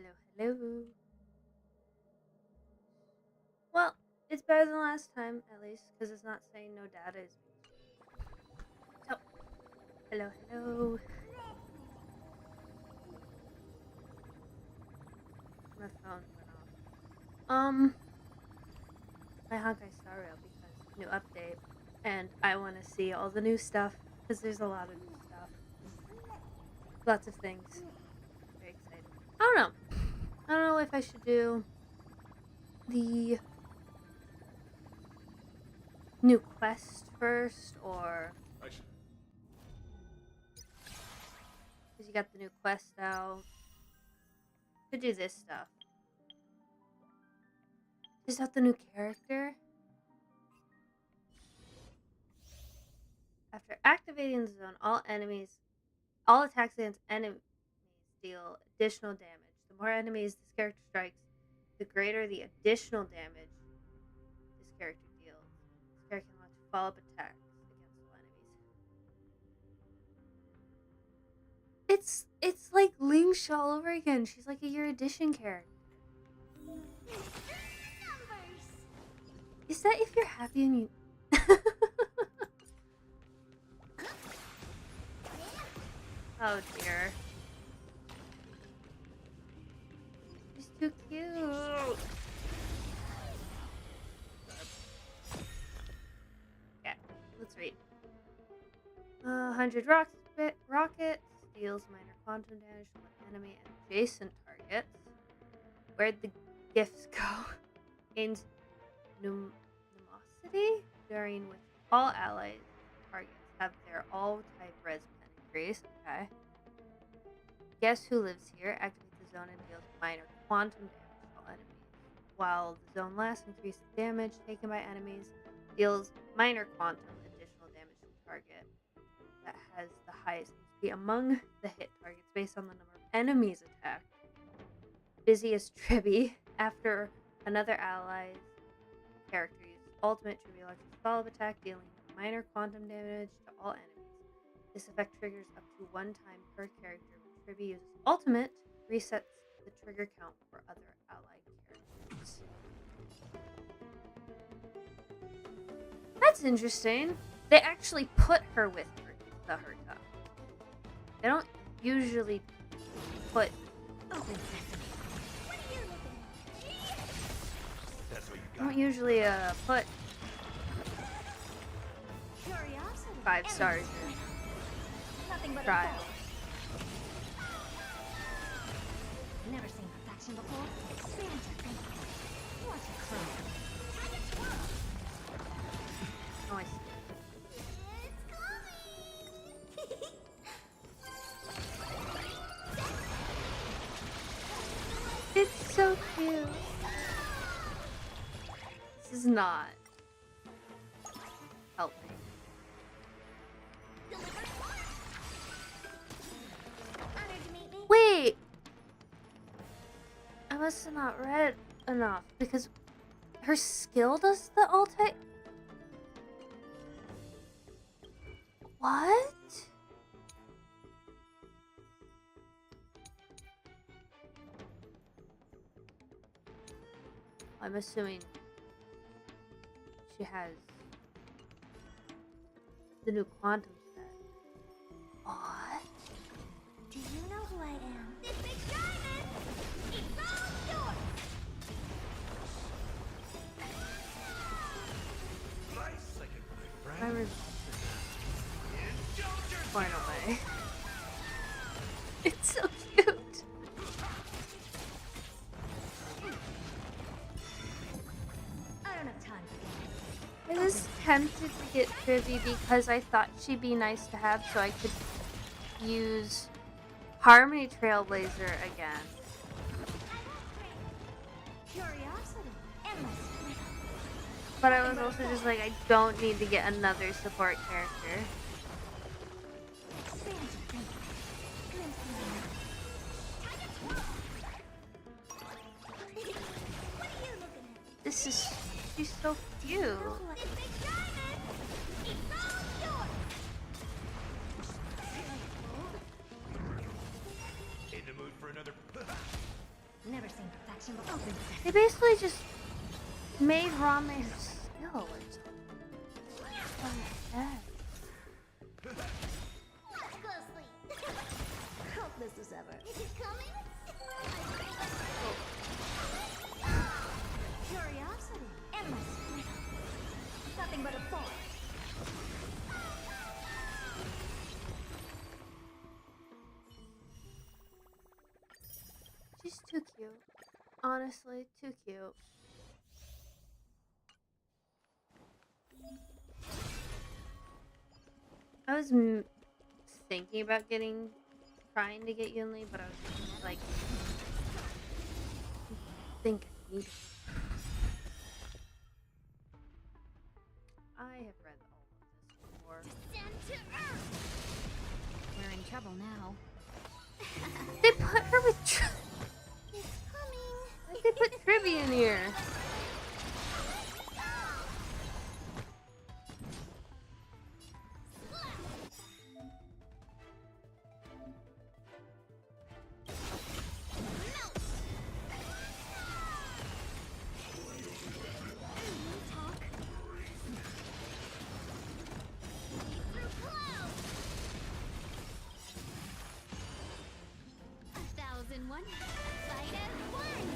Hello, hello. Well, it's better than last time, at least, because it's not saying no data is. So, hello, hello. My phone went off. My Honkai Star Rail because new update, and I want to see all the new stuff because there's a lot of new stuff, lots of things. Very excited. I don't know. I don't know if I should do the new quest first or because you got the new quest out. Could do this stuff. Is that the new character? After activating the zone, all attacks against enemies deal additional damage. The more enemies this character strikes, the greater the additional damage this character deals. This character can launch follow-up attacks against all enemies. It's like Ling Shaw all over again. She's like a year edition character. Is that if you're happy and you? Oh dear. She's too cute. Okay, let's read. 100 rockets deals minor quantum damage to one enemy and adjacent targets. Where'd the gifts go? Gains pneumosity, during which all allied targets have their all-type res pen increase. Okay. Guess who lives here? Activate the zone and deals minor quantum damage to all enemies. While the zone lasts, increased damage taken by enemies deals minor quantum additional damage to the target that has the highest HP among the hit targets based on the number of enemies attacked. Busy as Tribby. After another ally's character uses ultimate, Tribby launches a follow-up attack, dealing minor quantum damage to all enemies. This effect triggers up to one time per character. When Tribby uses ultimate, resets the trigger count for other allied characters. That's interesting. They actually put her with the Herta. They don't usually put. Don't usually put 5 stars in trial. Never seen perfection before. Expand your thinking. Watch it grow. Oh, I see. It's so cute. This is not helping. Wait! I must have not read enough because her skill does the ulti. What? I'm assuming she has the new quantum set. What? Do you know who I am? This big diamond! It's all yours! I was flying away. It's so cute. I don't have time for I was tempted to get Privy because I thought she'd be nice to have so I could use Harmony Trailblazer again. curiosity. Endless. But I was also just like, I don't need to get another support character. Expand your thinking. Glimpse me now. What are you looking at? This is, she's so cute. This big diamond! It's all yours! In the mood for another. action before. Open They sesame. basically just made Rame her skill or something. What the heck? Watch closely. Helpless as ever. Is it coming? Curiosity. Endless freedom. Nothing but a thought. She's too cute. Honestly, too cute. I was thinking about trying to get Yunli, but I was just like, I think I need it. I have read all of this before. Descend to earth. We're in trouble now. They put her with It's coming. Why'd they put Trivia in here? One, fight as one.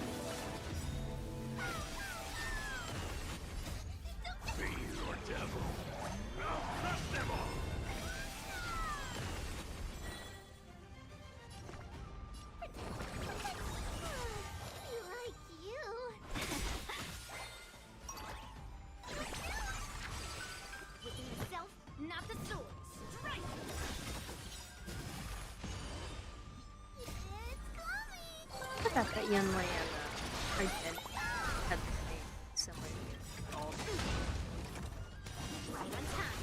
Be your devil. I'll crush them all. Like you. Within yourself, not the sword. Strike. I forgot that Yunli and Arjun had the same similar goals. Right on time.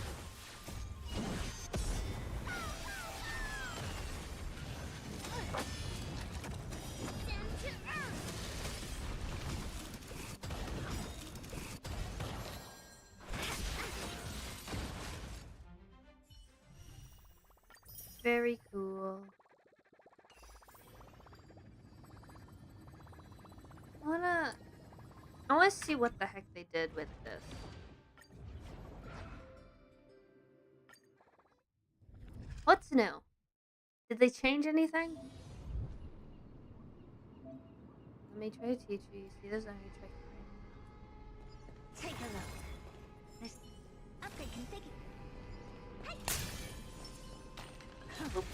Down to earth. Very cool. I wanna see what the heck they did with this. What's new? Did they change anything? Let me try to teach you. You see this? I'm gonna try to Take a look. This upgrade configured. Hey. Oh.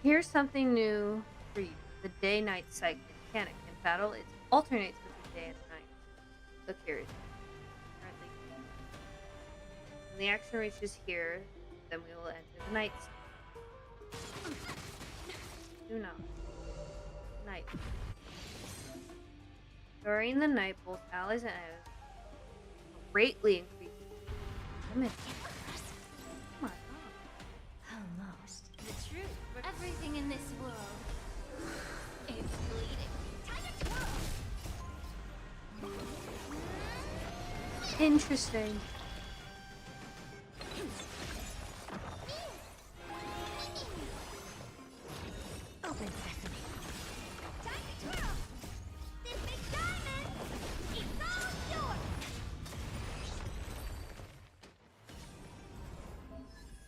Here's something new for you. The day-night cycle mechanic. In battle, it alternates between day and night. So curious. Currently, when the action reaches here, then we will enter the night cycle. Do not. Night. During the night, both allies and enemies greatly increase damage. Oh my god. Almost. The truth. Everything in this world is bleeding. Time to twirl. Interesting. Open sesame. Time to twirl. This big diamond is all yours.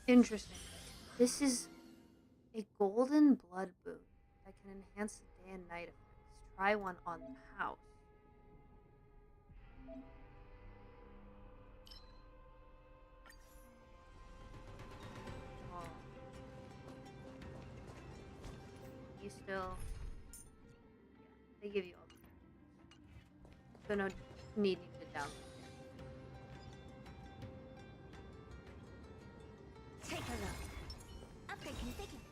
Interesting. This is a golden blood boon that can enhance the day and night effects. Try one on the house. Oh. You still... Yeah, they give you all the characters. So no needing to download. Take a look. Upgrade configured.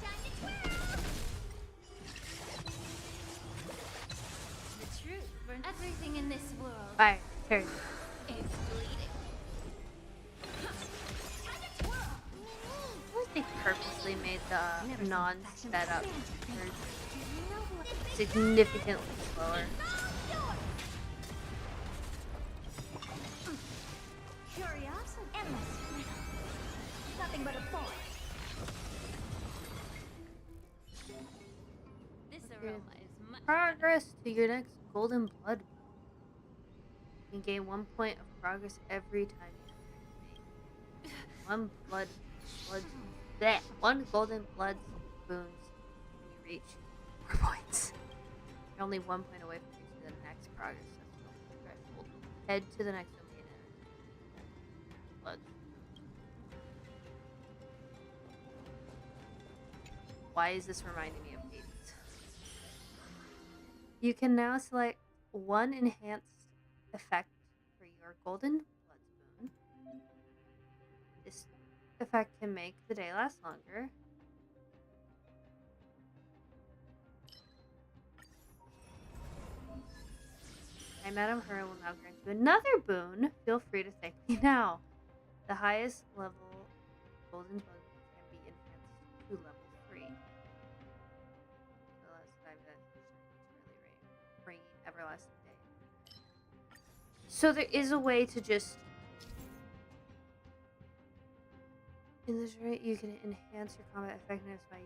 Time to twirl. Everything in this world Fire. Terry. is bleeding. Time to twirl. I think they purposely made the non-sped up version Do you know what? significantly slower. Curiosity. Endless. Nothing but a force. This aroma is much Progress to your next golden blood. You can gain 1 point of progress every time you activate. One bleh, one golden blood boons when you reach 4 points. You're only 1 point away from reaching the next progress threshold. Head to the next domain and blood. Why is this reminding me of Hades? You can now select one enhanced effect for your golden blood spoon. This effect can make the day last longer. Hi, Madam Her will now grant you another boon. Feel free to thank me now. The highest level golden blood can be enhanced to level 3. The last time that bringing everlasting day. So there is a way to just in this rate you can enhance your combat effectiveness by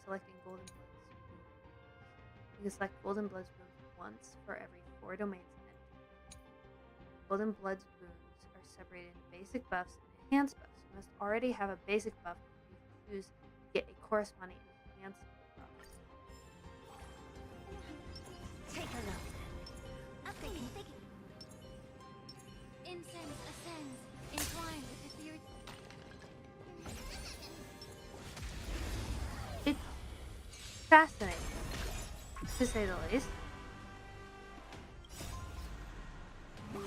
selecting golden blood spoons. You can select golden blood spoons once for every 4 domains entered. Golden blood spoons are separated into basic buffs and enhanced buffs. You must already have a basic buff if you choose to get a corresponding enhanced buff. Take a look. I'm thinking. Incense ascends, entwined with the theory. It's fascinating, to say the least. The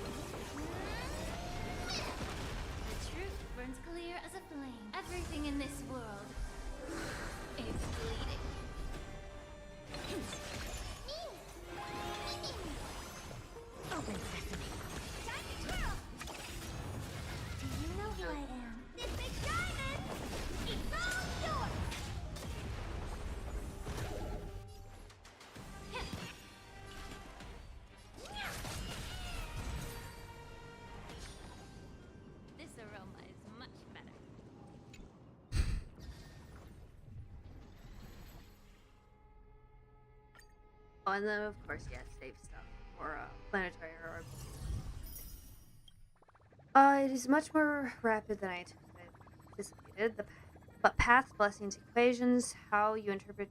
truth burns clear as a flame. Everything in this world is bleeding. Open sesame. Time to twirl. Do you know who I am? This big diamond! It's all yours! This aroma is much better. Oh, and then of course, yes, save stuff or planetary orb. It is much more rapid than I anticipated. But paths, blessings, equations, how you interpret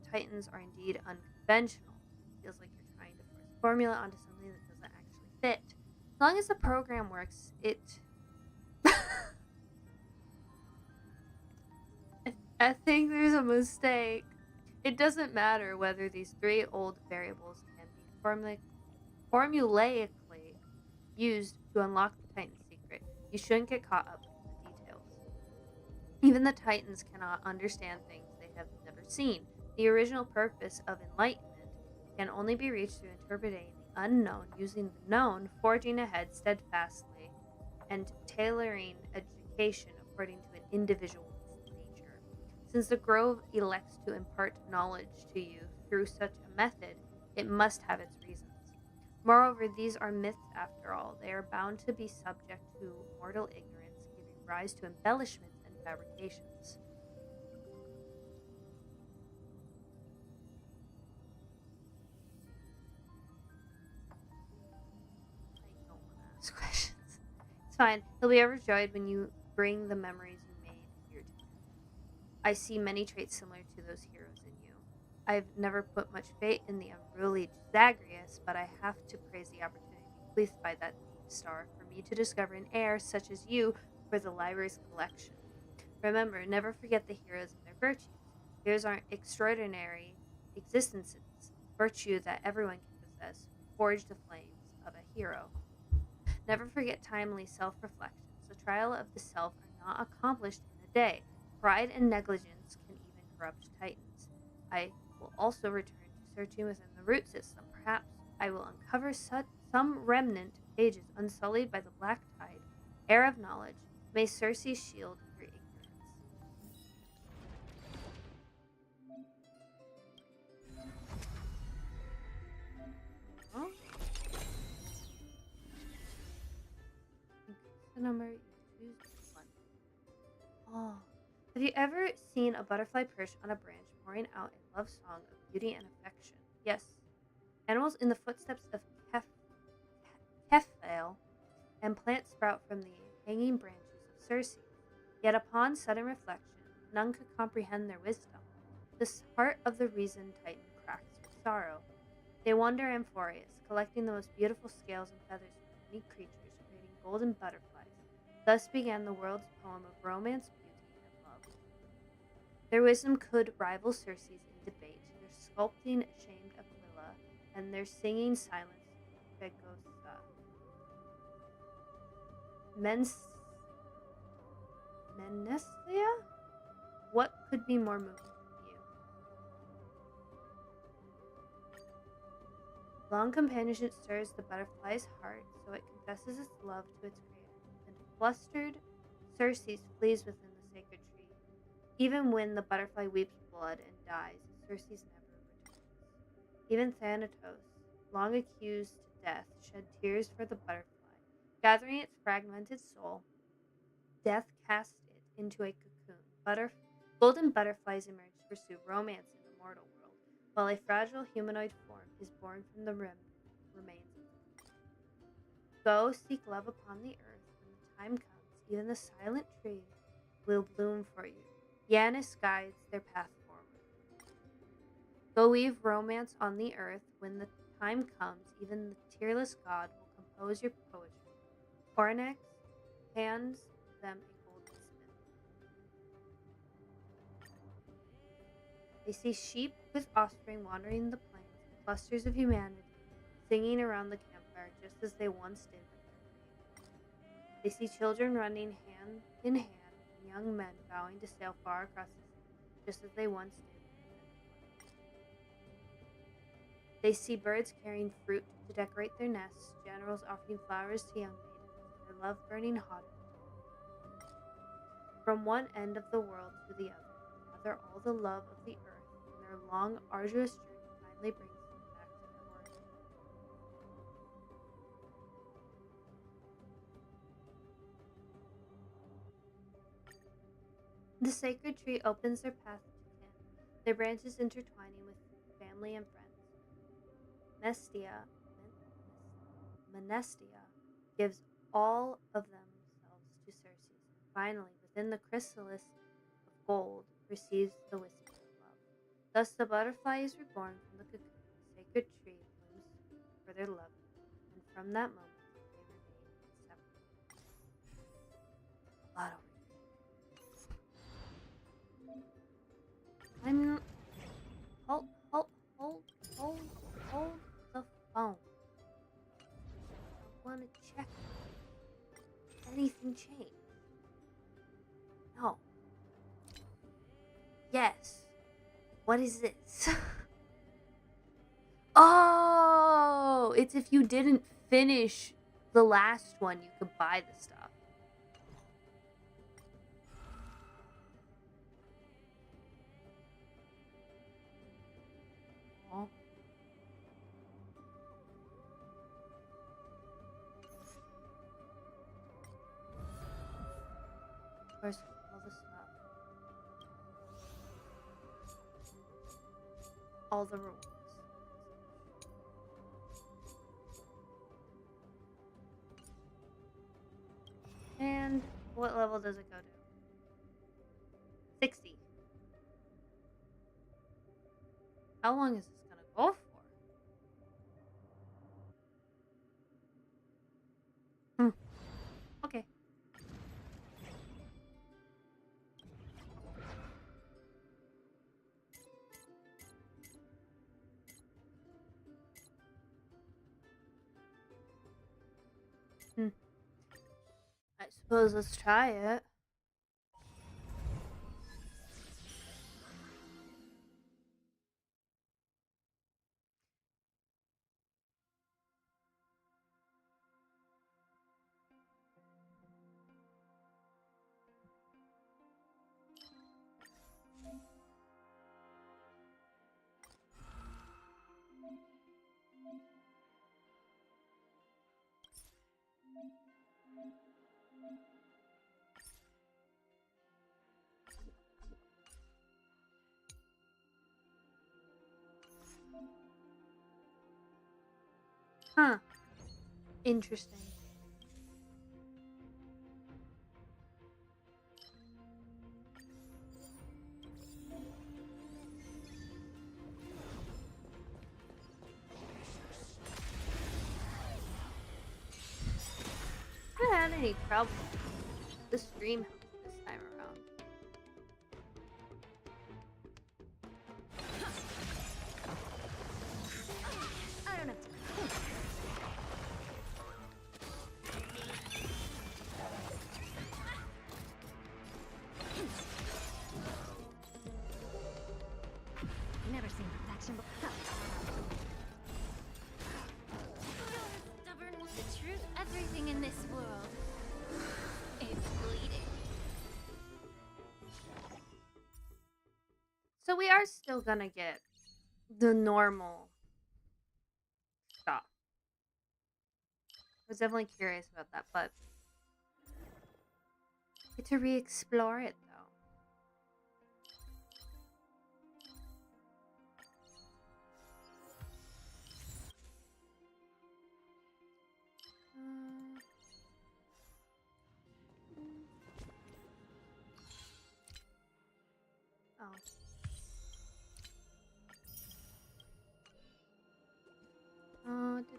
the Titans are indeed unconventional. Feels like you're trying to force a formula onto something that doesn't actually fit. As long as the program works, it. I think there's a mistake. It doesn't matter whether these 3 old variables can be formulaically used to unlock the Titan's secret. You shouldn't get caught up in the details. Even the Titans cannot understand things they have never seen. The original purpose of enlightenment can only be reached through interpreting the unknown, using the known, forging ahead steadfastly, and tailoring education according to an individual's nature. Since the Grove elects to impart knowledge to you through such a method, it must have its reasons. Moreover, these are myths after all. They are bound to be subject to mortal ignorance, giving rise to embellishments and fabrications. I don't want to ask questions. It's fine. He'll be overjoyed when you bring the memories you made here to him. I see many traits similar to those heroes in you. I've never put much faith in the unruly Zagreus, but I have to praise the opportunity bequeathed by that star for me to discover an heir such as you for the library's collection. Remember, never forget the heroes and their virtues. Heroes aren't extraordinary existences. Virtue that everyone can possess. Forge the flames of a hero. Never forget timely self-reflections. The trial of the self are not accomplished in a day. Pride and negligence can even corrupt titans. I will also return to searching within the root system. Perhaps I will uncover some remnant pages unsullied by the black tide, heir of knowledge, may Circe shield your ignorance. Oh. Increase the number, you choose one. Oh. Have you ever seen a butterfly perch on a branch pouring out a love song of beauty and affection? Yes. Animals in the footsteps of Kefale and plants sprout from the hanging branches of Circe. Yet upon sudden reflection, none could comprehend their wisdom. The heart of the reasoned Titan cracks with sorrow. They wander amphibious, collecting the most beautiful scales and feathers from many creatures, creating golden butterflies. Thus began the world's poem of romance, beauty, and love. Their wisdom could rival Circe's in debate, their sculpting shamed Aquila, and their singing silenced Phaegosa. Menestia? What could be more moving to you? Long companionship stirs the butterfly's heart, so it confesses its love to its creator, and flustered Circe flees within the sacred tree. Even when the butterfly weeps blood and dies, Circe never returns. Even Thanatos, long accused to death, shed tears for the butterfly. Gathering its fragmented soul, death cast it into a cocoon. Golden butterflies emerge to pursue romance in the mortal world, while a fragile humanoid form is born from the remains of the cocoon. Go seek love upon the earth. When the time comes, even the silent tree will bloom for you. Yanis guides their path forward. Go weave romance on the earth. When the time comes, even the tearless god will compose your poetry. Oranax hands them a golden spindle. They see sheep with offspring wandering the plains, clusters of humanity singing around the campfire just as they once did with their creator. They see children running hand in hand and young men vowing to sail far across the sea just as they once did with their divine. They see birds carrying fruit to decorate their nests, generals offering flowers to young maidens, their love burning hotter. From one end of the world to the other, gather all the love of the earth, and their long, arduous journey finally brings them back to their origin. The sacred tree opens their path to kin, their branches intertwining with family and friends. Menestia gives all of themselves to Circe, and finally, within the chrysalis of gold, receives the whisper of love. Thus the butterfly is reborn from the cocoon, the sacred tree blooms for their love, and from that moment they remain inseparable. A lot over here. I'm hold hold hold hold hold the phone. I want to check if anything changed. No. Yes. What is this? Oh, it's if you didn't finish the last one, you could buy the stuff. Oh. Where's all the stuff? All the rewards. And what level does it go to? 60. How long is this gonna go for? Okay. I suppose let's try it. Huh. Interesting. I haven't had any trouble. The stream helped this time around. I don't know. Never seen perfection before. Stubborn with the truth. Everything in this world is bleeding. So we are still gonna get the normal stuff. I was definitely curious about that, but get to re-explore it though. Oh. Uh, did-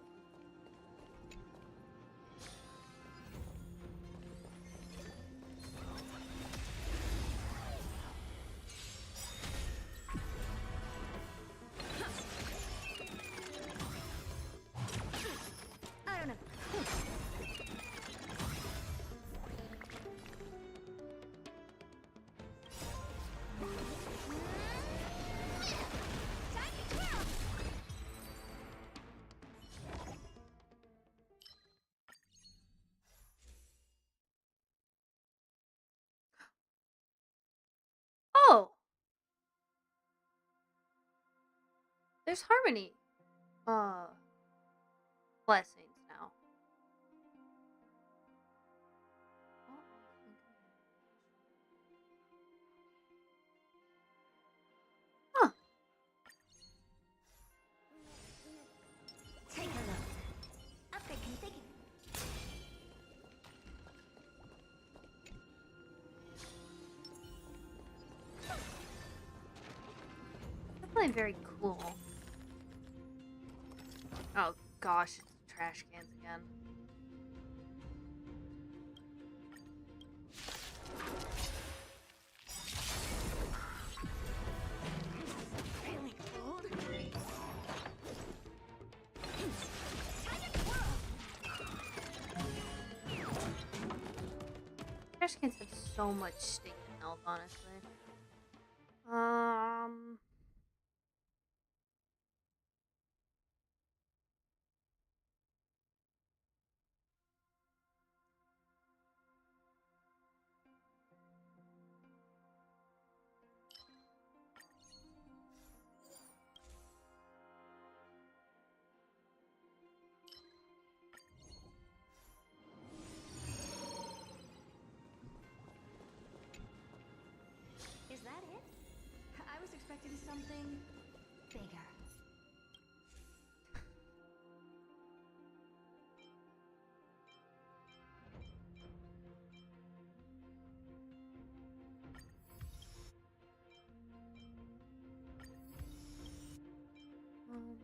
I don't know. Time to twirl. Oh! There's harmony. Blessings now. Huh. Take a look. Upgrade configured. Definitely very cool. Oh gosh, it's trash cans again. Really cold. Time to twirl. Trash cans have so much stinking health, honestly. Is that it? I was expecting something bigger. Um,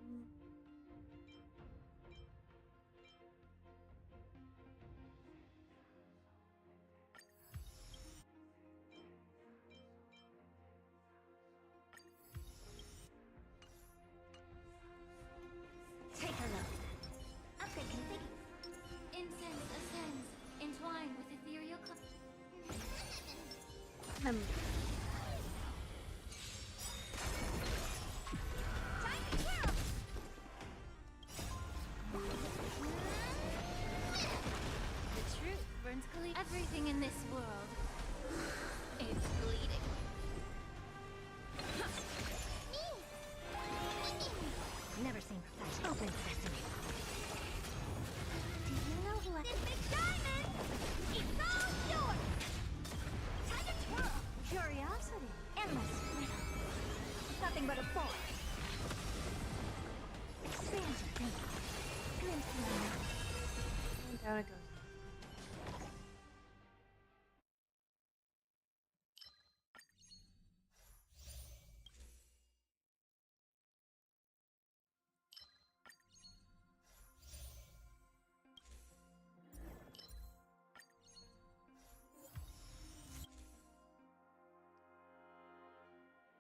Take a look. Upgrade configured. Incense ascends, entwined with ethereal um, Time to twirl. The truth burns clean. Everything in this world is bleeding. Never seen perfection. Open sesame. Do you know who I... This big diamond! It's all yours! Time to twirl! Curiosity. Endless freedom. Nothing but a force. Expand your thinking. Glimpse Gotta go.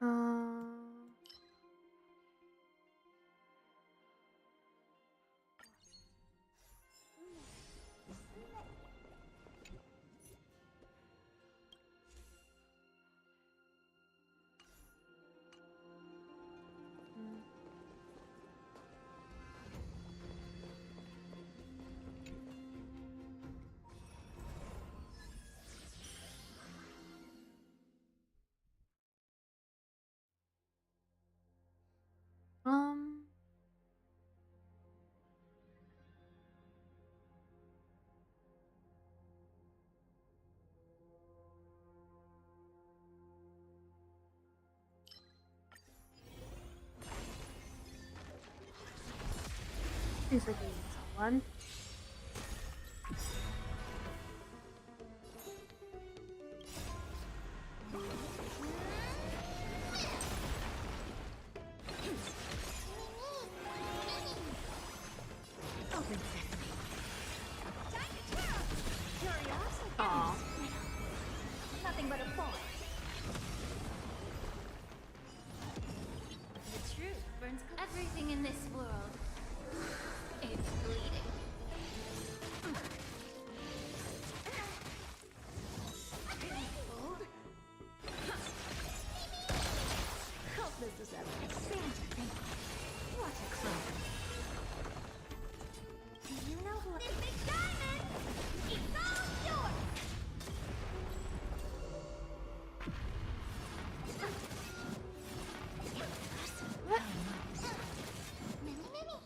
Um, Seems like we need someone. Open sesame. Time to twirl. Curiosity. Aw. Nothing but a force. The truth burns everything in this world. It's bleeding. Helpless as ever. Santa, thank you. What a clown. Do you know who? This big diamond! It's all yours! What? Mimi, Mimi.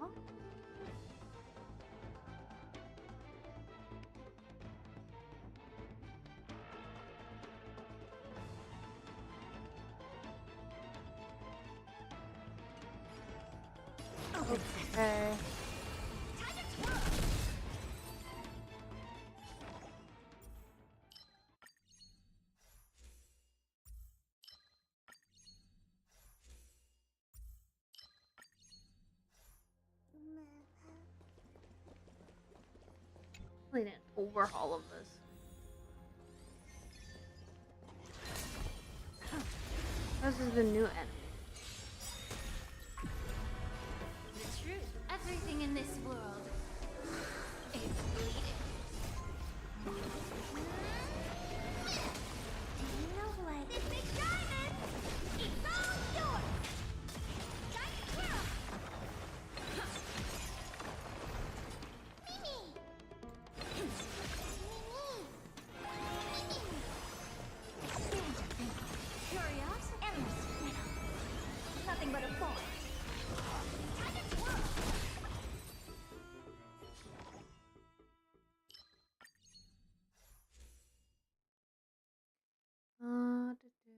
Huh? Open sesame. Okay. Time to twirl. Really didn't overhaul of this. This is the new enemy. The truth, everything in this world. It's bleeding. Do you know who I am? This big diamond! It's all yours! Time to twirl! Mimi! Mimi! Santa, thank you. Curiosity? Endless freedom. Nothing but a force. Time to twirl! Do-do.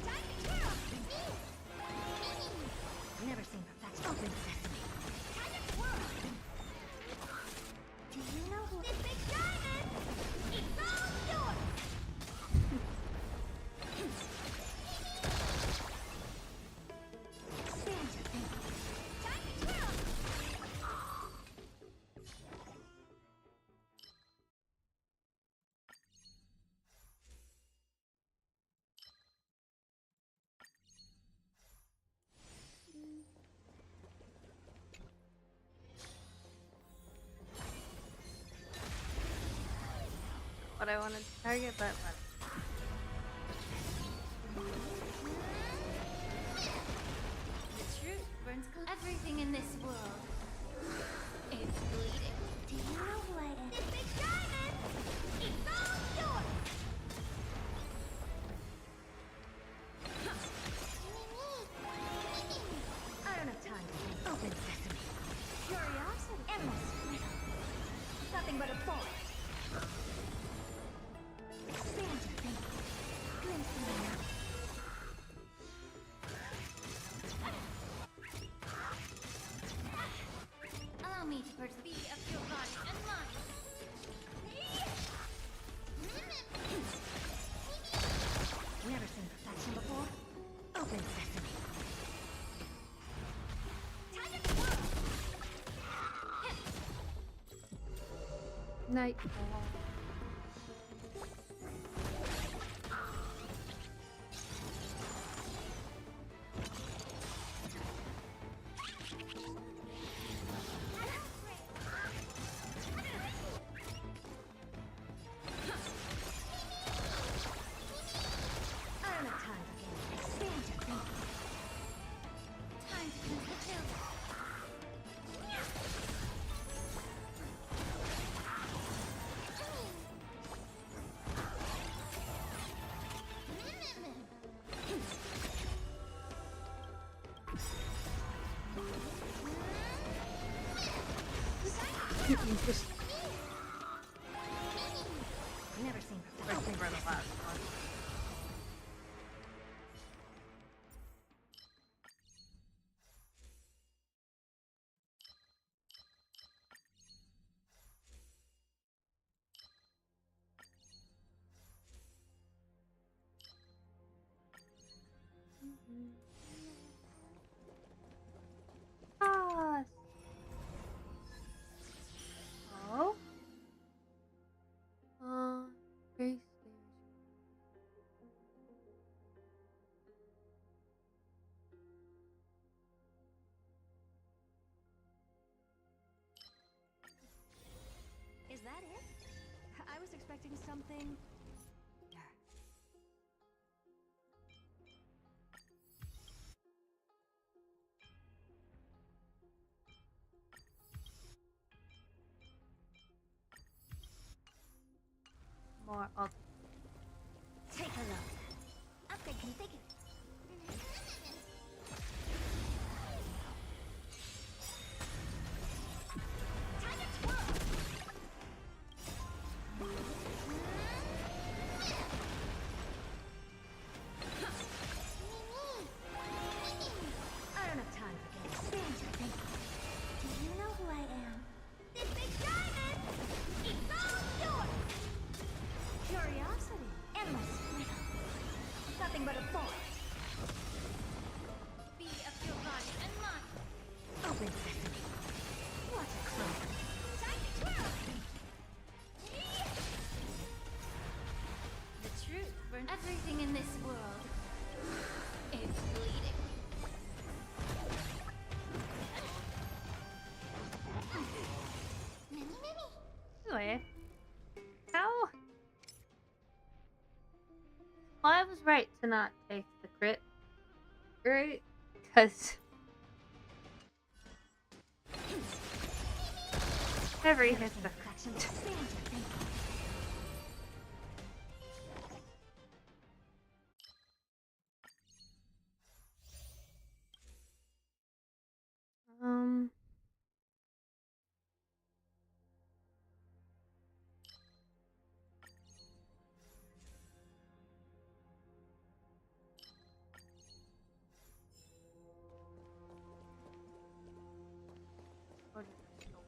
That doesn't Time to twirl! Never seen perfection. Open sesame. Time to twirl! Do you know who? This big diamond! It's all yours! Santa, thank you. Time to twirl! what I wanted to target, but whatever. burns everything in this world. It's bleeding. Do you know who I am? This big diamond! It's all yours! I don't have time to think. Open sesame. Curiosity. Endless freedom. Nothing but a forest. Expand your thinking. Glimpse in the night. Allow me to persevere of your body and mind. Never seen perfection before. Open sesame. Time to twirl. Nightfall. I don't have time for games. Expand your thinking. Time to cleanse the chill. Just Never seen waiting perfection. for the last one. Ah. Oh. Grace Stairs. Is that it? I was expecting something. More. Oh, Take a look. Upgrade configured. Time to twirl. I don't have time for games. Expand your thinking. Do you know who I am? This big diamond! It's all yours! Curiosity. Endless freedom. Nothing but a forest. Be of your body and mind. Open sesame. What a clump. Time to twirl! The truth burns everything in this world. It's bleeding. Many, many. anyway. How? Well, I was right to not take the crit. Right? Because every hit the Perfection. Expand your thinking. um. What did I go?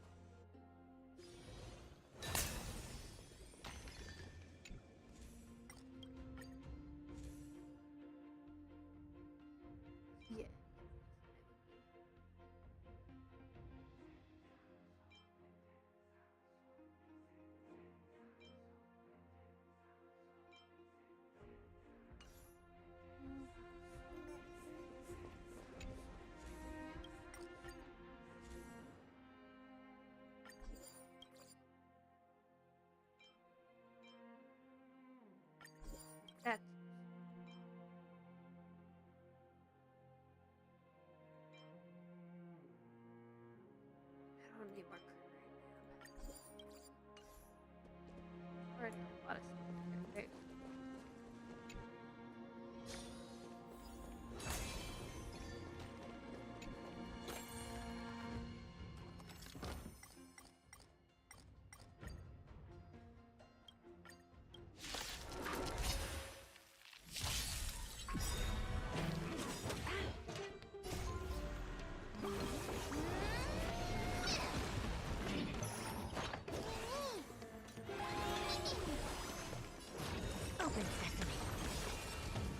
Open sesame.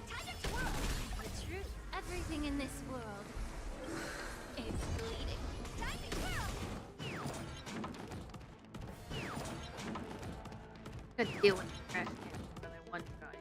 Time to twirl. The truth. Everything in this world is bleeding. Time to twirl. Good deal with the trash can for their one shot.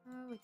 Oh,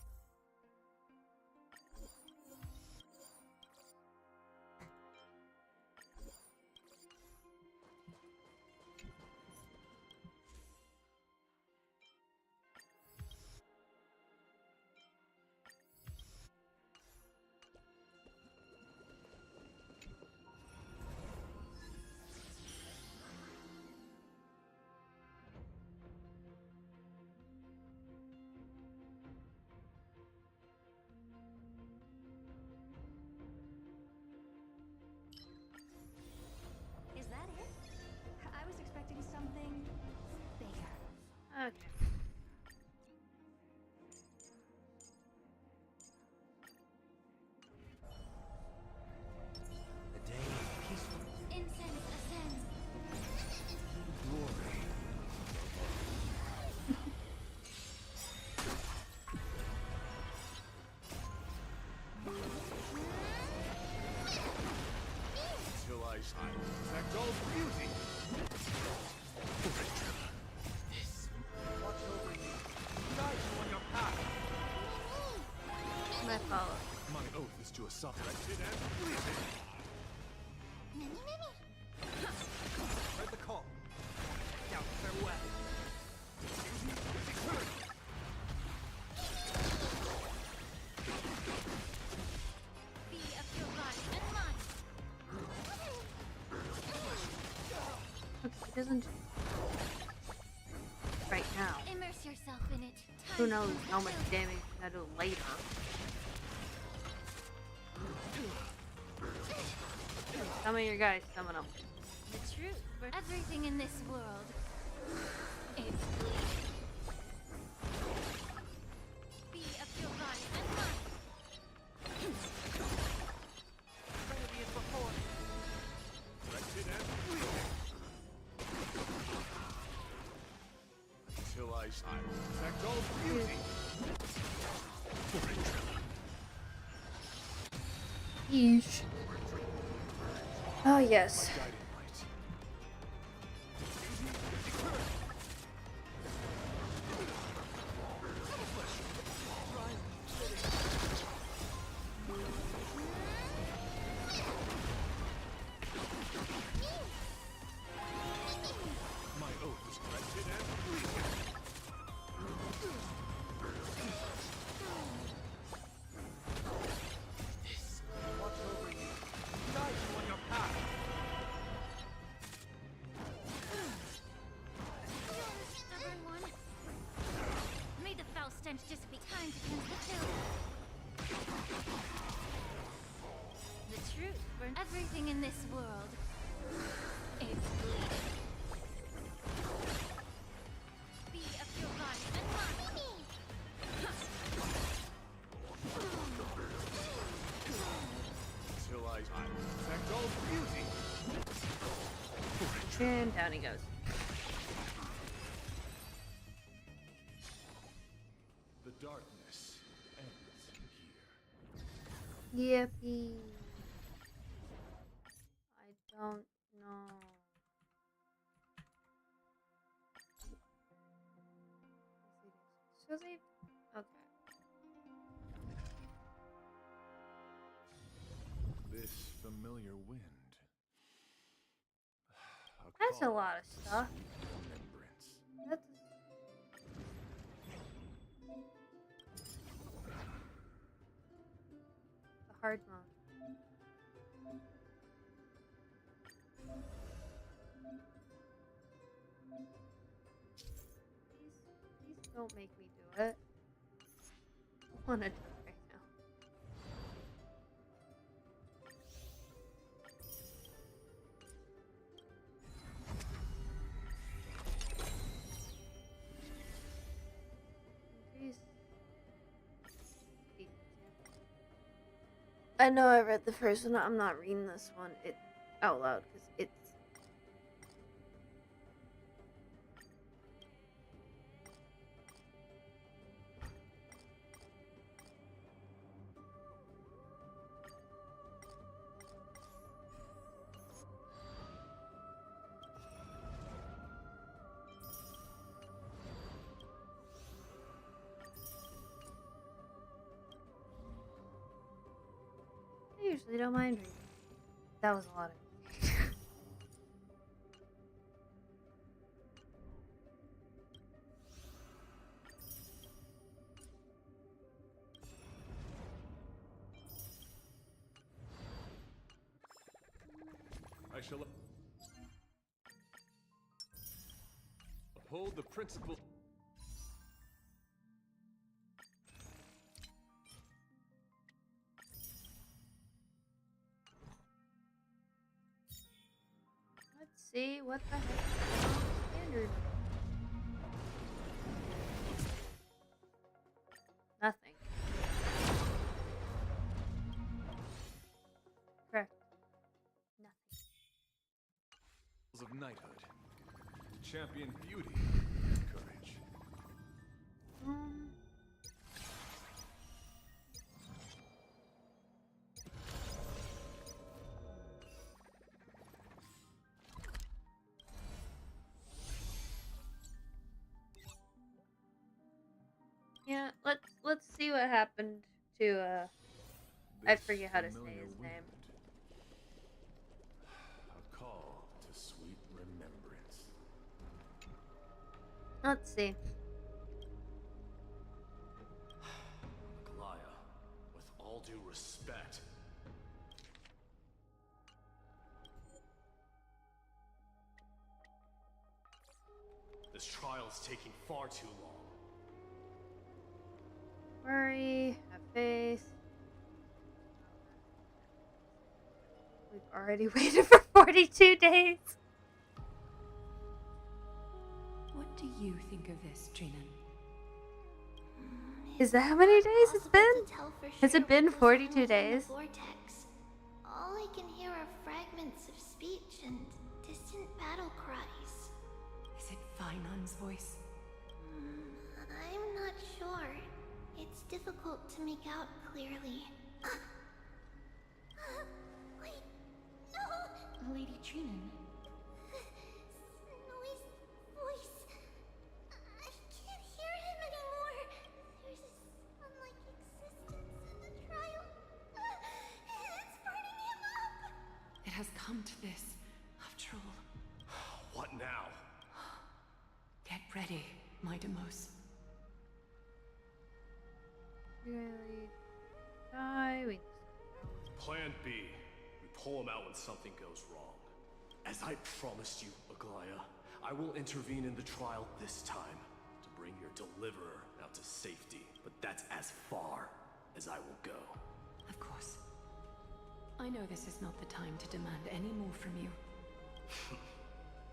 Is that it? I was expecting something bigger. okay. A day of peaceful Incense ascends. glory. Till I shine. Protect all beauty. This. Watch over you. Guide you on your path. My fault. My oath is to a soft wretched and bleeding. Mini, mini. Read the call. Now farewell. Beauty is eternal. Be of your body and mind. Okay, it doesn't right now. Immerse yourself in it. Who Time knows to how much fulfill. damage it's gonna do later. Some of your guys, some of them. The truth. Everything in this world is bleeding. Be of your body and mind. Radiant before. Wretched and bleeding. Till I shine. Protect all beauty. Yeesh. Oh yes. Guiding light. Beauty is eternal. My oath is wretched and bleeding. This. Watch over you. Guide you on your path. Stubborn one. May the foul stench just be time to cleanse the field. The truth burns. Everything in this world is bleeding. Be of your body and mind. Till I shine. Protect all beauty. And down he goes. The darkness ends here. Yippee. I don't know. So they okay. This familiar wind. That's a call lot of stuff. remembrance. That's the hard mode. Please don't make me do it. I wanna do it right now. I know I read the first one. I'm not reading this one out loud because it's. I usually don't mind reading. That was a lot of. I shall uphold the principle. Let's see what the heck is on standard. Nothing. Correct. Nothing. Of knighthood, to champion beauty and courage. Um. Yeah, let's see what happened to I forget how to say Familiar his wind. name. A call to sweet remembrance. Let's see. Glaya, with all due respect. This trial's taking far too long. Worry, have faith. We've already waited for 42 days. What do you think of this, Trinan? Is that how many days it's been? Has it been what goes on 42 within the days? vortex. All I can hear are fragments of speech and distant battle cries. Is it Finon's voice? I'm not sure. It's difficult to make out clearly. Wait, no! Lady Trinan. Noise, voice. I can't hear him anymore. There's this unlike existence in the trial. It's burning him up. It has come to this, after all. What now? Get ready, my Demos. Really die. We Plan B. We pull him out when something goes wrong. As I promised you, Aglaya, I will intervene in the trial this time to bring your deliverer out to safety. But that's as far as I will go. Of course. I know this is not the time to demand any more from you.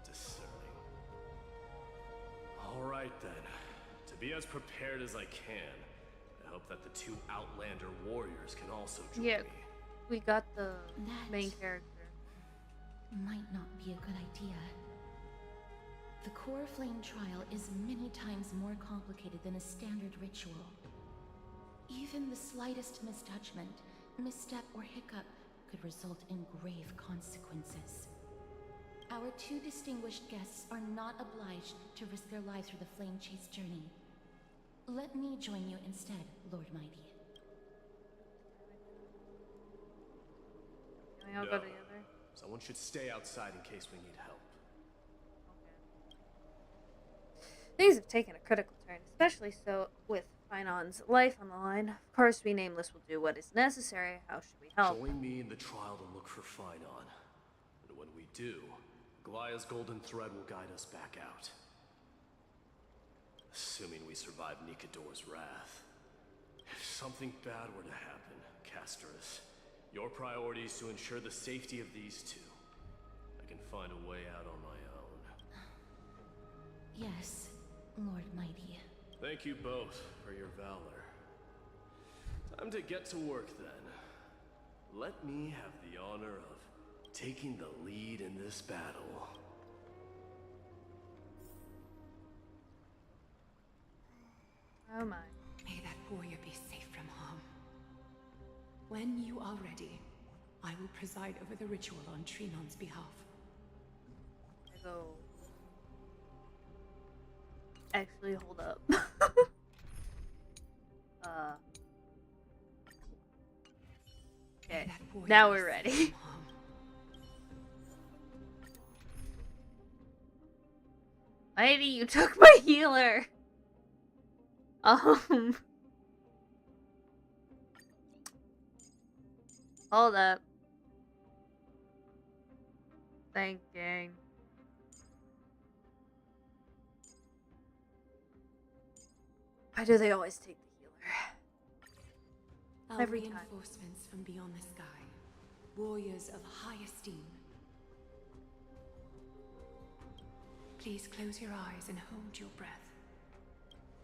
Discerning. All right then. To be as prepared as I can, I hope that the two Outlander warriors can also join Yeah. me. we got the That- main character. Might not be a good idea. The core flame trial is many times more complicated than a standard ritual. Even the slightest misjudgment, misstep, or hiccup could result in grave consequences. Our two distinguished guests are not obliged to risk their lives for the flame chase journey. Let me join you instead, Lord Mighty. Can we all go No. together? Someone should stay outside in case we need help. Okay. Things have taken a critical turn, especially so with Finon's life on the line. Of course, we Nameless will do what is necessary. How should we help? Join me in the trial to look for Finon. And when we do, Glaya's golden thread will guide us back out. Assuming we survive Nikadora's wrath. If something bad were to happen, Casterus, your priority is to ensure the safety of these two. I can find a way out on my own. Yes, Lord Mighty. Thank you both for your valor. Time to get to work then. let me have the honor of taking the lead in this battle. Oh my. May that warrior be safe from harm. When you are ready, I will preside over the ritual on Trinon's behalf. I go. Actually, hold up. Okay, now we're ready. Lady, you took my healer. Hold up. Thinking. Why do they always take the healer? Our Every time. reinforcements from beyond the sky, warriors of high esteem. Please close your eyes and hold your breath.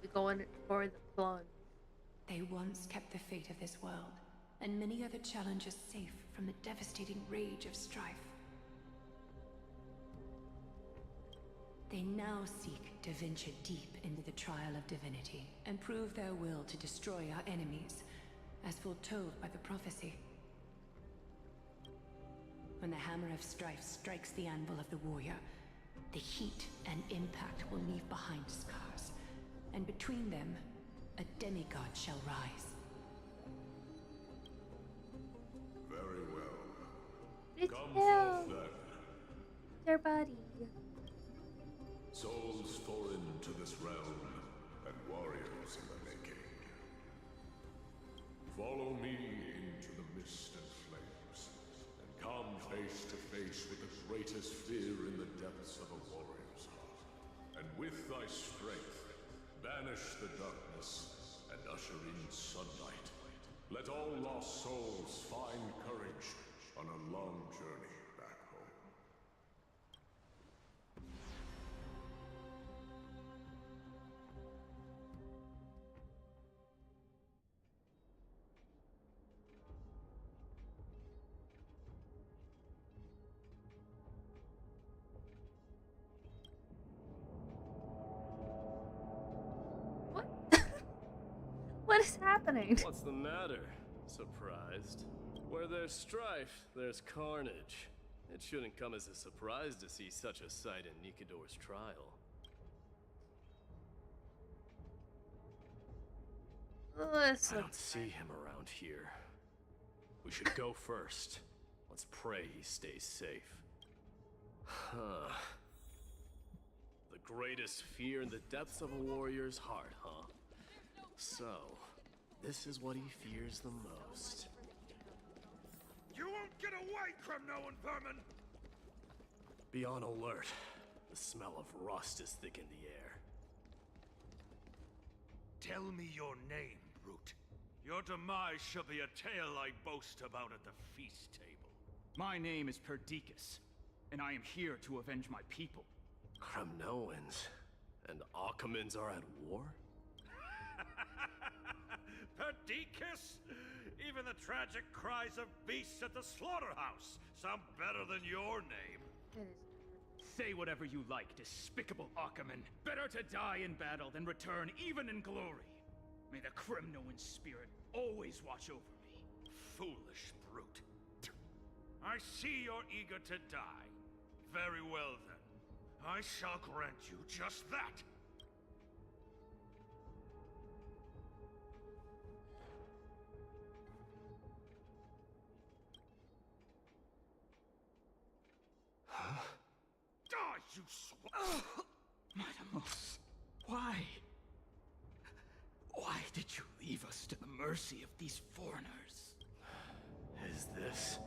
We're going for the plunge. They once kept the fate of this world, and many other challenges safe from the devastating rage of strife. They now seek to venture deep into the trial of divinity and prove their will to destroy our enemies, as foretold by the prophecy. When the hammer of strife strikes the anvil of the warrior, the heat and impact will leave behind scars, and between them, a demigod shall rise. Very well. It's Come him. forth then. Their buddy. Souls foreign to this realm, and warriors in the making. Follow me into the mist and flames, and come face to face with the greatest fear in the depths of a warrior's heart. And with thy strength, banish the darkness and usher in sunlight. Let all lost souls find courage on a long journey back home. What? What is happening? What's the matter? Surprised? Where there's strife, there's carnage. It shouldn't come as a surprise to see such a sight in Nikutea's trial. Listen. I don't see him around here. We should go first. Let's pray he stays safe. Huh. The greatest fear in the depths of a warrior's heart, huh? So, this is what he fears the most. You won't get away, Kremnoan vermin! Be on alert. The smell of rust is thick in the air. Tell me your name, brute. Your demise shall be a tale I boast about at the feast table. My name is Perdiccas, and I am here to avenge my people. Kremnoans and Akamans are at war? Perdiccas? Even the tragic cries of beasts at the slaughterhouse sound better than your name. It is. Say whatever you like, despicable Achaman. Better to die in battle than return even in glory. May the Kremnoan spirit always watch over me. Foolish brute. I see you're eager to die. Very well then. I shall grant you just that. Die, you Madamos, why? Why did you leave us to the mercy of these foreigners? Is this?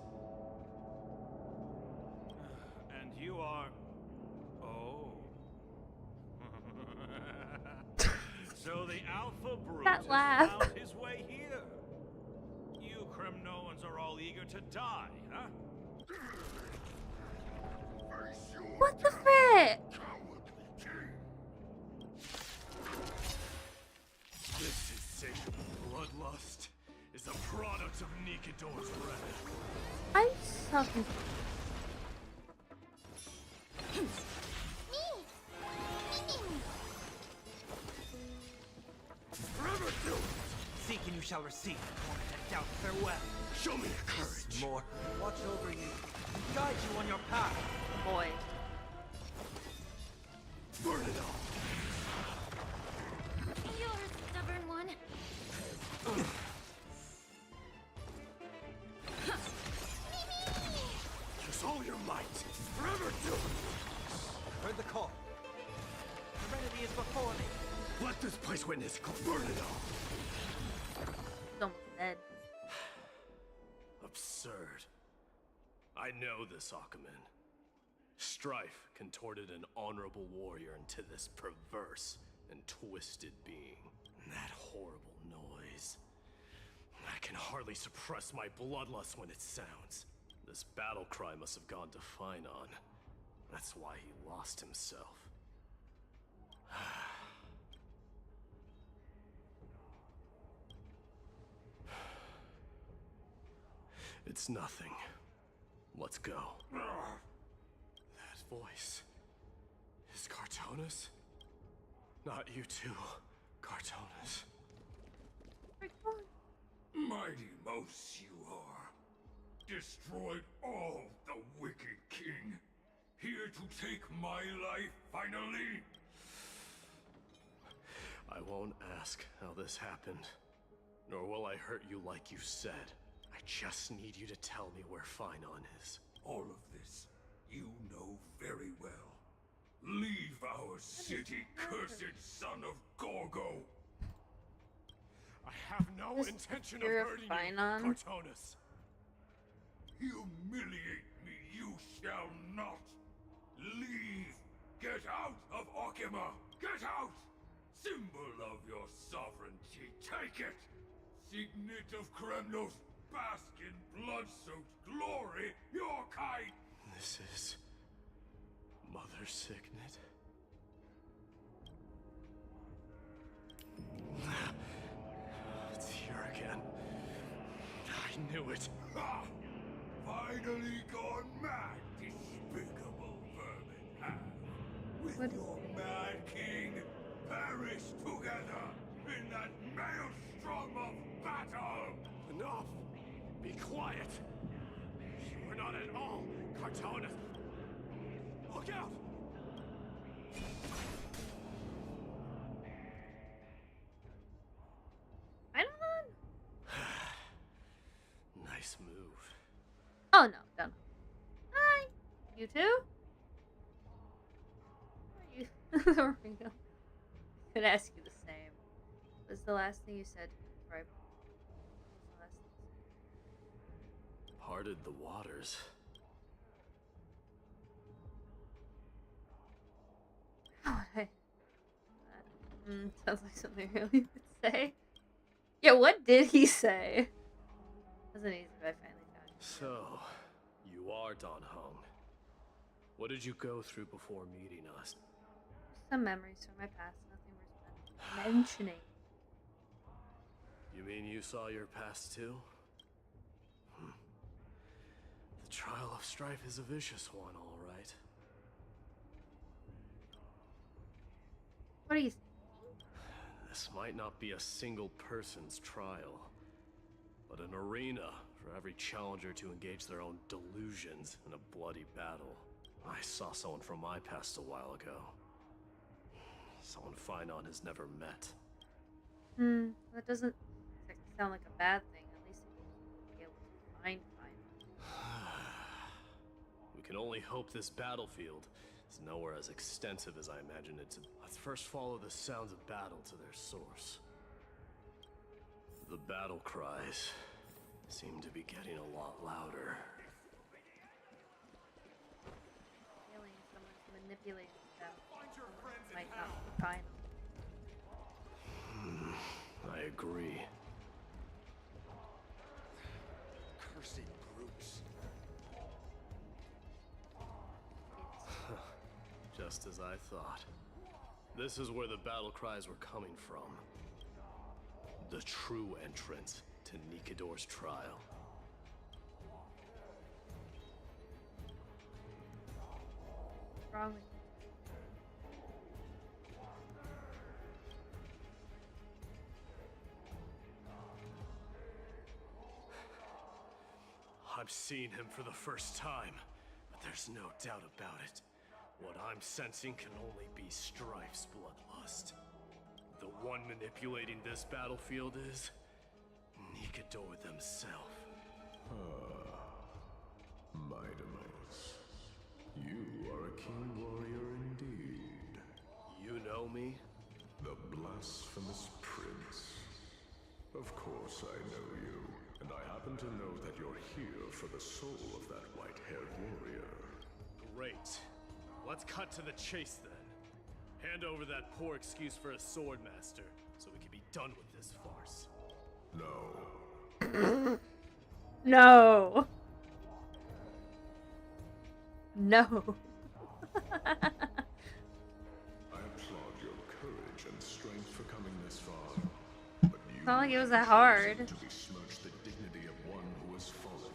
And you are... Oh. So the Alpha Brute That has laugh. found his way here. You Kremnoans are all eager to die, huh? What the frick? This insatiable bloodlust. is a product of Nikutea's breath. I'm so confused. Forever do it! Seek and you shall receive. Doubt, farewell. Show me your courage. More. Watch over you. Guide you on your path. Boy. Burn it all. You're a stubborn one. Use all your might. Forever do it. Heard the call. Serenity is before me. Let this place witness. Burn it all. He's almost dead. Absurd. I know this, Akumen. Strife contorted an honorable warrior into this perverse and twisted being. That horrible noise. I can hardly suppress my bloodlust when it sounds. This battle cry must have gone to Finon. That's why he lost himself. It's nothing. Let's go. That voice is Cartonis? Not you too, Cartonis. Mighty mouse you are. Destroyed all the wicked king. Here to take my life finally. I won't ask how this happened, nor will I hurt you like you said. I just need you to tell me where Finon is. All of this you know very well. Leave our city, cursed son of Gorgo. I have no Just intention of you're hurting Finon? you, Cartonis. Humiliate me you shall not. Leave. Get out of Okima. Get out. Symbol of your sovereignty. Take it. Signet of Kremnos. Bask in blood-soaked glory. Your kind. This is Mother Signet. It's here again. I knew it. Ha! Finally gone mad, despicable vermin have. With What is your mad king, perish together in that maelstrom of battle! Enough! Be quiet! You are not at all Cartonis! Look out! I don't know. Nice move. Oh no, done. Hi. You too? How are you? I could ask you the same. What's the last thing you said to me before I... What's the last thing you said? Parted the waters. How would I... sounds like something I really would say. Yeah, what did he say? Wasn't easy, but I finally found you. So, you are Don Hung. What did you go through before meeting us? Some memories from my past, nothing worth mentioning. You mean you saw your past too? The trial of strife is a vicious one, all right. What do you think? This might not be a single person's trial, but an arena for every challenger to engage their own delusions in a bloody battle. I saw someone from my past a while ago. Someone Finon has never met. That doesn't exactly sound like a bad thing. At least you'll be able to find. We can only hope this battlefield is nowhere as extensive as I imagined it to be. Let's first follow the sounds of battle to their source. The battle cries seem to be getting a lot louder. Feeling someone's manipulating them. Might not be fine. I agree. Cursed brutes. Just as I thought. This is where the battle cries were coming from. The true entrance to to Nikador's trial. What's wrong with I'm seeing him for the first time, but there's no doubt about it. What I'm sensing can only be Strife's bloodlust. The one manipulating this battlefield is Nikador themselves. Midamus, you are a keen warrior indeed. You know me? The blasphemous prince. Of course I know you, and I happen to know that you're here for the soul of that white-haired warrior. Great. Let's cut to the chase then. Hand over that poor excuse for a sword master, so we can be done with this farce. No. No. No. I applaud your courage and strength for coming this far, but you It's not like it was that have hard. chosen to besmirch the dignity of one who has fallen,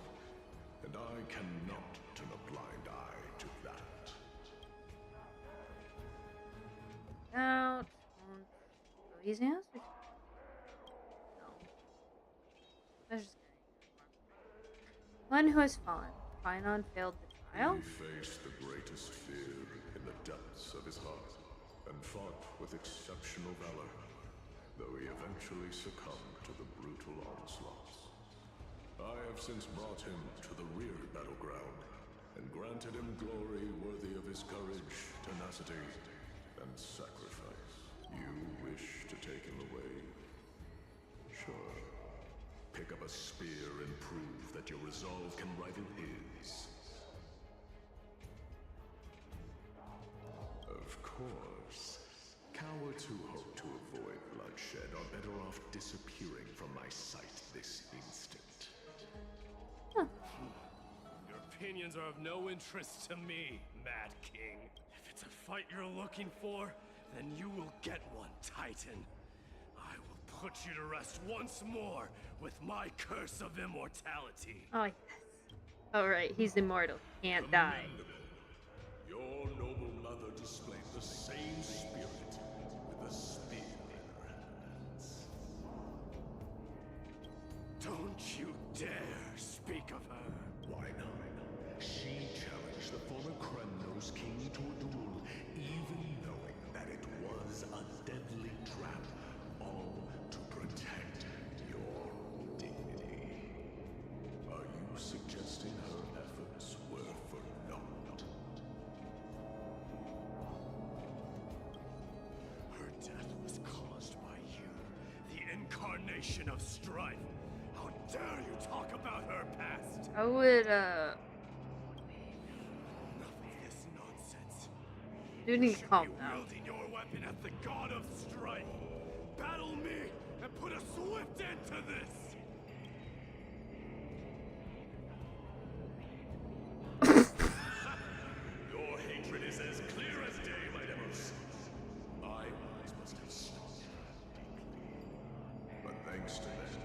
and I cannot turn a blind eye to that. Out. Oh, he's answered. No. That's just kidding. One who has fallen. Finon failed the trial? He faced the greatest fear in the depths of his heart, and fought with exceptional valor, though he eventually succumbed to the brutal onslaughts. I have since brought him to the rear battleground, and granted him glory worthy of his courage, tenacity, and sacrifice. You wish to take him away? Sure. Pick up a spear and prove that your resolve can rival his. Of course. Cowards who hope to avoid bloodshed are better off disappearing from my sight this instant. Your opinions are of no interest to me, Mad King. If it's a fight you're looking for, then you will get one, Titan. I will put you to rest once more with my curse of immortality. Oh, yes. Alright, he's immortal. Can't die. Your noble mother displayed the same spirit with a spear in her hands. Don't you dare speak of her. Why not? She challenged the former Kremnos king to a duel, even knowing that it was a deadly trap, all to protect your dignity. Are you suggesting her efforts were for naught? Her death was caused by you, the incarnation of strife. How dare you talk about her past? I would, Enough of this nonsense. You need to Should calm be down. wielding your weapon at the god of strife. Battle me and put a swift end to this. Your hatred is as clear as day, my demos. My eyes must have stopped deeply. But thanks to them,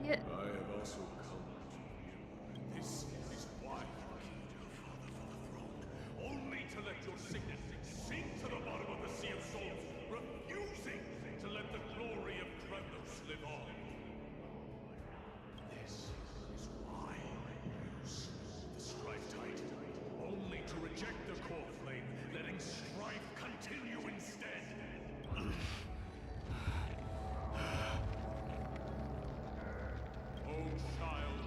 Yeah. I have also come to you. This is why you killed your father for the throne, only to let your signet sink to the bottom of the Sea of Souls, refusing to let the glory of Kremnos live on. This is why you slew the Strife Titan, only to reject the core flame, letting strife continue instead. O child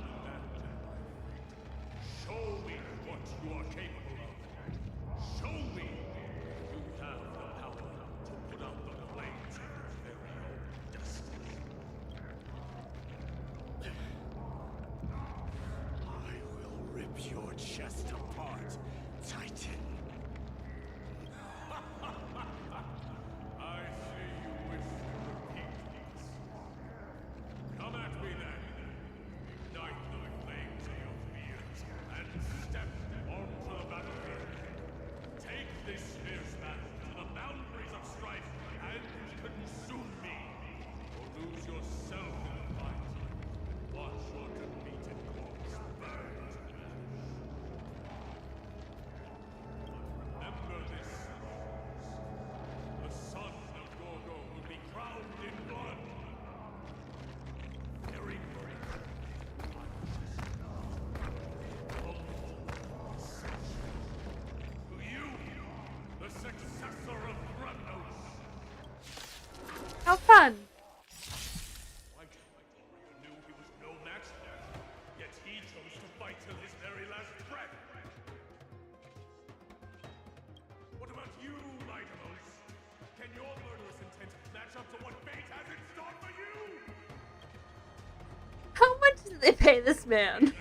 pay this man?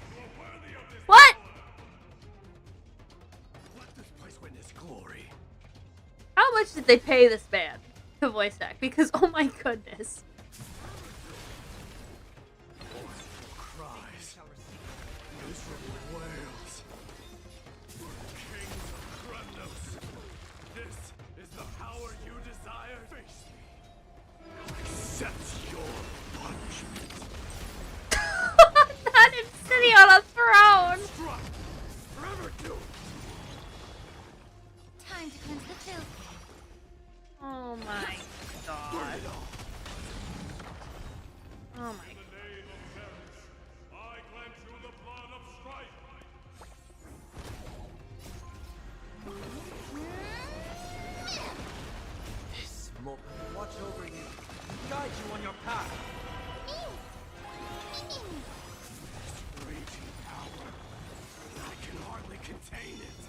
What? Let this place witness glory. How much did they pay this man to voice act? Because, oh my goodness. Cries. Miserable wails. Kings of Kremnos. This is the power you desire. Face me. Accept your punishment. Not him sitting on a throne. Struck. Forever doomed. Time to cleanse the filth. Oh my god. Burn it all. Oh my. In the name of Varys, I grant you the blood of strife. Smoke will watch over you, guide you on your path. Raging power. I can hardly contain it.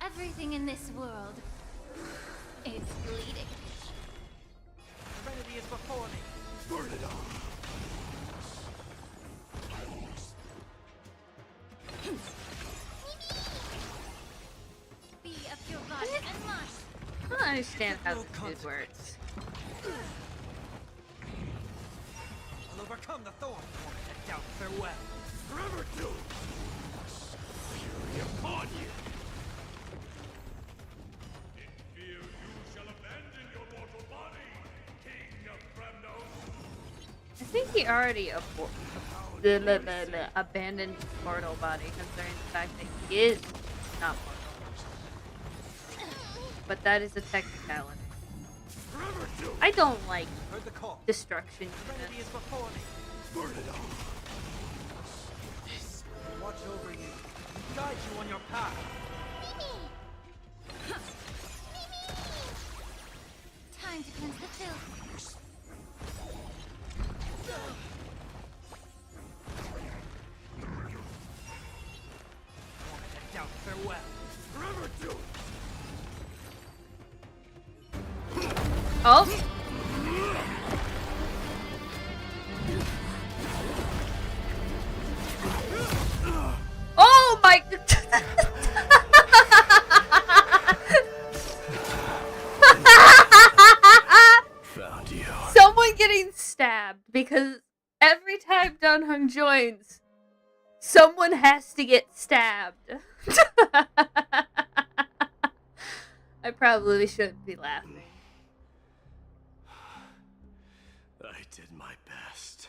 Everything in this world is bleeding. Serenity is before me. Burn it all. Be of your body and mind. I don't understand how this dude works. I'll overcome the thorn. Won't let doubt farewell. Forever doomed. Fury upon you. In fear you shall abandon your mortal body, King of Kremnos. I think he already abandoned his mortal body, considering the fact that he is not mortal. But that is a technicality. Forever doomed. I don't like Heard the call. destruction Serenity is units. before me. Burn it all. Watch over you, guide you on your path. Time to cleanse the filth. Won't let doubt farewell. Forever doomed. Oh! Oh my! Found you. Someone getting stabbed because every time Dunhung joins, someone has to get stabbed. I probably shouldn't be laughing. I did my best.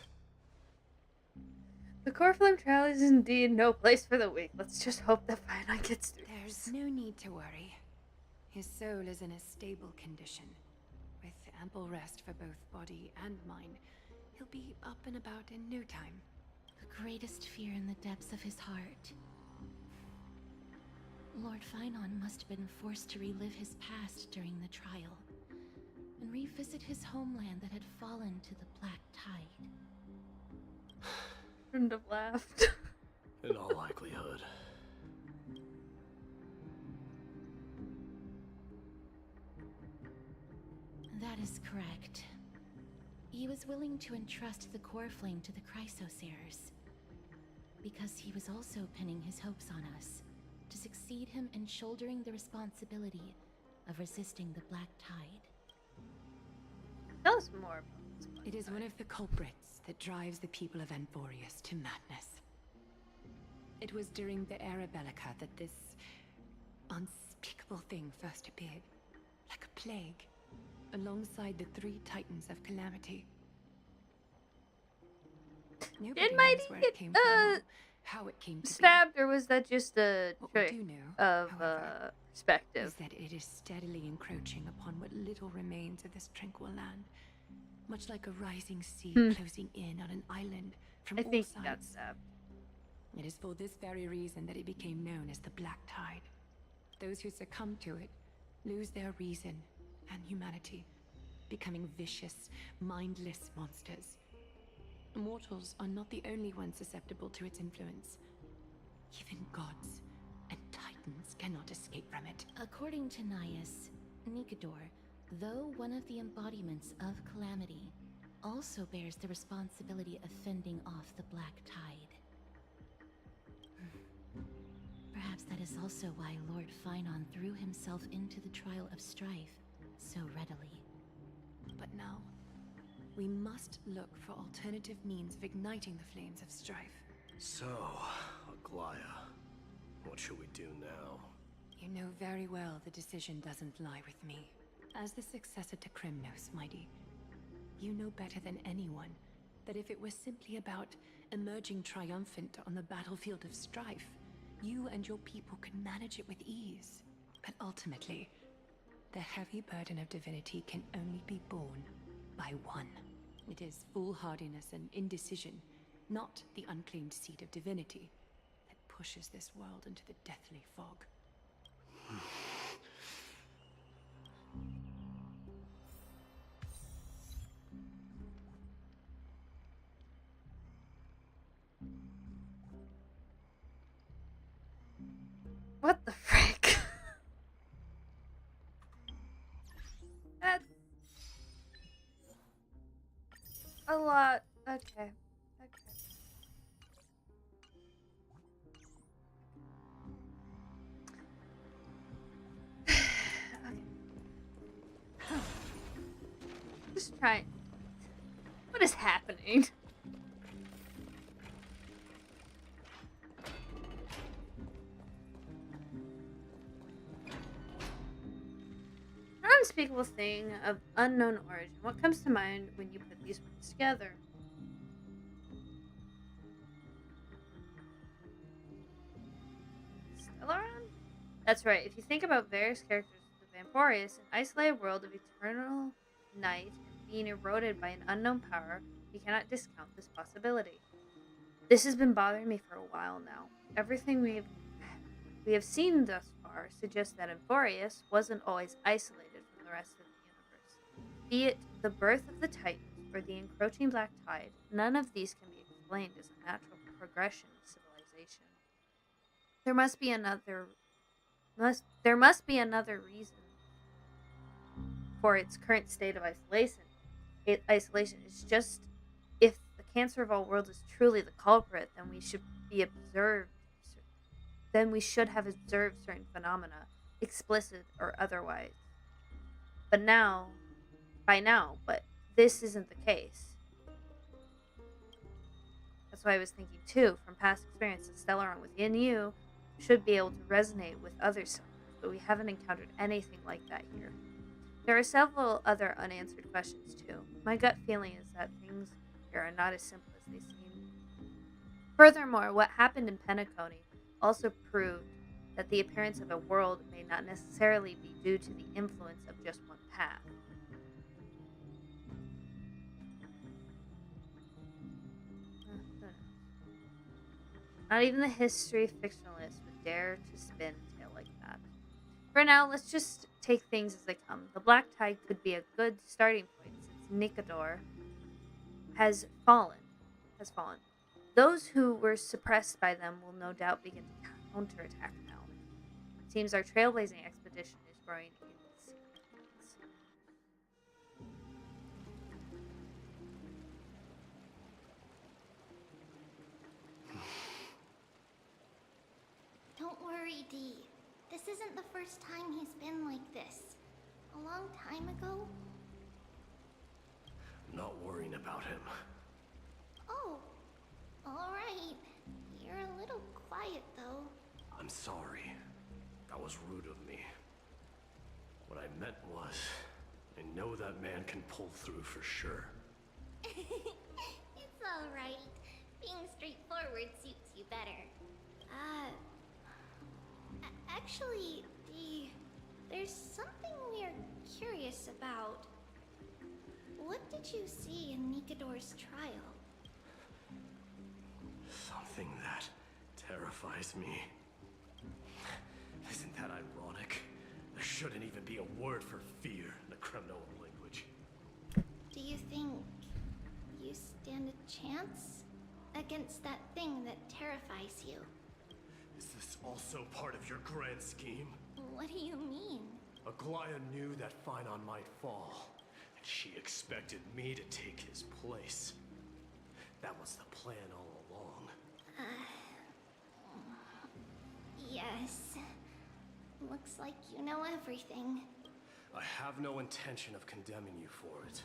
The core flame trial is indeed no place for the weak. Let's just hope that Final gets through. There's no need to worry. His soul is in a stable condition. With ample rest for both body and mind, he'll be up and about in no time. The greatest fear in the depths of his heart. Lord Finon must have been forced to relive his past during the trial, and revisit his homeland that had fallen to the Black Tide. Shouldn't have laughed. In all likelihood. That is correct. He was willing to entrust the core flame to the Chrysosayers, because he was also pinning his hopes on us to succeed him in shouldering the responsibility of resisting the Black Tide. Tell us more about this. It is one of the culprits that drives the people of Anvorius to madness. It was during the Era Bellica that this unspeakable thing first appeared, like a plague, alongside the three titans of calamity. Nobody Did knows Mighty where get it came from or how it came to stabbed, or was that just a What we trick do know, of however, is perspective? that it is steadily encroaching upon what little remains of this tranquil land, much like a rising sea closing in on an island from I all think he got sides. stabbed. It is for this very reason that it became known as the Black Tide. Those who succumb to it lose their reason and humanity, becoming vicious, mindless monsters. Mortals are not the only ones susceptible to its influence. Even gods and titans cannot escape from it. According to Naius, Nikador, though one of the embodiments of calamity, also bears the responsibility of fending off the Black Tide. Perhaps that is also why Lord Finon threw himself into the trial of strife so readily. But now, we must look for alternative means of igniting the flames of strife. So, Aglaya, what should we do now? You know very well the decision doesn't lie with me. As the successor to Kremnos, Mighty, you know better than anyone that if it was simply about emerging triumphant on the battlefield of strife, you and your people could manage it with ease. But ultimately, the heavy burden of divinity can only be borne by one. It is foolhardiness and indecision, not the unclaimed seed of divinity, that pushes this world into the deathly fog. What the frick? That's a lot. Okay. Okay. Just trying. What is happening? An unspeakable thing of unknown origin. What comes to mind when you put these words together? Stellaron? That's right. If you think about various characters of Vamporius, an isolated world of eternal night and being eroded by an unknown power, you cannot discount this possibility. This has been bothering me for a while now. Everything we have seen thus far suggests that Vamporius wasn't always isolated from the rest of the universe. Be it the birth of the Titans or the encroaching Black Tide, none of these can be explained as a natural progression of civilization. There must be another reason for its current state of isolation. Isolation is just if the cancer of all worlds is truly the culprit, then we should have observed certain phenomena, explicit or otherwise. But this isn't the case. That's why I was thinking too, from past experiences, Stellaron within you should be able to resonate with other summoners, but we haven't encountered anything like that here. There are several other unanswered questions too. My gut feeling is that things here are not as simple as they seem. Furthermore, what happened in Penacony also proved that the appearance of a world may not necessarily be due to the influence of just one path. Not even the history fictionalist would dare to spin a tale like that. For now, let's just take things as they come. The Black Tide could be a good starting point since Nicanor has fallen. Those who were suppressed by them will no doubt begin to counterattack now. It seems our trailblazing expedition is growing in significance. Don't worry, Dee. This isn't the first time he's been like this. A long time ago. I'm not worrying about him. Oh, alright. You're a little quiet, though. I'm sorry. That was rude of me. What I meant was, I know that man can pull through for sure. It's alright. Being straightforward suits you better. Actually, Dee, there's something we're curious about. What did you see in Nicanor's trial? Something that terrifies me. Isn't that ironic? There shouldn't even be a word for fear in the Kremnoan language. Do you think you stand a chance against that thing that terrifies you? Is this also part of your grand scheme? What do you mean? Aglaya knew that Finon might fall, and She expected me to take his place. That was the plan all along. Yes. Looks like you know everything. I have no intention of condemning you for it.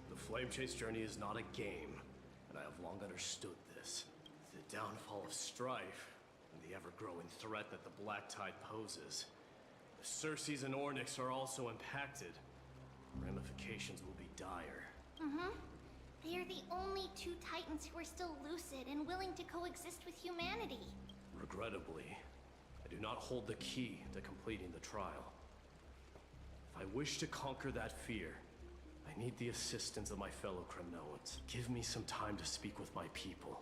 The Flame Chase journey is not a game, and I have long understood this. The downfall of strife, and the ever-growing threat that the Black Tide poses. The Circes and Ornyx are also impacted. Ramifications will be dire. They are the only two Titans who are still lucid and willing to coexist with humanity. Regrettably, I do not hold the key to completing the trial. If I wish to conquer that fear, I need the assistance of my fellow Kremnoans. Give me some time to speak with my people.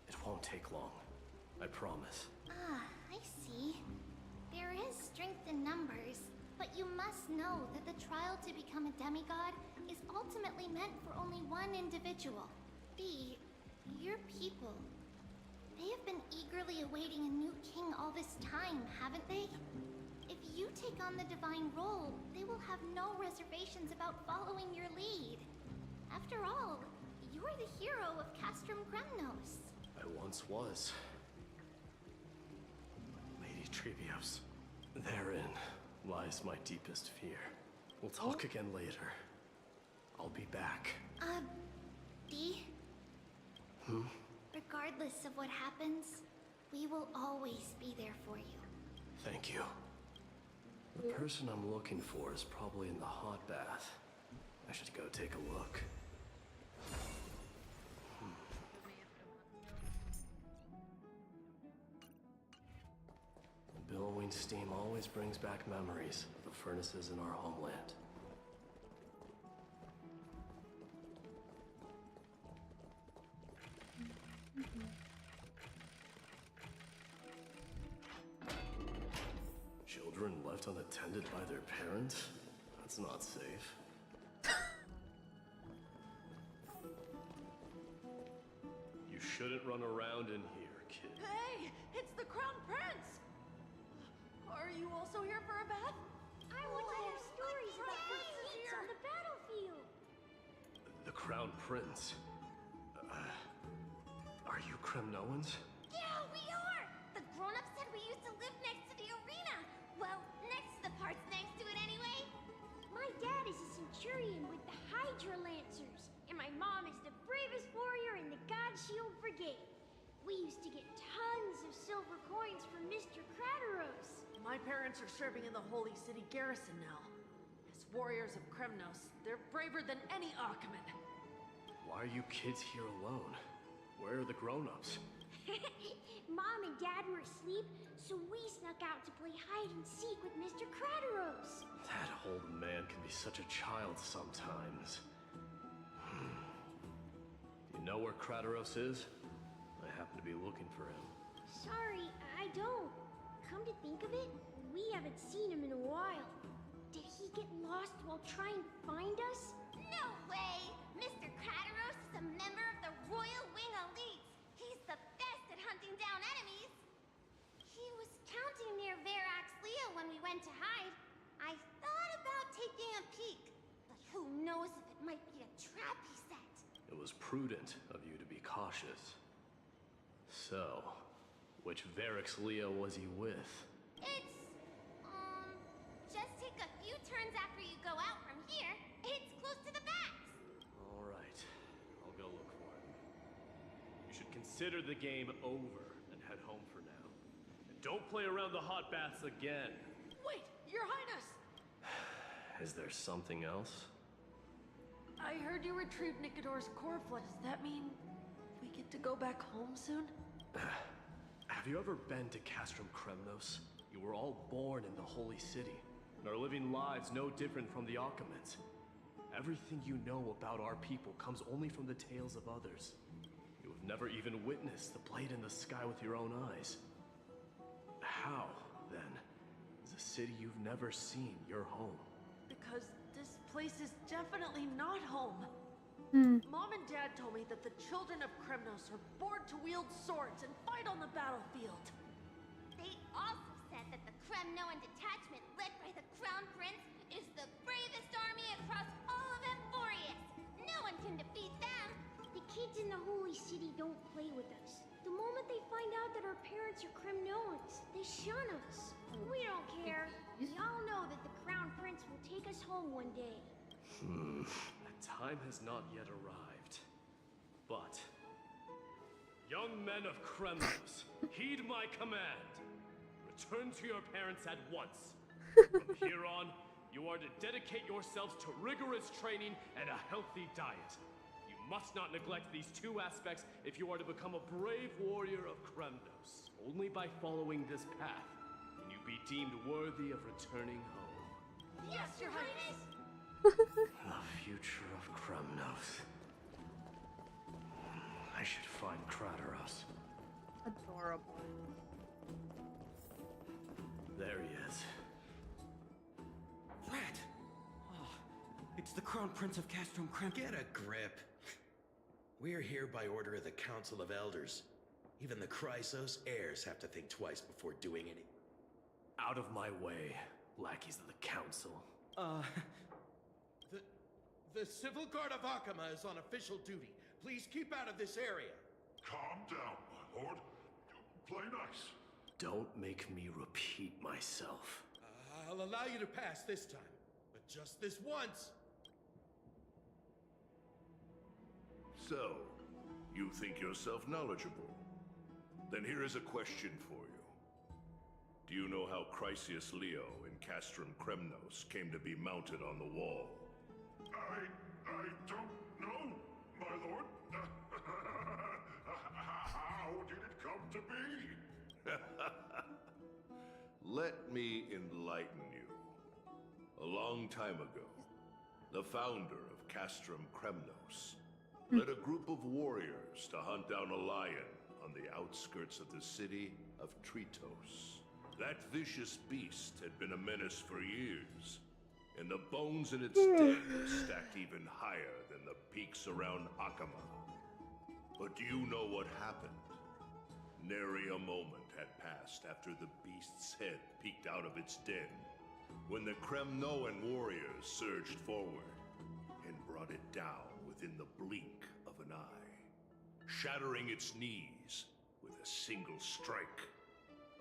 It won't take long, I promise. Ah, I see. There is strength in numbers, but you must know that the trial to become a demigod is ultimately meant for only one individual. Your people. They have been eagerly awaiting a new king all this time, haven't they? If you take on the divine role, they will have no reservations about following your lead. After all, you're the hero of Castrum Kremnos. I once was. Lady Trebios. Therein lies my deepest fear. We'll talk again later. I'll be back. D? Regardless of what happens, we will always be there for you. Thank you. The person I'm looking for is probably in the hot bath. I should go take a look. The billowing steam always brings back memories of the furnaces in our homeland. Children left unattended by their parents? That's not safe. You shouldn't run around in here, kid. Hey, it's the Crown Prince! Are you also here for a bath? I want to hear stories about princes on the battlefield. The Crown Prince. Are you Kremnoans? Yeah, we are! The grown-ups said we used to live next to the arena. Well, next to the parts next to it anyway. My dad is a centurion with the Hydra Lancers, and my mom is the bravest warrior in the God Shield Brigade. We used to get tons of silver coins from Mr. Crateros. My parents are serving in the Holy City garrison now. As warriors of Kremnos, they're braver than any Achaemen. Why are you kids here alone? Where are the grown-ups? Mom and Dad were asleep, so we snuck out to play hide and seek with Mr. Crateros. That old man can be such a child sometimes. You know where Crateros is? I happen to be looking for him. Sorry, I don't. Come to think of it, we haven't seen him in a while. Did he get lost while trying to find us? No way! Mr. Crateros is a member of the Royal Wing Elite. He's the best at hunting down enemies. He was counting near Verax Leo when we went to hide. I thought about taking a peek, but who knows if it might be a trap he set. It was prudent of you to be cautious. So, which Verax Leo was he with? It's, just take a few turns after you go out from here. It's close to the backs. All right, I'll go look for him. You should consider the game over and head home for now. And don't play around the hot baths again. Wait, Your Highness! Is there something else? I heard you retrieved Nicodor's corpse. Does that mean we get to go back home soon? Have you ever been to Castrum Kremnos? You were all born in the Holy City, and are living lives no different from the Achaemens. Everything you know about our people comes only from the tales of others. You have never even witnessed the blade in the sky with your own eyes. How, then, is a city you've never seen your home? Because this place is definitely not home. Mom and Dad told me that the children of Kremnos are born to wield swords and fight on the battlefield. They also said that the Kremnoan detachment led by the Crown Prince is the bravest army across all of don't play with us. The moment they find out that our parents are Cremnoans, they shun us. We don't care. We all know that the Crown Prince will take us home one day. That time has not yet arrived. But, young men of Kremlos, heed my command. Return to your parents at once. From here on, you are to dedicate yourselves to rigorous training and a healthy diet. You must not neglect these two aspects if you are to become a brave warrior of Kremnos. Only by following this path can you be deemed worthy of returning home. Yes, Your Highness! The future of Kremnos. I should find Krateros. Adorable. There he is. Rat! Oh, it's the Crown Prince of Castrum Krem. Get a grip. We're here by order of the Council of Elders. Even the Chrysos heirs have to think twice before doing any. Out of my way, lackeys of the council. The Civil Guard of Akama is on official duty. Please keep out of this area. Calm down, my lord. Play nice. Don't make me repeat myself. I'll allow you to pass this time, but just this once. So, you think yourself knowledgeable? Then here is a question for you. Do you know how Chrysius Leo in Castrum Kremnos came to be mounted on the wall? I don't know, my lord. How did it come to be? Let me enlighten you. A long time ago, the founder of Castrum Kremnos led a group of warriors to hunt down a lion on the outskirts of the city of Tritos. That vicious beast had been a menace for years, and the bones in its den were stacked even higher than the peaks around Akama. But do you know what happened? Nary a moment had passed after the beast's head peeked out of its den, when the Kremnoan warriors surged forward and brought it down within the blink of an eye, shattering its knees with a single strike.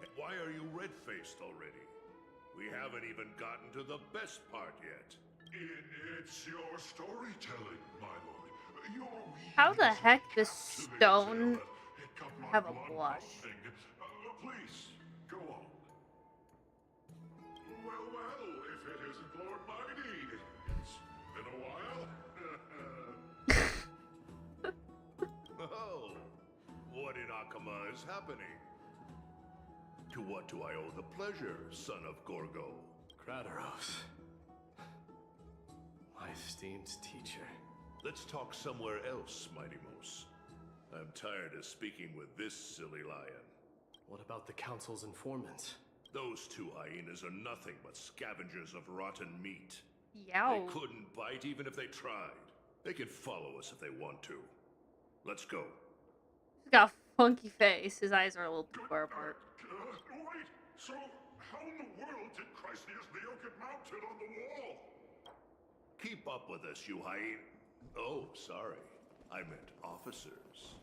And why are you red-faced already? We haven't even gotten to the best part yet. It's your storytelling, my lord. How the heck does stone have a blush? Please, go on. Well, if it isn't Lord Mighty, it's been a while. Oh, what in Akama is happening? To what do I owe the pleasure, son of Gorgo? Krateros. My esteemed teacher. Let's talk somewhere else, Mighty Mos. I'm tired of speaking with this silly lion. What about the council's informants? Those two hyenas are nothing but scavengers of rotten meat. Yow. They couldn't bite even if they tried. They can follow us if they want to. Let's go. He's got a funky face. His eyes are a little too far apart. Wait, so how in the world did Chrysius Leo get mounted on the wall? Keep up with us, you hyena. Oh, sorry. I meant officers.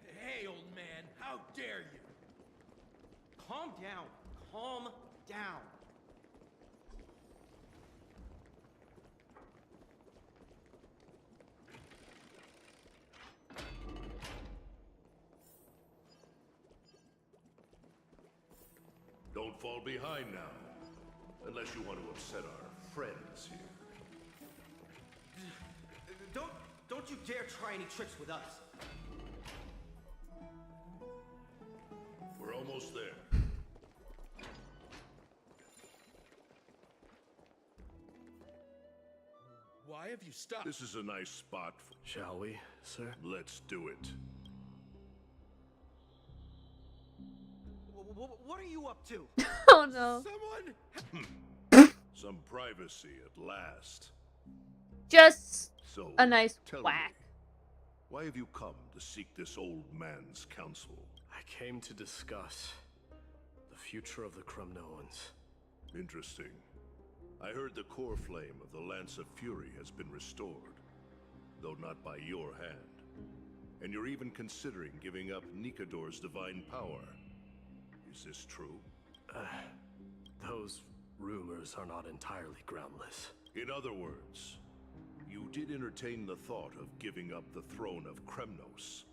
Hey, old man, how dare you? Calm down. Calm down. Don't fall behind now. Unless you want to upset our friends here. Don't you dare try any tricks with us. We're almost there. Why have you stopped? This is a nice spot. Shall we, sir? Let's do it. What are you up to? Oh no. Someone? Some privacy at last. Just So, a nice tell whack. me, why have you come to seek this old man's counsel? I came to discuss the future of the Kremnoans. Interesting. I heard the core flame of the Lance of Fury has been restored, though not by your hand. And you're even considering giving up Nikador's divine power. Is this true? Those rumors are not entirely groundless. In other words, you did entertain the thought of giving up the throne of Kremnos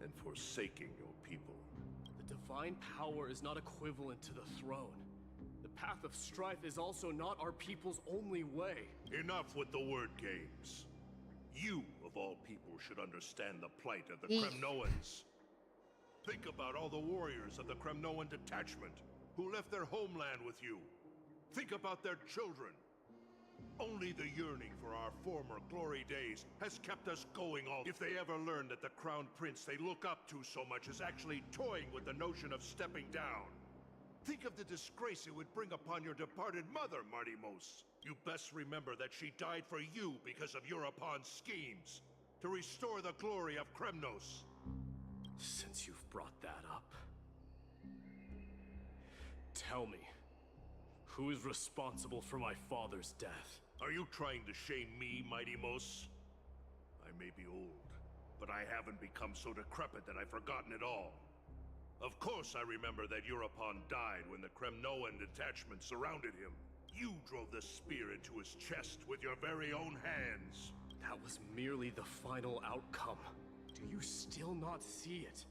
and forsaking your people. The divine power is not equivalent to the throne. The path of strife is also not our people's only way. Enough with the word games. You, of all people, should understand the plight of the Kremnoans. Think about all the warriors of the Kremnoan detachment who left their homeland with you. Think about their children. Only the yearning for our former glory days has kept us going all. If they ever learn that the crown prince they look up to so much is actually toying with the notion of stepping down. Think of the disgrace it would bring upon your departed mother, Martimos. You best remember that she died for you because of Europon's schemes to restore the glory of Kremnos. Since you've brought that up, tell me, who is responsible for my father's death? Are you trying to shame me, Martimos? I may be old, but I haven't become so decrepit that I've forgotten it all. Of course I remember that Europon died when the Kremnoan detachment surrounded him. You drove the spear into his chest with your very own hands. That was merely the final outcome. Do you still not see it?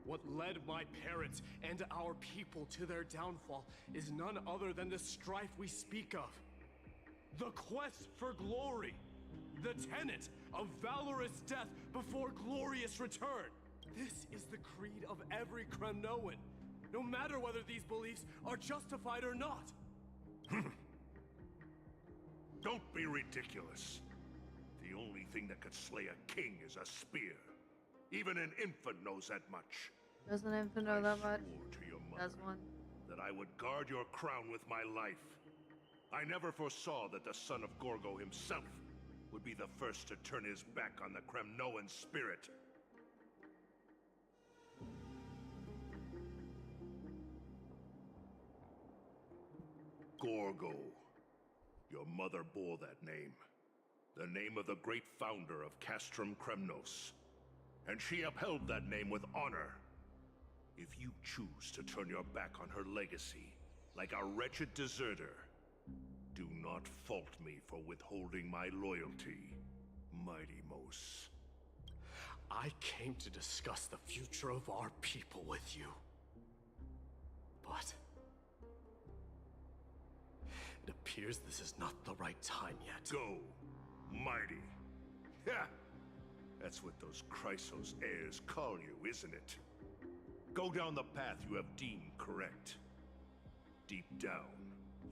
What led my parents and our people to their downfall is none other than the strife we speak of. The quest for glory. The tenet of valorous death before glorious return. This is the creed of every Kremnoan, no matter whether these beliefs are justified or not. Don't be ridiculous. The only thing that could slay a king is a spear. Even an infant knows that much. Doesn't an infant know that much? I swore to your mother Does one? that I would guard your crown with my life. I never foresaw that the son of Gorgo himself would be the first to turn his back on the Kremnoan spirit. Gorgo. Your mother bore that name. The name of the great founder of Castrum Kremnos. And she upheld that name with honor. If you choose to turn your back on her legacy, like a wretched deserter, do not fault me for withholding my loyalty, Martimos. I came to discuss the future of our people with you. But it appears this is not the right time yet. Go, mighty. Ha! That's what those Chrysos heirs call you, isn't it? Go down the path you have deemed correct. Deep down,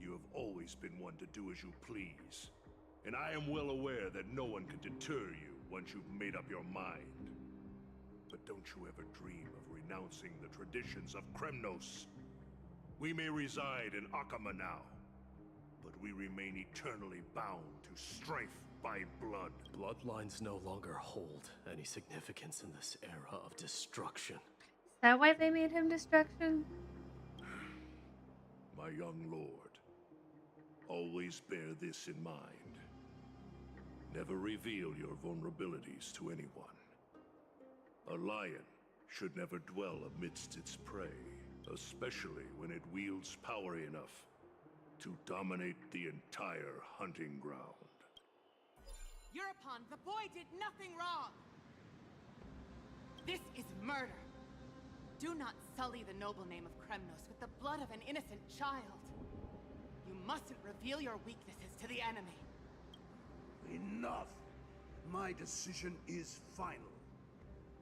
you have always been one to do as you please. And I am well aware that no one can deter you once you've made up your mind. But don't you ever dream of renouncing the traditions of Kremnos. We may reside in Akama now, but we remain eternally bound to strife by blood. Bloodlines no longer hold any significance in this era of destruction. Is that why they made him destruction? My young lord, always bear this in mind. Never reveal your vulnerabilities to anyone. A lion should never dwell amidst its prey, especially when it wields power enough to dominate the entire hunting ground. Europon, the boy did nothing wrong! This is murder! Do not sully the noble name of Kremnos with the blood of an innocent child. You mustn't reveal your weaknesses to the enemy. Enough! My decision is final.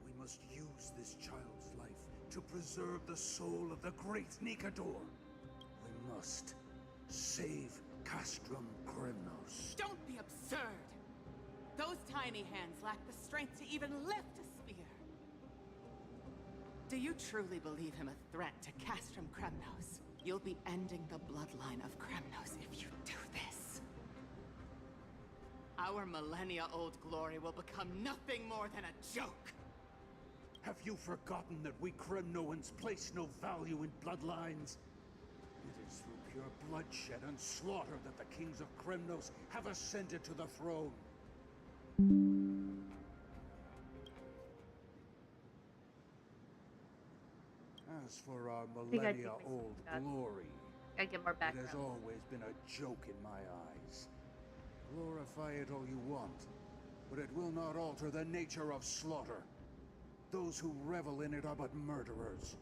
We must use this child's life to preserve the soul of the great Nikador. We must save Castrum Kremnos. Don't be absurd! Those tiny hands lack the strength to even lift a spear. Do you truly believe him a threat to Castrum Kremnos? You'll be ending the bloodline of Kremnos if you do this. Our millennia-old glory will become nothing more than a joke. Have you forgotten that we Kremnoans place no value in bloodlines? It is through pure bloodshed and slaughter that the kings of Kremnos have ascended to the throne. As for our think I'd take millennia-old my second glory, Gotta get more it has background. always been a joke in my eyes. Glorify it all you want, but it will not alter the nature of slaughter. Those who revel in it are but murderers.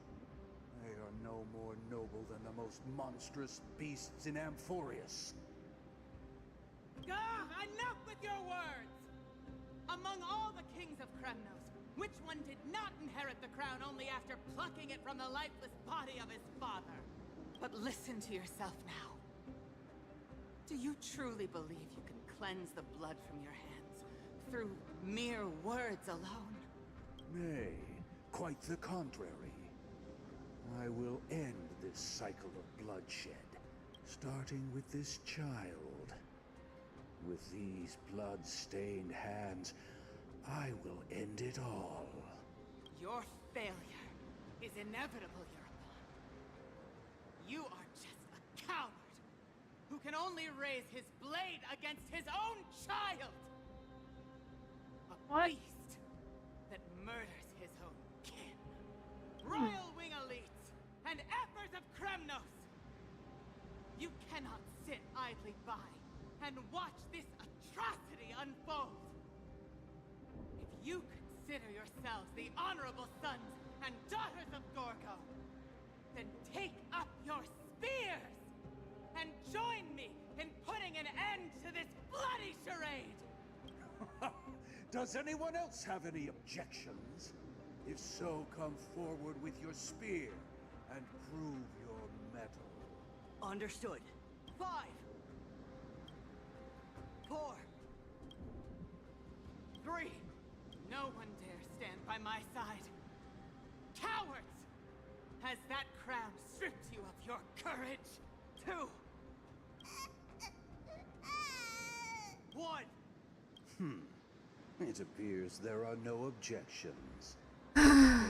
They are no more noble than the most monstrous beasts in Amphorius. Enough with your words! Among all the kings of Kremnos, which one did not inherit the crown only after plucking it from the lifeless body of his father? But listen to yourself now. Do you truly believe you can cleanse the blood from your hands through mere words alone? Nay, quite the contrary. I will end this cycle of bloodshed, starting with this child. With these blood-stained hands, I will end it all. Your failure is inevitable, Europe. You are just a coward who can only raise his blade against his own child! A beast that murders his own kin. Royal Wing elites and efforts of Kremnos! You cannot sit idly by and watch this atrocity unfold. If you consider yourselves the honorable sons and daughters of Gorgo, then take up your spears and join me in putting an end to this bloody charade! Does anyone else have any objections? If so, come forward with your spear and prove your mettle. Understood. 5, 4, 3. No one dare stand by my side. Cowards! Has that crown stripped you of your courage? 2, 1. It appears there are no objections. Then,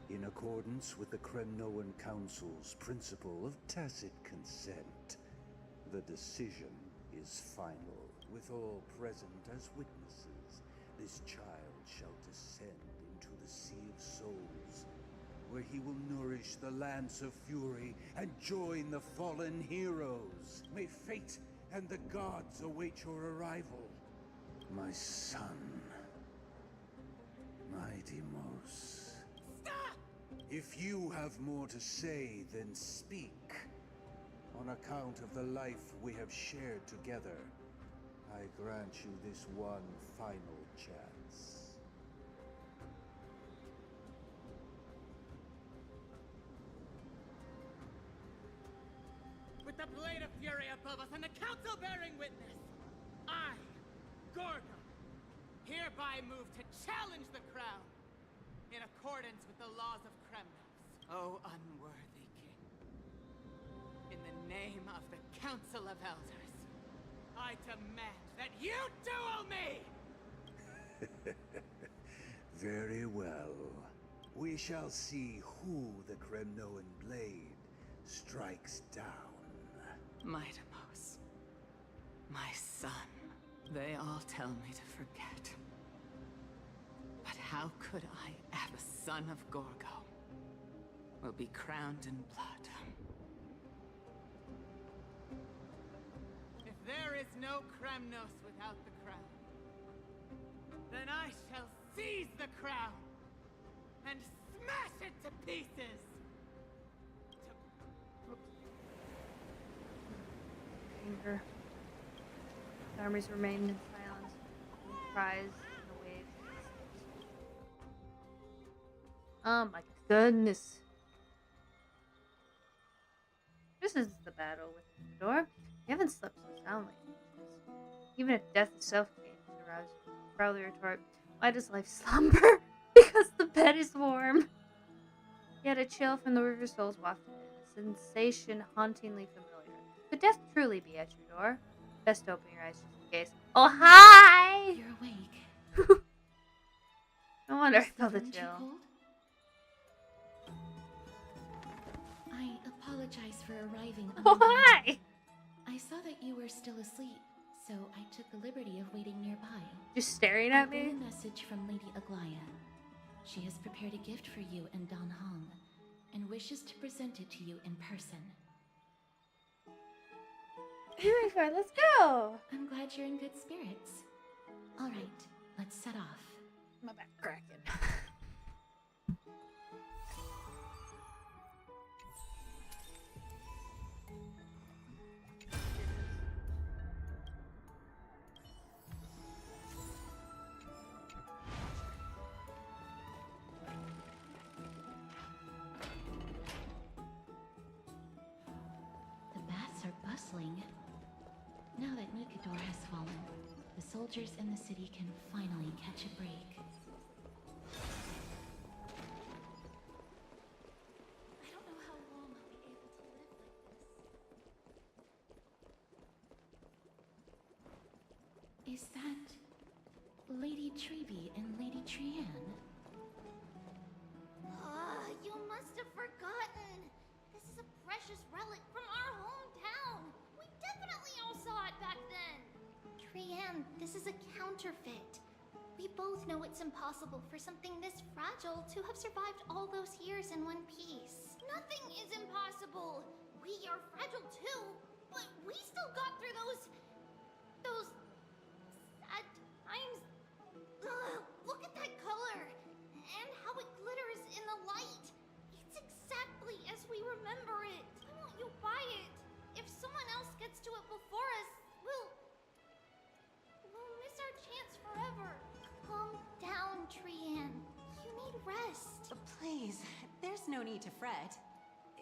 in accordance with the Kremnoan Council's principle of tacit consent, the decision is final. With all present as witnesses, this child shall descend into the Sea of Souls, where he will nourish the Lance of Fury and join the fallen heroes. May fate and the gods await your arrival, my son. My Deimos. Stop! If you have more to say, then speak. On account of the life we have shared together, I grant you this one final chance. With the blade of fury above us and the council bearing witness, I, Gorgo, hereby move to challenge the crown in accordance with the laws of Kremnos. O unworthy king, in the name of the Council of Elders, I demand that you duel me! Very well. We shall see who the Kremnoan blade strikes down. My Deimos, my son, they all tell me to forget. But how could I, as a son of Gorgo, will be crowned in blood? If there is no Kremnos without the crown, then I shall seize the crown and smash it to pieces! Anger. The armies remained in silence, and cries in the waves. Oh my goodness. This is the battle with the door. You haven't slept so soundly. Even if death itself came to arouse you, you'd probably retort, why does life slumber? Because the bed is warm. Yet a chill from the river souls wafted in, a sensation hauntingly familiar. Could death truly be at your door? Best open your eyes just in case. Oh, hi! You're awake. No wonder I felt the chill. I apologize for arriving. Why? I saw that you were still asleep, so I took the liberty of waiting nearby. Just staring at me? A message from Lady Aglaya. She has prepared a gift for you and Don Hong. and wishes to present it to you in person. Very fun. Let's go. I'm glad you're in good spirits. All right, let's set off. My back cracking. The baths are bustling. Now that Miikutea has fallen, the soldiers in the city can finally catch a break. I don't know how long I'll be able to live like this. Is that Lady Treby and Lady Trianne? You must have forgotten. This is a precious relic from our hometown. We definitely all saw it back then. Trianne, this is a counterfeit. We both know it's impossible for something this fragile to have survived all those years in one piece. Nothing is impossible. We are fragile too, but we still got through those sad times. Ugh, look at that color and how it glitters in the light. It's exactly as we remember it. Why won't you buy it? If someone else gets to it before us, we'll miss our chance forever. Calm down, Trianne. You need rest. Please, there's no need to fret.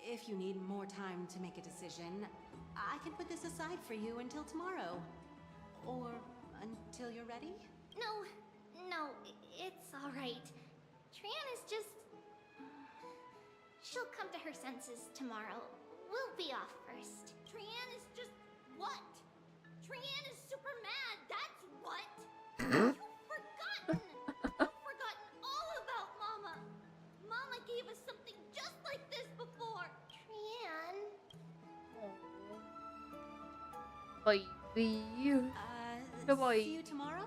If you need more time to make a decision, I can put this aside for you until tomorrow. Or until you're ready? No, it's all right. Trianne is just... She'll come to her senses tomorrow. We'll be off first. Trianne is just... what? Trianne is super mad, that's what! You've forgotten! You've forgotten all about Mama! Mama gave us something just like this before! Trianne... Baby. The boy. See you tomorrow?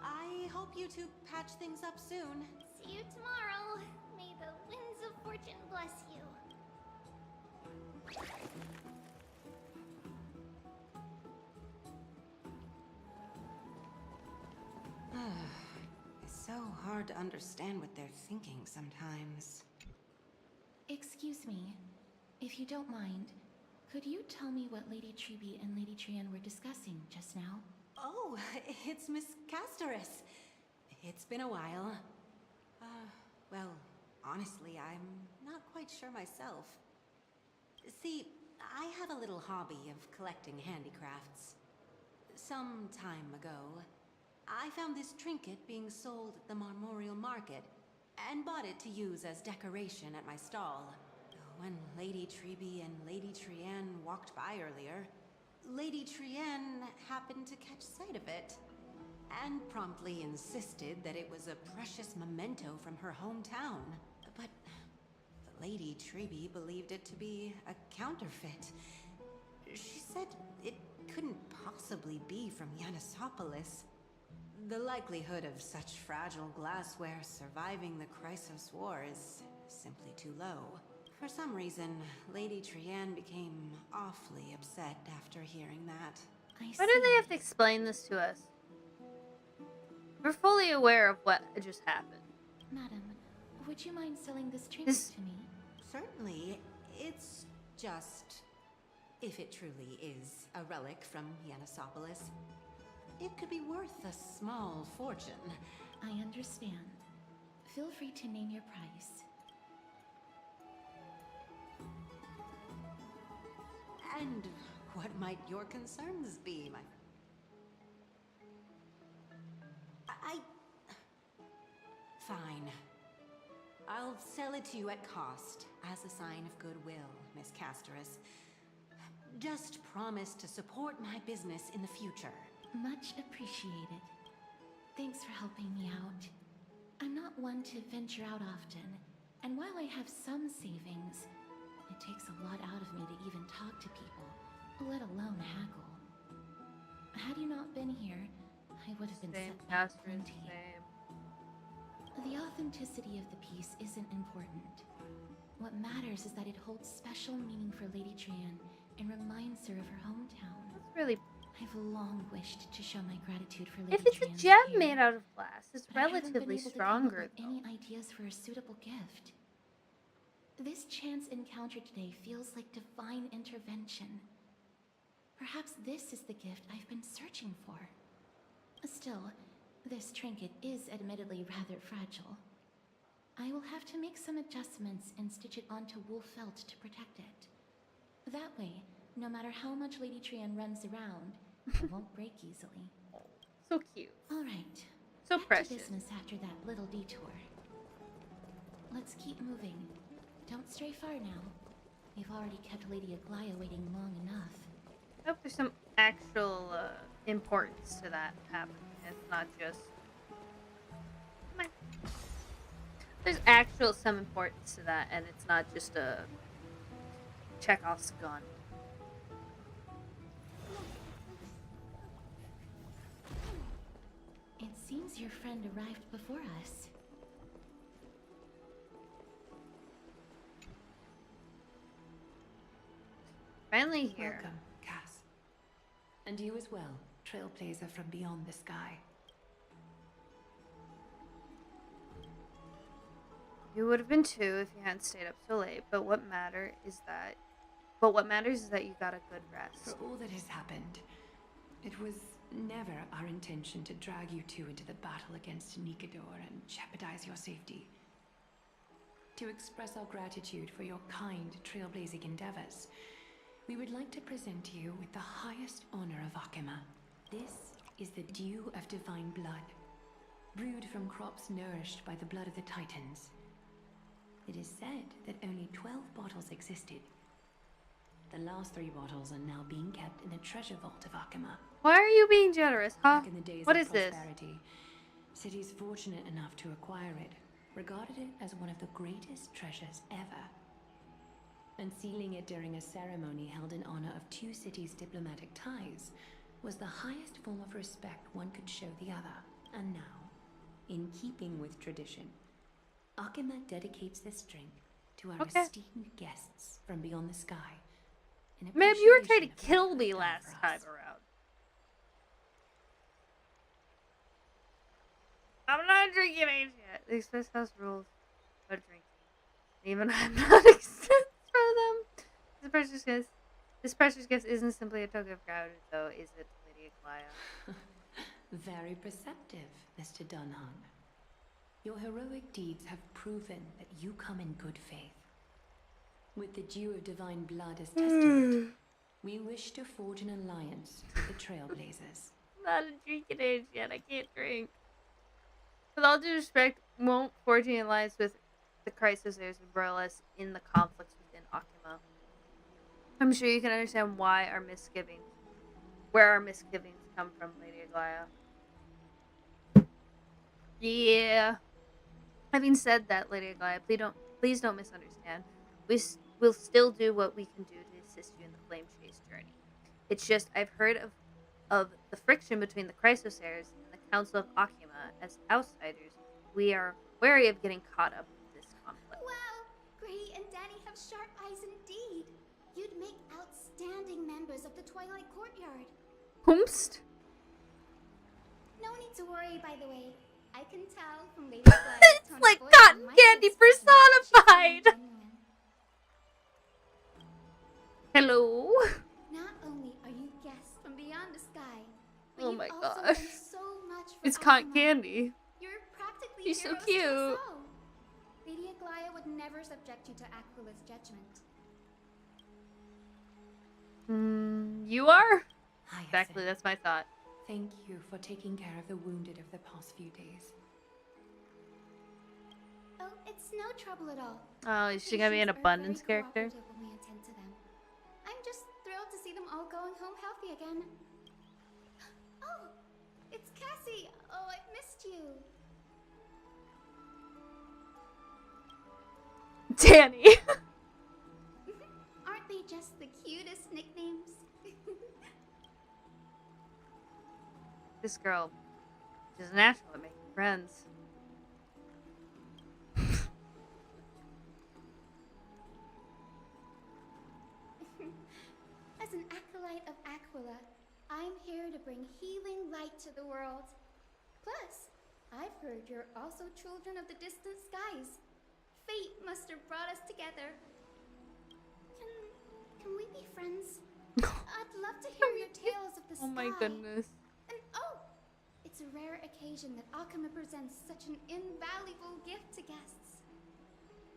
I hope you two patch things up soon. See you tomorrow. May the winds of fortune bless you. It's so hard to understand what they're thinking sometimes. Excuse me, if you don't mind, could you tell me what Lady Treby and Lady Trianne were discussing just now? Oh, it's Miss Castorus. It's been a while. Well, honestly, I'm not quite sure myself. See, I have a little hobby of collecting handicrafts. Some time ago, I found this trinket being sold at the Memorial Market, and bought it to use as decoration at my stall. When Lady Treby and Lady Trianne walked by earlier, Lady Trianne happened to catch sight of it, and promptly insisted that it was a precious memento from her hometown. But Lady Treby believed it to be a counterfeit. She said it couldn't possibly be from Yanisopolis. The likelihood of such fragile glassware surviving the Chrysos War is simply too low. For some reason, Lady Trianne became awfully upset after hearing that. Why do they have to explain this to us? We're fully aware of what just happened. Madam, would you mind selling this trinket to me? Certainly. It's just... if it truly is a relic from Yanisopolis, it could be worth a small fortune. I understand. Feel free to name your price. And what might your concerns be, my... Fine. I'll sell it to you at cost, as a sign of goodwill, Miss Castorus. Just promise to support my business in the future. Much appreciated. Thanks for helping me out. I'm not one to venture out often, and while I have some savings, it takes a lot out of me to even talk to people, let alone haggle. Had you not been here, I would have been set back plenty. The authenticity of the piece isn't important. What matters is that it holds special meaning for Lady Trian and reminds her of her hometown. It's really. I've long wished to show my gratitude for Lady If it's Trian's a gem care, made out of glass, it's but I haven't been relatively able to come up stronger. with any ideas for a suitable gift. This chance encounter today feels like divine intervention. Perhaps this is the gift I've been searching for. Still, this trinket is admittedly rather fragile. I will have to make some adjustments and stitch it onto wool felt to protect it. That way, no matter how much Lady Trian runs around, it won't break easily. So cute. All right. So Back precious. to business after that little detour. Let's keep moving. Don't stray far now. We've already kept Lady Aglaya waiting long enough. I hope there's some actual importance to that happening. It's not just. Come on. There's actual some importance to that, and it's not just a Chekhov's gun. It seems your friend arrived before us. Finally here. Welcome, Cass. And you as well, trailblazer from beyond the sky. You would have been too if you hadn't stayed up so late. But what matters is that you got a good rest. For all that has happened, it was never our intention to drag you two into the battle against Miikutea and jeopardize your safety. To express our gratitude for your kind trailblazing endeavors, we would like to present to you with the highest honor of Akima. This is the dew of divine blood, brewed from crops nourished by the blood of the Titans. It is said that only 12 bottles existed. The last 3 bottles are now being kept in the treasure vault of Akima. Why are you being generous, huh? Back in the days What of is this? prosperity, cities fortunate enough to acquire it regarded it as one of the greatest treasures ever. Unsealing it during a ceremony held in honor of 2 cities' diplomatic ties was the highest form of respect one could show the other. And now, in keeping with tradition, Akima dedicates this drink to our esteemed guests from beyond the sky. Ma'am, you were trying to kill me last time around. I'm not drinking age yet. The Express House rules about drinking. Even I'm not exempt from them. This precious gift isn't simply a token of gratitude, though, is it, Lady Aglaya? Very perceptive, Mr. Dunhung. Your heroic deeds have proven that you come in good faith. With the dew of divine blood as testament, we wish to forge an alliance with the Trailblazers. Not a drinking age yet. I can't drink. With all due respect, won't forging an alliance with the Chrysosers embroil us in the conflicts within Akima. I'm sure you can understand where our misgivings come from, Lady Aglaya. Yeah. Having said that, Lady Aglaya, please don't misunderstand. We'll still do what we can do to assist you in the Flame Chase journey. It's just I've heard of the friction between the Chrysosers and the Council of Akima. As outsiders, we are wary of getting caught up in this conflict. Wow! Gray and Danny have sharp eyes indeed. You'd make outstanding members of the Twilight Courtyard. Whomst? No need to worry, by the way. I can tell from Lady Aglaya's It's like cotton candy personified! Hello? Not only are you guests from beyond the sky, but Oh you've my also gosh. done so much for It's cotton Akima. candy. You're practically She's so heroes cute. to us all. Lady Aglaya would never subject you to Aquila's judgment. You are? Hi, Exactly, that's my thought. Thank you for taking care of the wounded of the past few days. Oh, it's no trouble at all. Oh, is she gonna be an Patients are abundance very character? cooperative when we attend to them. I'm just thrilled to see them all going home healthy again. Oh, it's Cassie. Oh, I've missed you. Danny. Aren't they just the cutest nicknames? This girl is natural at making friends. Aquila. I'm here to bring healing light to the world. Plus, I've heard you're also children of the distant skies. Fate must have brought us together. Can we be friends? I'd love to hear your tales of the sky. Oh my goodness. And oh, it's a rare occasion that Akama presents such an invaluable gift to guests.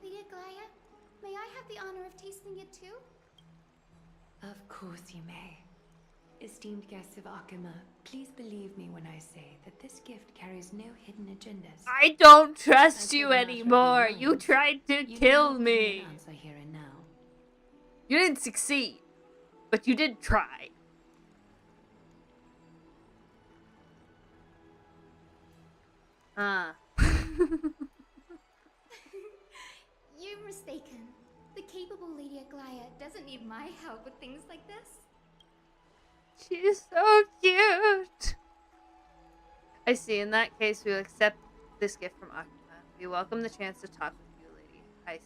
Lady Aglaya, may I have the honor of tasting it too? Of course you may. Esteemed guests of Akama, please believe me when I say that this gift carries no hidden agendas. I don't trust you anymore. You tried to kill me. Answer here and now. You didn't succeed, but you did try. You're mistaken. The capable Lady Aglaya doesn't need my help with things like this. She's so cute. I see. In that case, we'll accept this gift from Akama. We welcome the chance to talk with you, lady. Hi.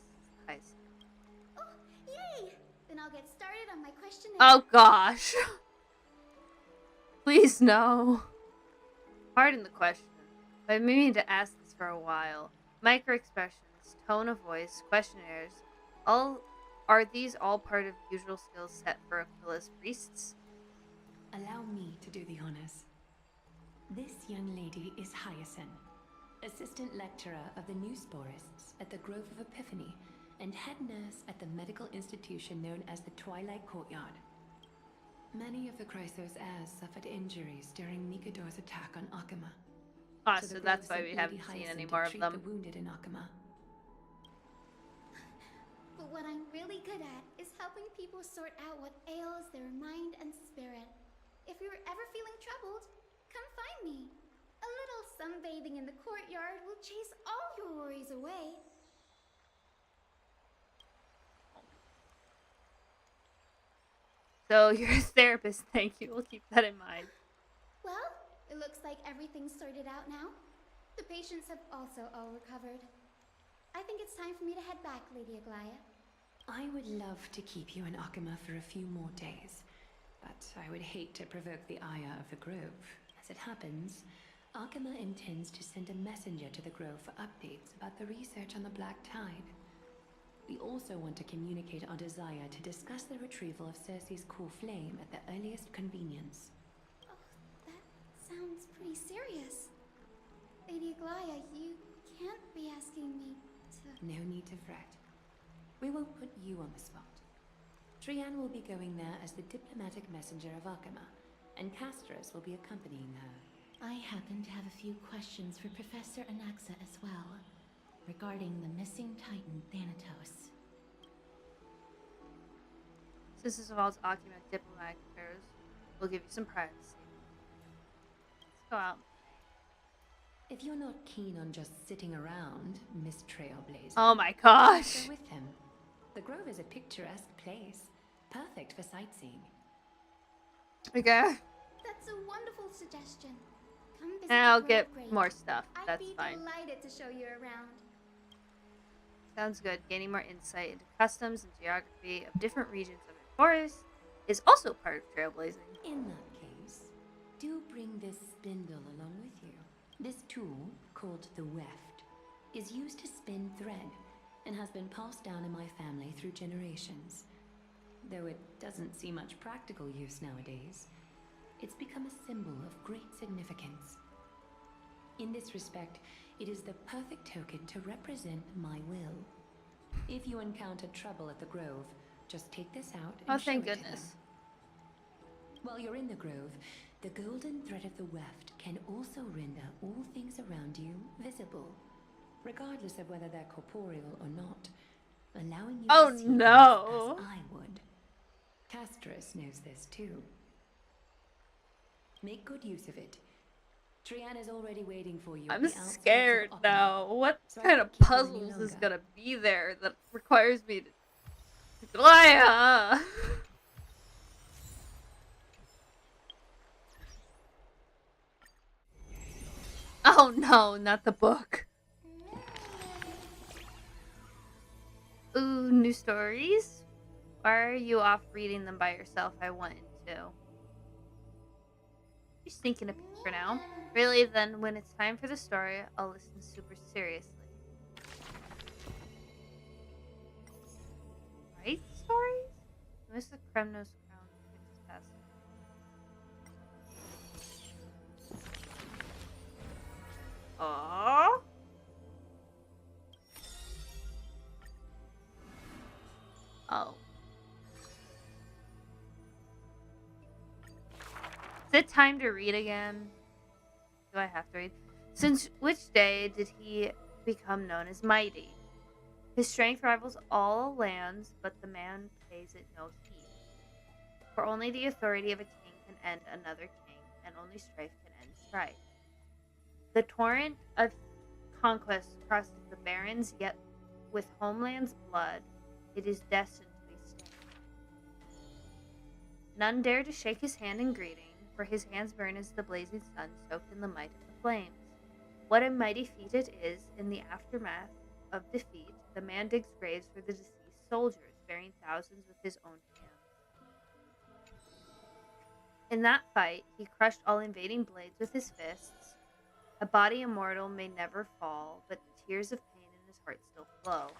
Oh, yay! Then I'll get started on my questionnaire. Oh gosh. Please no. Pardon the question. I've been meaning to ask this for a while. Micro-expressions, tone of voice, questionnaires, are these all part of the usual skills set for Aquila's priests? Allow me to do the honors. This young lady is Hyacinth, assistant lecturer of the Newsporists at the Grove of Epiphany and head nurse at the medical institution known as the Twilight Courtyard. Many of the Chrysos heirs suffered injuries during Miikutea's attack on Akama. So that's why we haven't seen any more of them. The wounded in Akama. But what I'm really good at is helping people sort out what ails their mind and spirit. If you're ever feeling troubled, come find me. A little sunbathing in the courtyard will chase all your worries away. So you're a therapist, thank you. We'll keep that in mind. Well, it looks like everything's sorted out now. The patients have also all recovered. I think it's time for me to head back, Lady Aglaya. I would love to keep you in Akama for a few more days, but I would hate to provoke the ire of the Grove. As it happens, Akama intends to send a messenger to the Grove for updates about the research on the Black Tide. We also want to communicate our desire to discuss the retrieval of Circe's core flame at the earliest convenience. Oh, that sounds pretty serious. Lady Aglaya, you can't be asking me to... No need to fret. We won't put you on the spot. Trian will be going there as the diplomatic messenger of Akama, and Castris will be accompanying her. I happen to have a few questions for Professor Anaxa as well, regarding the missing Titan Thanatos. Since this involves Akuma diplomatic affairs, we'll give you some privacy. Let's go out. If you're not keen on just sitting around, Miss Trailblazer, Oh my gosh. go with him. The Grove is a picturesque place, perfect for sightseeing. Okay. That's a wonderful suggestion. Come visit And I'll the get Grove more stuff. I'd That's be fine. delighted to show you around. Sounds good. Gaining more insight into customs and geography of different regions of the forest is also part of trailblazing. In that case, do bring this spindle along with you. This tool, called the weft, is used to spin thread and has been passed down in my family through generations. Though it doesn't see much practical use nowadays, it's become a symbol of great significance. In this respect, it is the perfect token to represent my will. If you encounter trouble at the Grove, just take this out and Oh, show thank it to goodness. them. While you're in the Grove, the golden thread of the weft can also render all things around you visible, regardless of whether they're corporeal or not, allowing you Oh, to see no. things as I would. Castris knows this too. Make good use of it. Trian is already waiting for you. I'm at the outskirts of scared Occam. now. What So I kind won't of keep you any puzzles is longer. gonna be there that requires me to... Glaya! Oh no, not the book. Ooh, new stories? Why are you off reading them by yourself? I wanted to. She's sneaking a peek for now. Really, then when it's time for the story, I'll listen super seriously. Right stories? Miss the Kremnos crown princess passed. Aww. Oh. Is it time to read again? Do I have to read? Since which day did he become known as mighty? His strength rivals all lands, but the man pays it no heed. For only the authority of a king can end another king, and only strife can end strife. The torrent of conquest crosses the barrens, yet with homeland's blood, it is destined to be stained. None dare to shake his hand in greeting, for his hands burn as the blazing sun soaked in the might of the flames. What a mighty feat it is, in the aftermath of defeat, the man digs graves for the deceased soldiers, burying thousands with his own hands. In that fight, he crushed all invading blades with his fists. A body immortal may never fall, but tears of pain in his heart still flow.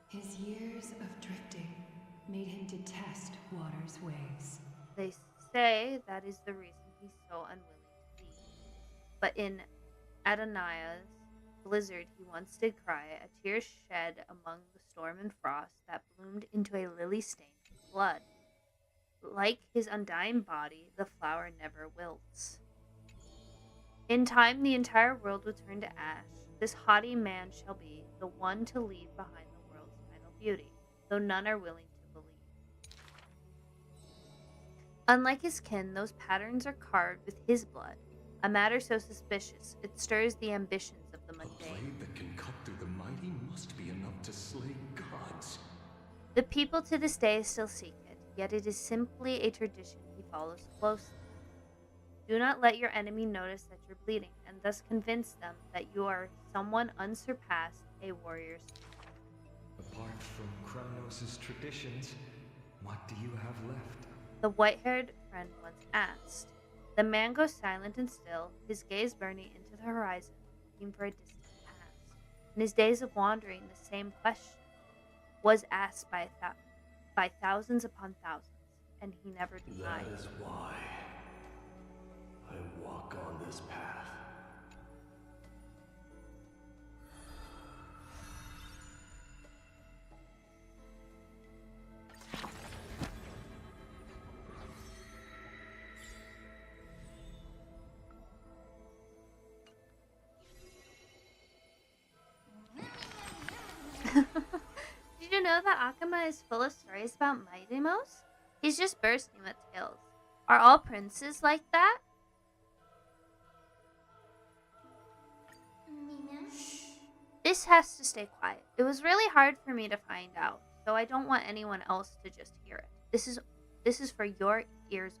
His years of drifting made him detest water's waves. They say that is the reason he's so unwilling to be. But in Adonai's blizzard he once did cry, a tear shed among the storm and frost that bloomed into a lily stained with blood. Like his undying body, the flower never wilts. In time the entire world will turn to ash. This haughty man shall be the one to leave behind the world's final beauty, though none are willing to believe. Unlike his kin, those patterns are carved with his blood, a matter so suspicious it stirs the ambitions of the mundane. A blade that can cut through the mighty must be enough to slay gods. The people to this day still seek it, yet it is simply a tradition he follows closely. Do not let your enemy notice that you're bleeding, and thus convince them that you are someone unsurpassed, a warrior's. Apart from Kremnos' traditions, what do you have left? The white-haired friend once asked. The man goes silent and still, his gaze burning into the horizon, looking for a distant past. In his days of wandering, the same question was asked by thousands upon thousands, and he never denied. That is why I walk on this path. Did you know that Akuma is full of stories about Mighty-Mos? He's just bursting with tales. Are all princes like that? Shh. This has to stay quiet. It was really hard for me to find out, so I don't want anyone else to just hear it. This is for your ears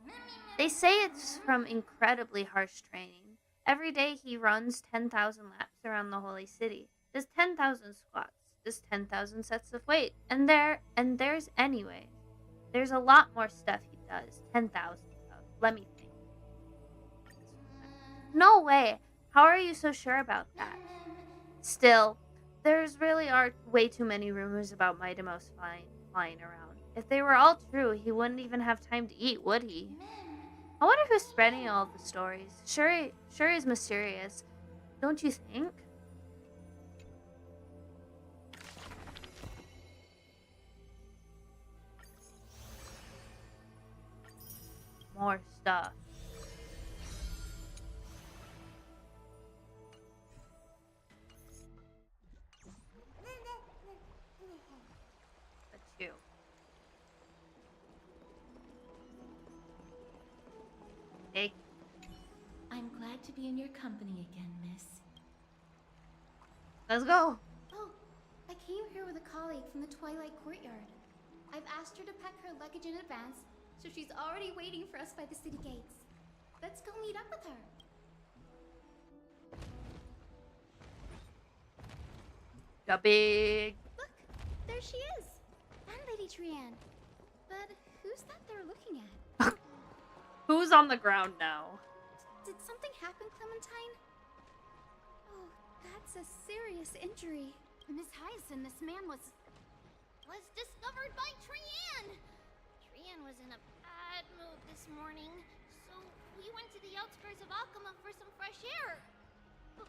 only. They say it's from incredibly harsh training. Every day he runs 10,000 laps around the holy city. Does 10,000 squats. Does 10,000 sets of weight. And there's anyway. There's a lot more stuff he does. 10,000 of. Let me think. No way. How are you so sure about that? Still, there's really are way too many rumors about Mighty-Mos flying around. If they were all true, he wouldn't even have time to eat, would he? I wonder who's spreading all the stories. Sure is mysterious, don't you think? More stuff. But you. Hey. I'm glad to be in your company again, miss. Let's go. Oh, I came here with a colleague from the Twilight Courtyard. I've asked her to pack her luggage in advance, so she's already waiting for us by the city gates. Let's go meet up with her. The big. Look, there she is. And Lady Trianne. But who's that they're looking at? Who's on the ground now? Did something happen, Clementine? Oh, that's a serious injury. Miss Hyacinth, this man was discovered by Trian! Trian was in a bad mood this morning, so we went to the outskirts of Akama for some fresh air. But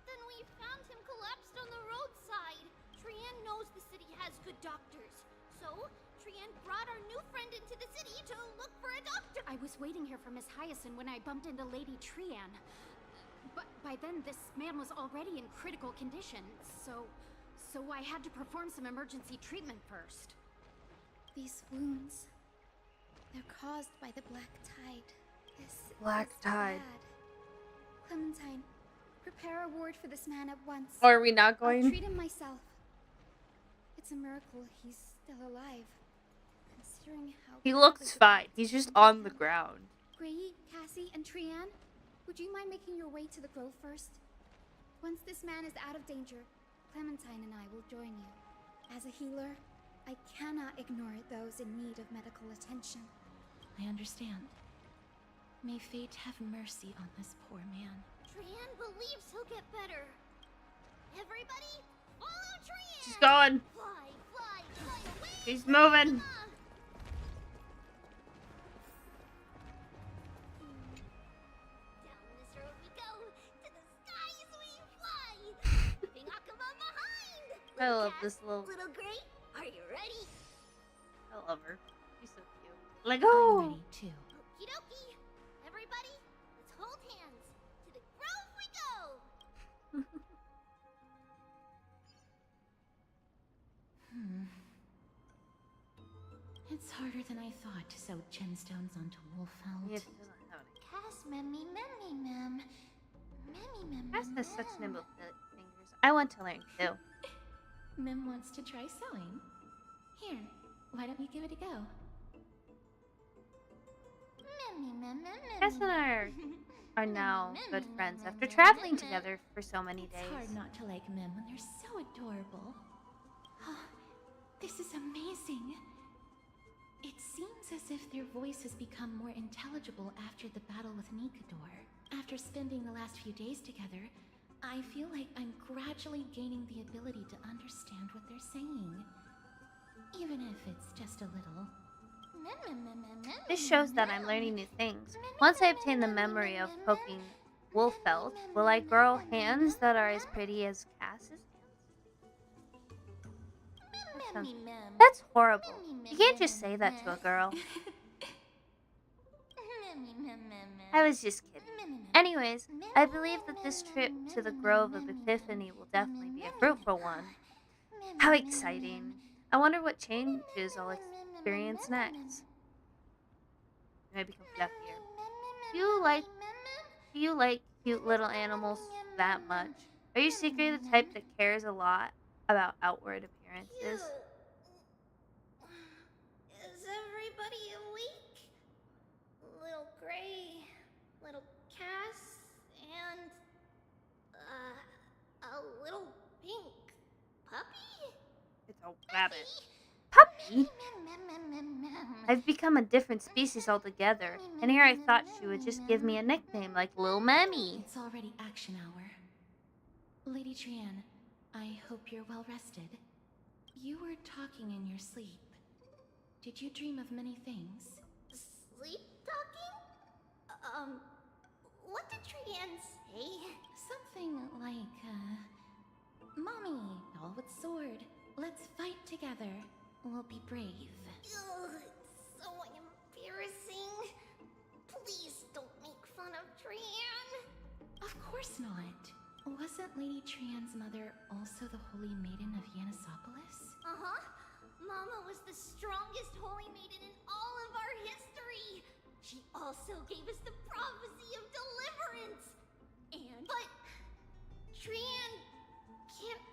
then we found him collapsed on the roadside. Trian knows the city has good doctors, so Trian brought our new friend into the city to look for a doctor. I was waiting here for Miss Hyacinth when I bumped into Lady Trian. But by then, this man was already in critical condition, so I had to perform some emergency treatment first. These wounds, they're caused by the Black Tide. This Black is Tide. bad. Clementine, prepare a ward for this man at once. Or are we not I'll going? treat him myself. It's a miracle he's still alive, considering how He badly looks the fine. tides He's just injured on the him. ground. Gray, Cassie, and Trian, would you mind making your way to the grove first? Once this man is out of danger, Clementine and I will join you. As a healer, I cannot ignore those in need of medical attention. I understand. May fate have mercy on this poor man. Trian believes he'll get better. Everybody, follow Trian! She's going. Fly, fly, fly away! She's moving. Down this road we go, to the skies we fly! Leaving Akama behind! I love this little. Little Gray, are you ready? I love her. She's so cute. Let go. I'm ready too. Okie dokie. Everybody, let's hold hands. To the grove we go! It's harder than I thought to sew gemstones onto Wolfeld. It doesn't have any. Cass, memmy, mem. Cass has such nimble fingers. I want to learn too. Mem wants to try sewing. Here, why don't you give it a go? Cass and I are now good friends after traveling together for so many It's days. hard not to like Mem when they're so adorable. Oh, this is amazing. It seems as if their voice has become more intelligible after the battle with Miikutea. After spending the last few days together, I feel like I'm gradually gaining the ability to understand what they're saying. Even if it's just a little. This shows that I'm learning new things. Once I obtain the memory of poking Wolfeld, will I grow hands that are as pretty as Cass's hands? That's horrible. You can't just say that to a girl. I was just kidding. Anyways, I believe that this trip to the Grove of Epiphany will definitely be a fruitful one. How exciting. I wonder what changes I'll experience next. I become fluffier. Do you like cute little animals that much? Are you secretly the type that cares a lot about outward appearances? Is everybody awake? Little Gray, little Cass, and a little pink puppy? It's a rabbit. Puppy? I've become a different species altogether, and here I thought she would just give me a nickname like Lil Memmy. It's already action hour. Lady Trian, I hope you're well rested. You were talking in your sleep. Did you dream of many things? Sleep talking? What did Trian say? Something like, Mommy, doll with sword. Let's fight together. We'll be brave. Ugh, it's so embarrassing. Please don't make fun of Trian. Of course not. Wasn't Lady Trian's mother also the Holy Maiden of Yanisopolis? Uh-huh. Mama was the strongest holy maiden in all of our history. She also gave us the prophecy of deliverance. But Trian can't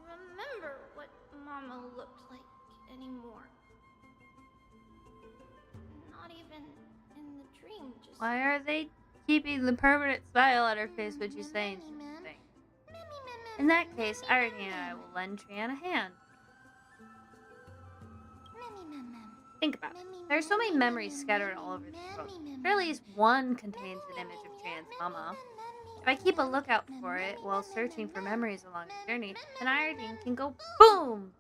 remember what Mama looked like anymore. Not even in the dream. Just Why are they keeping the permanent smile on her face when she's saying something? In that case, I will lend Trian a hand. Think about it. There are so many memories scattered all over this world. Surely at least one contains an image of Trian's mama. If I keep a lookout for it while searching for memories along the journey, then Irodine can go boom!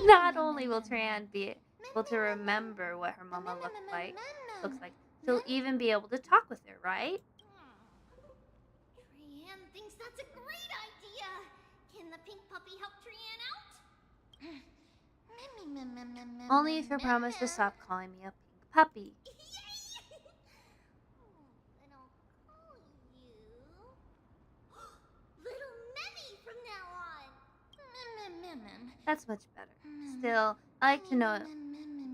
Not only will Trian be able to remember what her mama looks like, she'll even be able to talk with her, right? Trian thinks that's a great idea. Can the pink puppy help Trian out? Only if you promise to stop calling me a pink puppy. And I'll call you Little Memmy from now on. That's much better. Still, I like to know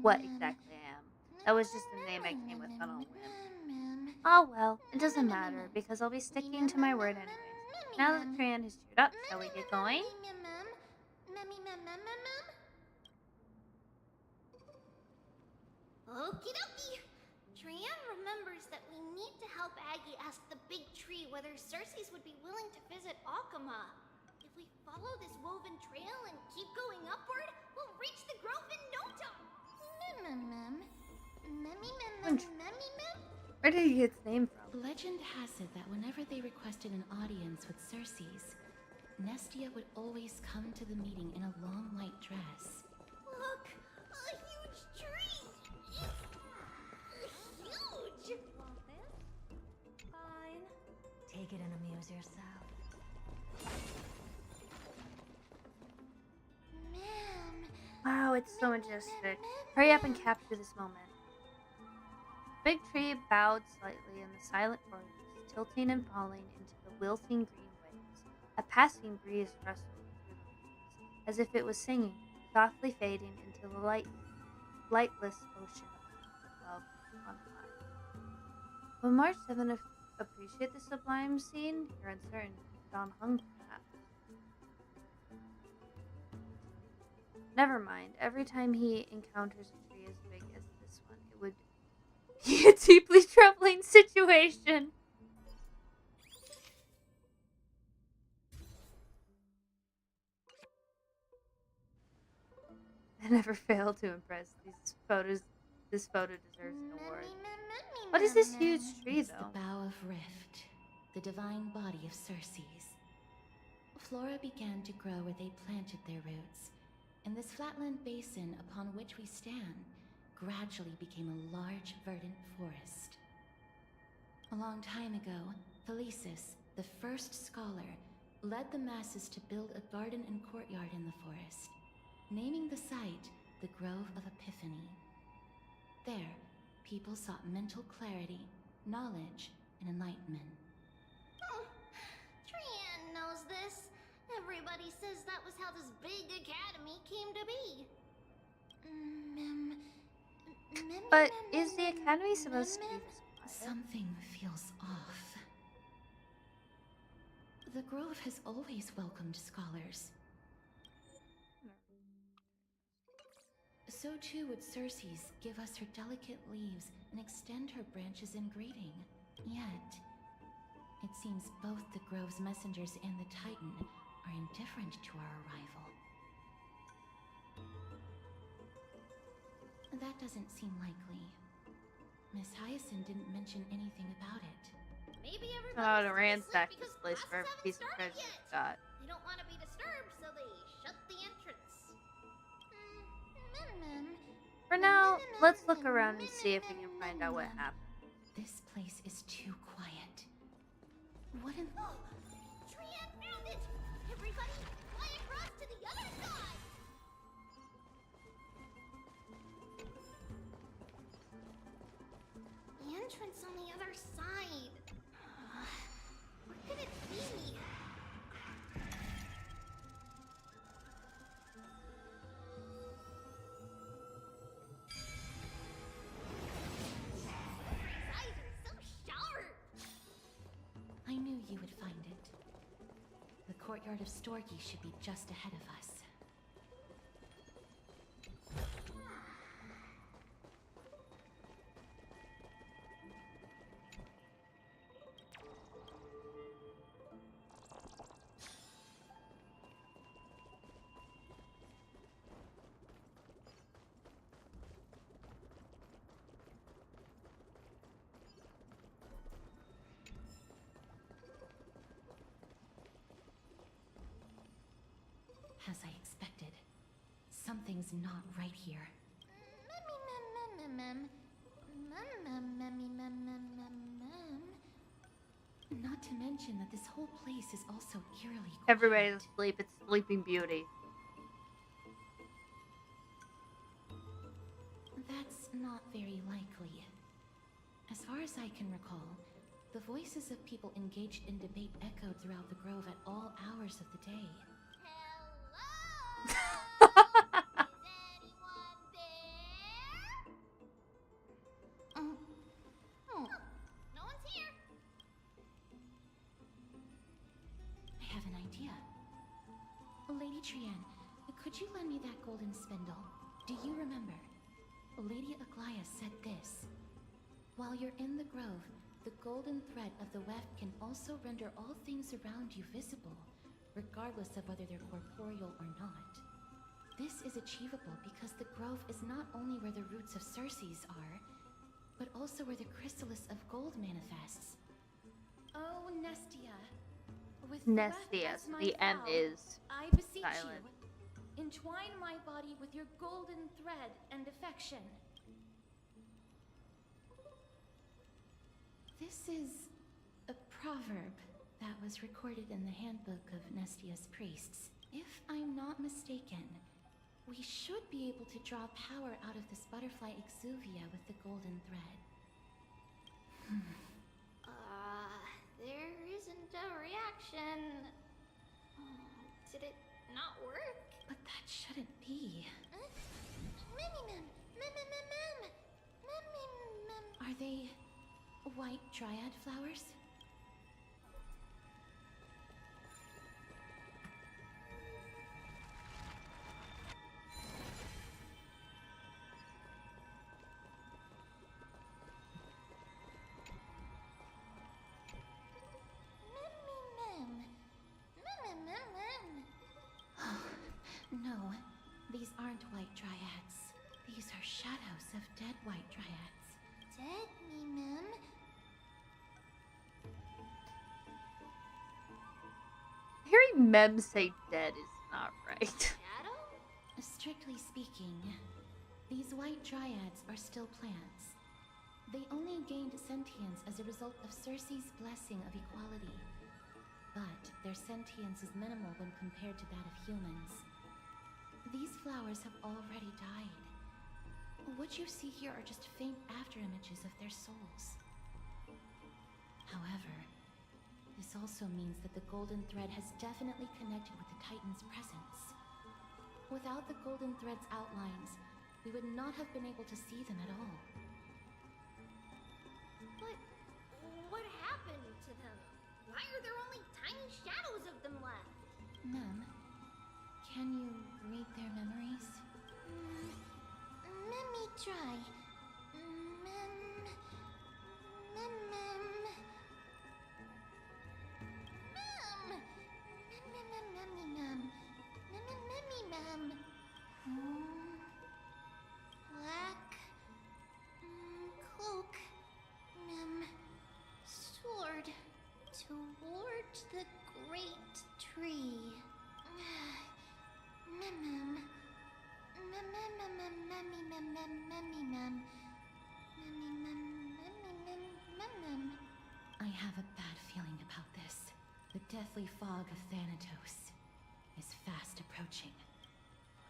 what exactly I am. That was just the name I came with on a whim. Oh well, it doesn't matter, because I'll be sticking to my word anyways. Now that Trian has cheered up, shall we get going? Okie dokie. Trian remembers that we need to help Aggie ask the big tree whether Cersei's would be willing to visit Akama. If we follow this woven trail and keep going upward, we'll reach the grove in no time. Where did he get his name from? Legend has it that whenever they requested an audience with Cersei's, Nestia would always come to the meeting in a long white dress. Look, a huge tree. It's huge. Want this? Fine. Take it and amuse yourself. Wow, it's so majestic. Hurry up and capture this moment. The big tree bowed slightly in the silent forest, tilting and falling into the wilting green waves. A passing breeze rustled through the leaves, as if it was singing, softly fading into the lightless ocean above on high. Will March 7 appreciate the sublime scene? You're uncertain. Don hung perhaps. Never mind. Every time he encounters a tree as big as this one, it would be a deeply troubling situation. I never fail to impress. This photo deserves an award. What is this huge tree, It's though? the Bough of Rift, the divine body of Cersei's. Flora began to grow where they planted their roots, and this flatland basin upon which we stand gradually became a large, verdant forest. A long time ago, Thelesis, the first scholar, led the masses to build a garden and courtyard in the forest, naming the site the Grove of Epiphany. There, people sought mental clarity, knowledge, and enlightenment. Trian knows this. Everybody says that was how this big academy came to be. But is the academy supposed to be this quiet? Something feels off. The Grove has always welcomed scholars. So too would Cersei's give us her delicate leaves and extend her branches in greeting. Yet, it seems both the Grove's messengers and the Titan are indifferent to our arrival. That doesn't seem likely. Miss Hyacinth didn't mention anything about it. Maybe Oh, to everybody's ransack asleep this because place for every classes piece of haven't treasure started it's yet. got. They don't want to be disturbed, so they shut the entrance. For now, let's look around and see if we can find out what happened. This place is too quiet. What in... Trian found it! Everybody, fly across to the other side! The entrance on the other side. What could it be? His eyes are so sharp! I knew you would find it. The courtyard of Storky should be just ahead of us. As I expected. Something's not right here. Not to mention that this whole place is also eerily quiet. Everybody's asleep. It's Sleeping Beauty. That's not very likely. As far as I can recall, the voices of people engaged in debate echoed throughout the grove at all hours of the day. No one's here. I have an idea. Lady Trian, could you lend me that golden spindle? Do you remember? Lady Aglaya said this. While you're in the grove, the golden thread of the weft can also render all things around you visible, regardless of whether they're corporeal or not. This is achievable because the grove is not only where the roots of Circes are, but also where the chrysalis of gold manifests. Oh, Nestia. With Nestia, so the M is I beseech silent. you, entwine my body with your golden thread and affection. This is a proverb that was recorded in the handbook of Nestia's priests. If I'm not mistaken, we should be able to draw power out of this butterfly exuvia with the golden thread. There isn't a reaction. Did it not work? But that shouldn't be. Are they white dryad flowers? No, these aren't white dryads. These are shadows of dead white dryads. Dead mem. Hearing Mem say dead is not right. Shadow? Strictly speaking, these white dryads are still plants. They only gained sentience as a result of Circe's blessing of equality. But their sentience is minimal when compared to that of humans. These flowers have already died. What you see here are just faint afterimages of their souls. However, this also means that the golden thread has definitely connected with the Titan's presence. Without the golden thread's outlines, we would not have been able to see them at all. But what happened to them? Why are there only tiny shadows of them left? Mem, can you read their memories? Let me try. Black cloak, sword toward the great tree. I have a bad feeling about this. The deathly fog of Thanatos is fast approaching.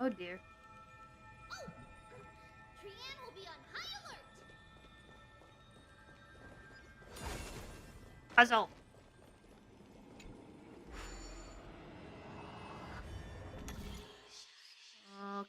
Oh dear. Oh! Trian will be on high alert! Puzzle. Okay.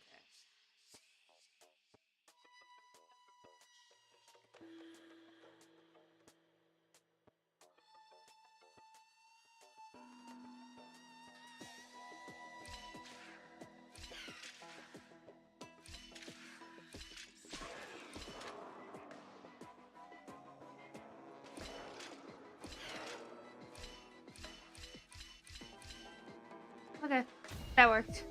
Okay, that worked.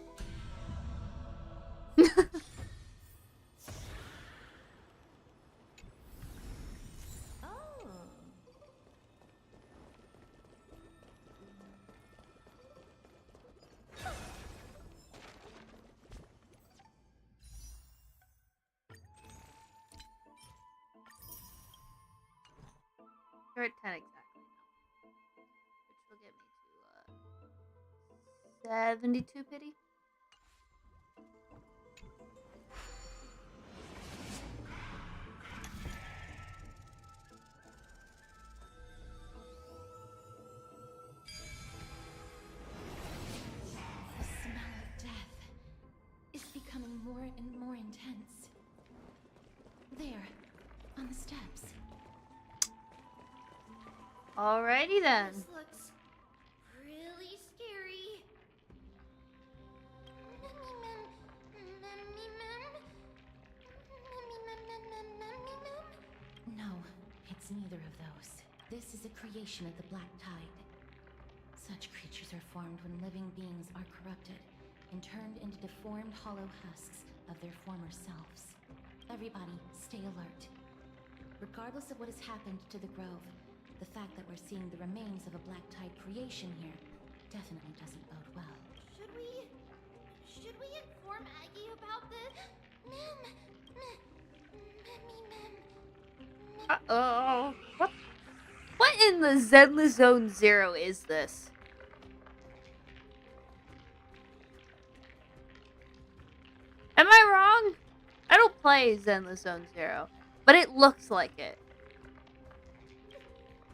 we're at 10 exactly now. Which will get me to 72 pity. The smell of death is becoming more and more intense. There, on the steps. Alrighty then. This looks really scary. No, it's neither of those. This is a creation of the Black Tide. Such creatures are formed when living beings are corrupted and turned into deformed hollow husks of their former selves. Everybody, stay alert. Regardless of what has happened to the Grove, the fact that we're seeing the remains of a Black Tide creation here definitely doesn't bode well. Should we inform Aggie about this? Uh-oh. What in the Zenless Zone Zero is this? Am I wrong? I don't play Zenless Zone Zero, but it looks like it.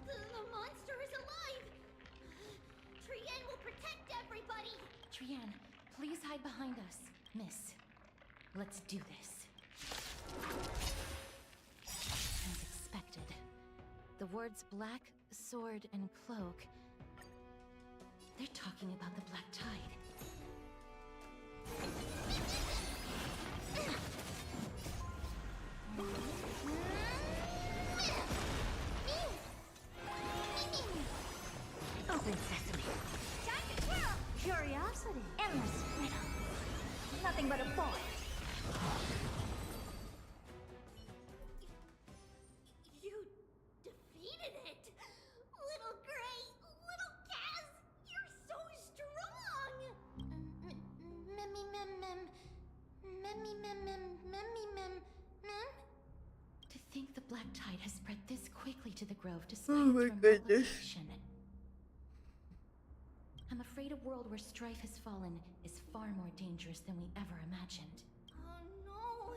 The monster is alive! Trian will protect everybody! Trian, please hide behind us. Miss, let's do this. As expected, the words black, sword, and cloak, they're talking about the Black Tide. Open sesame. Time to twirl. Curiosity. Endless riddle. Nothing but a boy. You defeated it! Little Gray, little Kaz, you're so strong! To think the Black Tide has spread this quickly to the Grove despite its remote location. I'm afraid a world where strife has fallen is far more dangerous than we ever imagined. Oh no!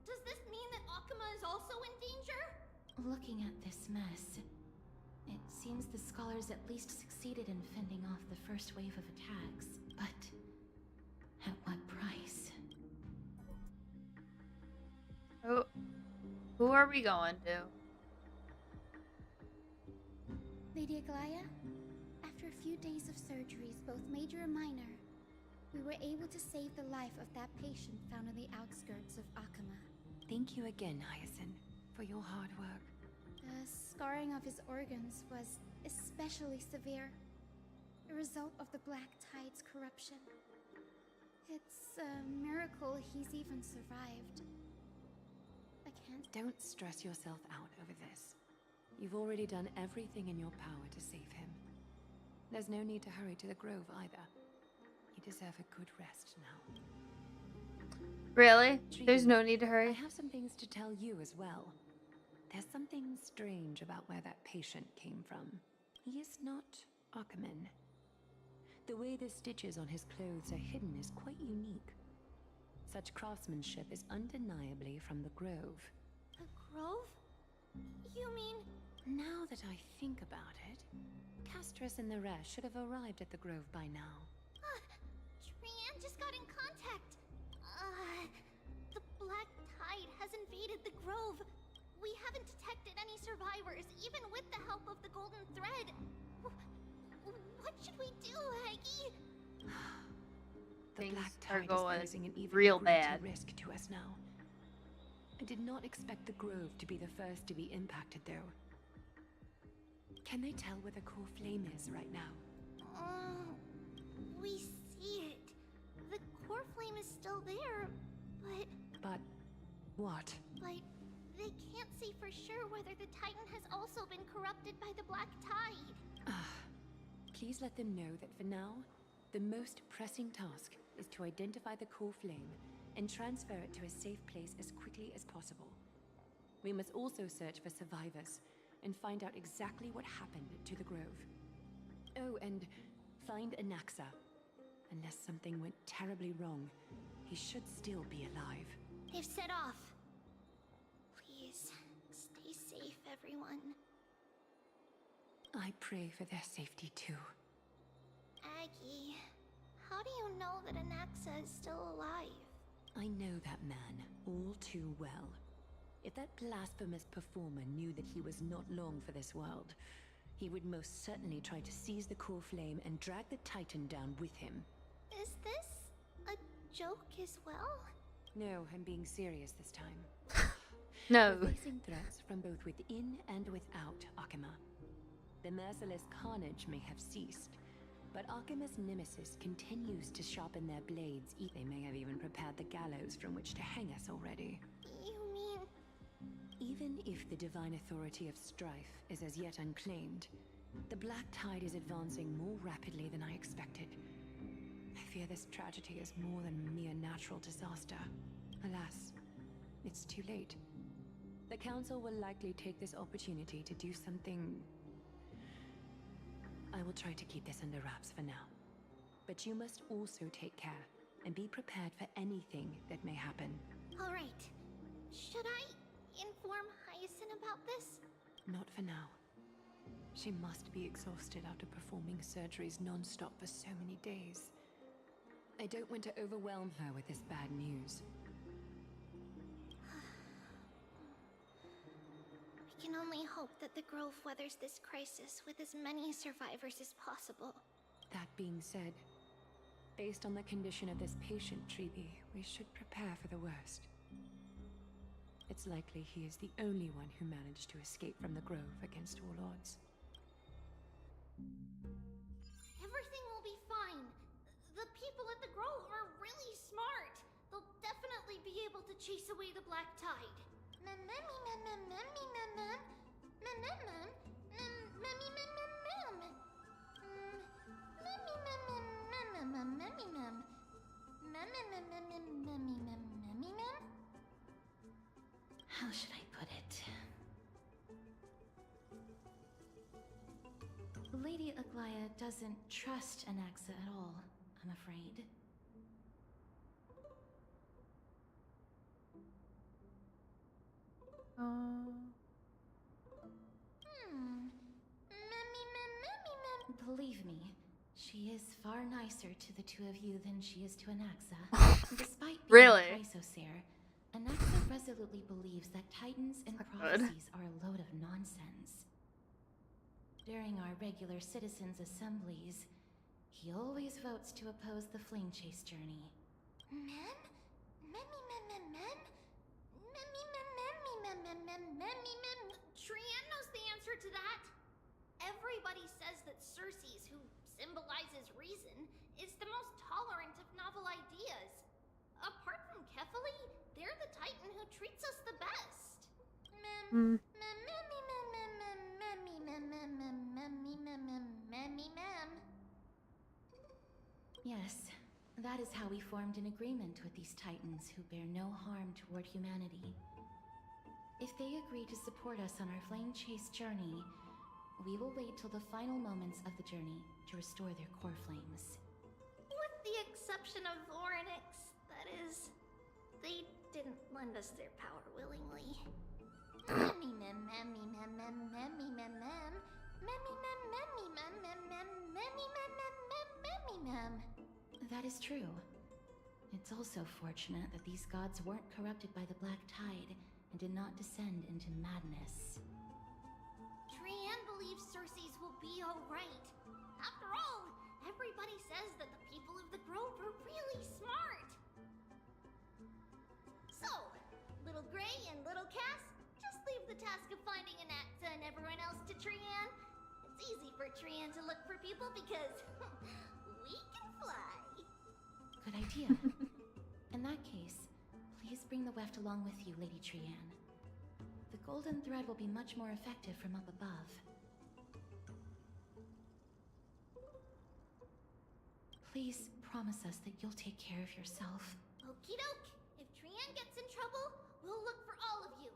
Does this mean that Akuma is also in danger? Looking at this mess, it seems the scholars at least succeeded in fending off the first wave of attacks. But at what price? Who are we going to? Lady Aglaya, after a few days of surgeries, both major and minor, we were able to save the life of that patient found on the outskirts of Akuma. Thank you again, Hyacinth, for your hard work. The scarring of his organs was especially severe, a result of the Black Tide's corruption. It's a miracle he's even survived. I can't... Don't stress yourself out over this. You've already done everything in your power to save him. There's no need to hurry to the Grove either. You deserve a good rest now. Really? There's no need to hurry? I have some things to tell you as well. There's something strange about where that patient came from. He is not Akuman. The way the stitches on his clothes are hidden is quite unique. Such craftsmanship is undeniably from the Grove. The Grove? You mean... Now that I think about it, Castris and the rest should have arrived at the Grove by now. Trian just got in contact. The Black Tide has invaded the Grove. We haven't detected any survivors, even with the help of the Golden Thread. What should we do, Aggie? The Black are Tide going is posing an even real greater bad. risk to us now. I did not expect the Grove to be the first to be impacted, though. Can they tell where the core flame is right now? We see it. The core flame is still there, but... But what? But they can't say for sure whether the Titan has also been corrupted by the Black Tide. Please let them know that for now, the most pressing task is to identify the core flame and transfer it to a safe place as quickly as possible. We must also search for survivors and find out exactly what happened to the Grove. Oh, and find Anaxa. Unless something went terribly wrong, he should still be alive. They've set off. Please, stay safe, everyone. I pray for their safety too. Aggie, how do you know that Anaxa is still alive? I know that man all too well. If that blasphemous performer knew that he was not long for this world, he would most certainly try to seize the core flame and drag the Titan down with him. Is this a joke as well? No, I'm being serious this time. No. We're facing threats from both within and without Akima. The merciless carnage may have ceased, but Akima's nemesis continues to sharpen their blades. They may have even prepared the gallows from which to hang us already. You mean... Even if the divine authority of strife is as yet unclaimed, the Black Tide is advancing more rapidly than I expected. I fear this tragedy is more than mere natural disaster. Alas, it's too late. The Council will likely take this opportunity to do something... I will try to keep this under wraps for now. But you must also take care and be prepared for anything that may happen. All right. Should I inform Hyacinth about this? Not for now. She must be exhausted after performing surgeries non-stop for so many days. I don't want to overwhelm her with this bad news. We can only hope that the Grove weathers this crisis with as many survivors as possible. That being said, based on the condition of this patient, Treeby, we should prepare for the worst. It's likely he is the only one who managed to escape from the Grove against all odds. Everything will be fine. The people at the Grove are really smart. They'll definitely be able to chase away the Black Tide. How should I put it? Lady Aglaya doesn't trust Anaxa at all, I'm afraid. Believe me, she is far nicer to the two of you than she is to Anaxa. Despite being Really? a Chrysosaur, Anaxa resolutely believes that Titans and prophecies are a load of nonsense. During our regular citizens' assemblies, he always votes to oppose the Flame Chase journey. Trian knows the answer to that. Everybody says that Circes, who symbolizes reason, is the most tolerant of novel ideas. Apart from Kefali, they're the Titan who treats us the best. Yes, that is how we formed an agreement with these Titans who bear no harm toward humanity. If they agree to support us on our Flame Chase journey, we will wait till the final moments of the journey to restore their core flames. With the exception of Orynyx, that is. They didn't lend us their power willingly. That is true. It's also fortunate that these gods weren't corrupted by the Black Tide and did not descend into madness. Trian believes Circes will be alright. After all, everybody says that the people of the Grove are really smart. So, Little Gray and Little Cass, just leave the task of finding Anaxa and everyone else to Trian. It's easy for Trian to look for people because we can fly. Good idea. In that case, please bring the weft along with you, Lady Trian. The golden thread will be much more effective from up above. Please promise us that you'll take care of yourself. Okie doke. If Trian gets in trouble, we'll look for all of you.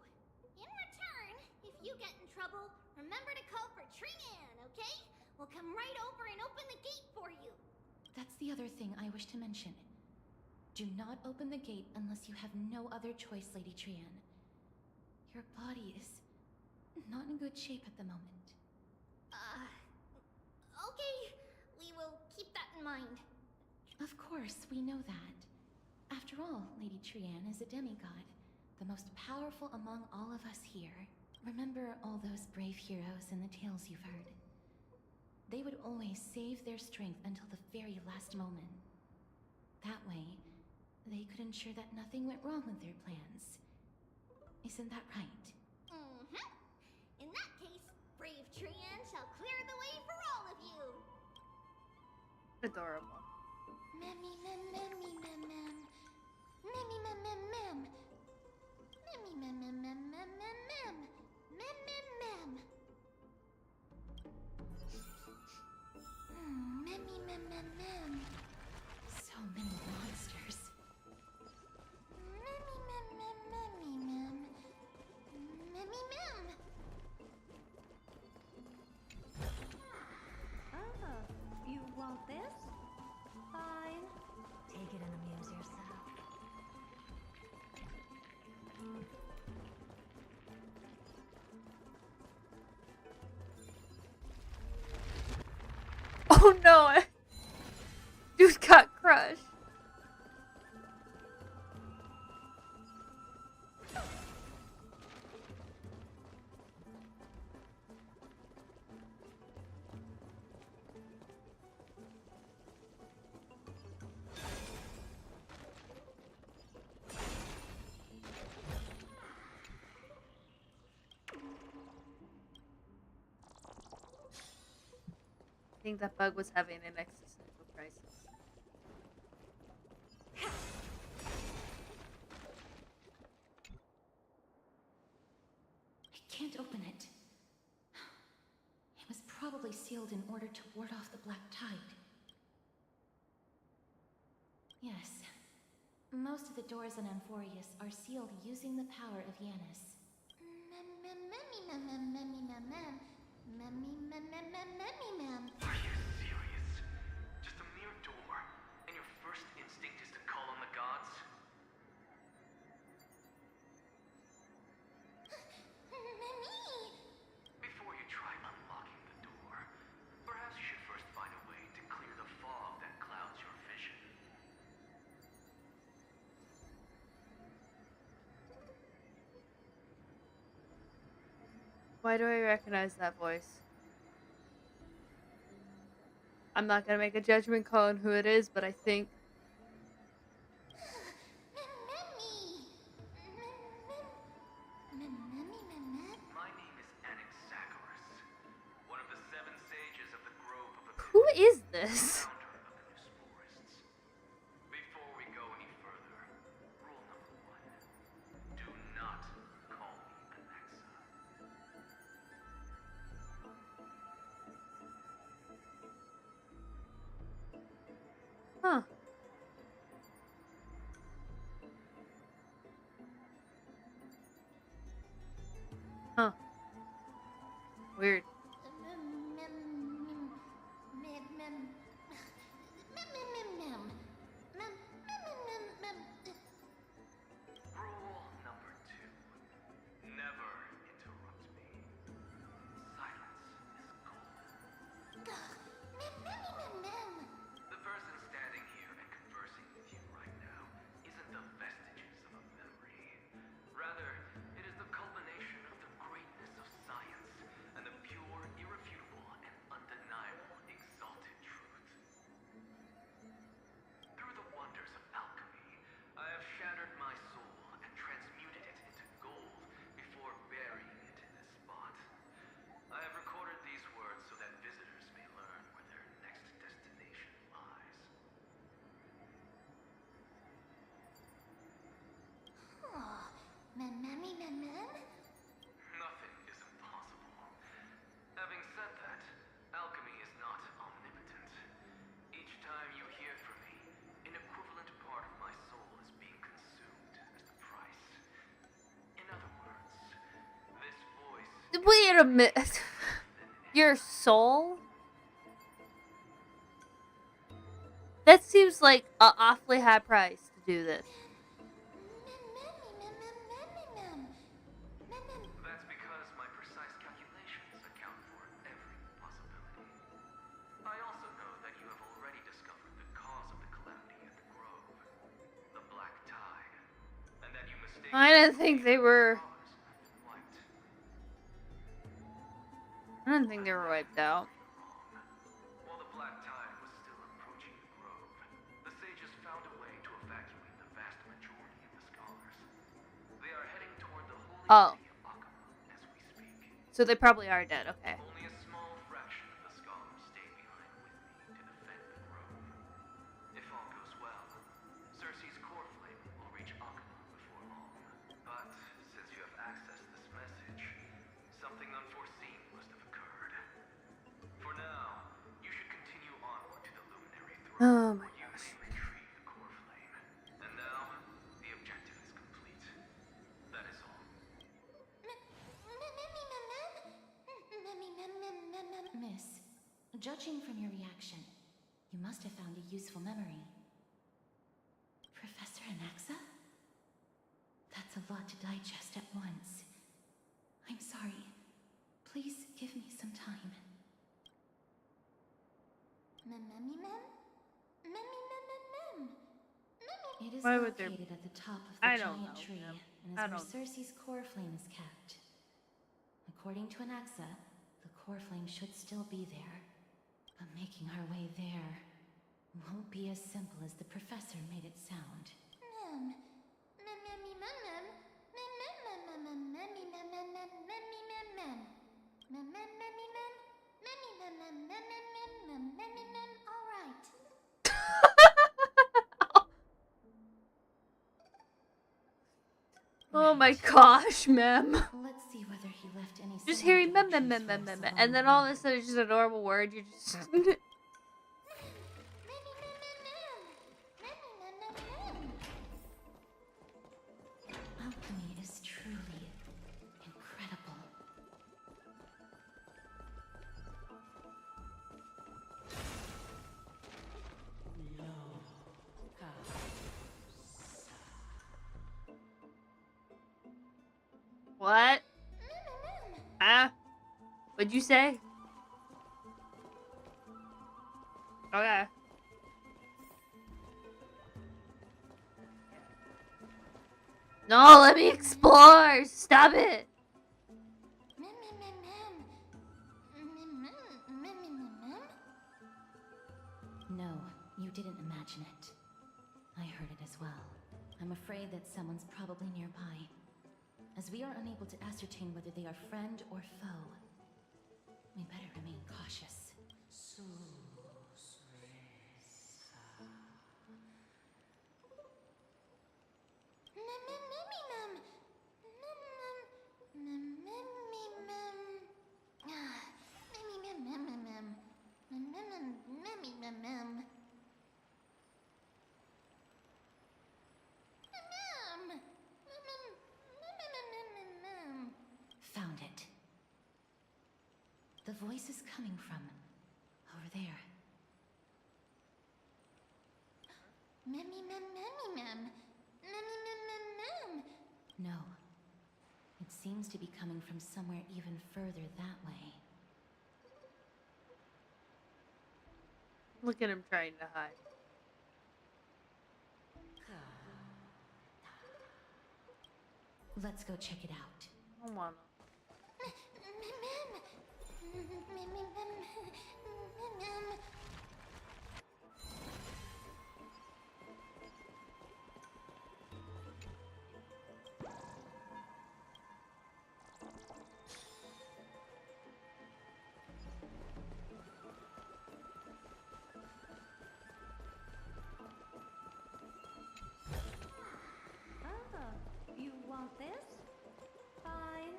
In return, if you get in trouble, remember to call for Trian, okay? We'll come right over and open the gate for you. That's the other thing I wish to mention. Do not open the gate unless you have no other choice, Lady Trian. Your body is not in good shape at the moment. Okay. We will keep that in mind. Of course, we know that. After all, Lady Trian is a demigod, the most powerful among all of us here. Remember all those brave heroes in the tales you've heard? They would always save their strength until the very last moment. That way, they could ensure that nothing went wrong with their plans. Isn't that right? Mm-hmm. In that case, brave Trian shall clear the way for all of you. Adorable. Memmy mem memmy mem mem. Memmy mem mem mem. Memmy mem mem mem mem mem mem. Mem mem mem. Memmy mem mem mem. So many monsters. Memmy mem mem memmy mem. Memmy mem. Oh, you want this? Fine. Take it and amuse yourself. Oh no! Dude got crushed. I think that bug was having an existential crisis. I can't open it. It was probably sealed in order to ward off the Black Tide. Yes. Most of the doors in Amphorius are sealed using the power of Yanis. Memmy mem mem memmy mem mem. Memmy mem mem mem memmy mem. Are you serious? Just a mere door, and your first instinct is to call on the gods? Memmy! Before you try unlocking the door, perhaps you should first find a way to clear the fog that clouds your vision. Why do I recognize that voice? I'm not gonna make a judgment call on who it is, but I think My name is Anaxagoras, one of the 7 sages of the Grove of the who is this? founder of the New Sporists. Before we go any further, rule number 1. Do not call me Alexa. Huh. Huh. Weird. Rule number 2. Never interrupt me. Silence is golden. The person standing here and conversing with you right now isn't the vestiges of a memory. Rather, it is the culmination of the greatness of science and the pure, irrefutable, and undeniable exalted truth. Through the wonders of alchemy, I have shattered my soul and transmuted it into gold before burying it in this spot. I have recorded these words so that visitors may learn where their next destination lies. Memmy mem mem. Nothing is impossible. Having said that, alchemy is not omnipotent. Each time you hear from me, an equivalent part of my soul is being consumed as the price. In other words, this voice Wait a minute. Your soul? That seems like an awfully high price to do this. That's because my precise calculations account for every possibility. I also know that you have already discovered the cause of the calamity at the Grove, the Black Tide, and that you mistakenly I didn't think they were. I didn't think they were wiped out. While the Black Tide was still approaching the Grove, the sages found a way to evacuate the vast majority of the scholars. They are heading toward the holy city of Akama as we speak. So they probably are dead, okay. Only a small fraction of the scholars stayed behind with me to defend the Grove. If all goes well, Cersei's core flame will reach Akama before long. But since you have accessed this message, something unforeseen must have occurred. For now, you should continue onward to the Luminary Throne. Oh my You gosh. may retrieve the core flame. And now, the objective is complete. That is all. Miss, judging from your reaction, you must have found a useful memory. Professor Anaxa? That's a lot to digest at once. I'm sorry. Please give me some time. It is located at the top of the giant tree, and is where Cersei's core flame is kept. According to Anaxa, the core flame should still be there, but making our way there won't be as simple as the professor made it sound. Oh my gosh, mem. Let's see whether he left any. Just hearing mem, and then all of a sudden it's just a normal word. You just. Alchemy is truly incredible. What? Huh? What'd you say? Okay. No, let me explore! Stop it! No, you didn't imagine it. I heard it as well. I'm afraid that someone's probably nearby, as we are unable to ascertain whether they are friend or foe. We better remain cautious. Found it. The voice is coming from over there. No. It seems to be coming from somewhere even further that way. Look at him trying to hide. Let's go check it out. I don't wanna. You want this? Fine.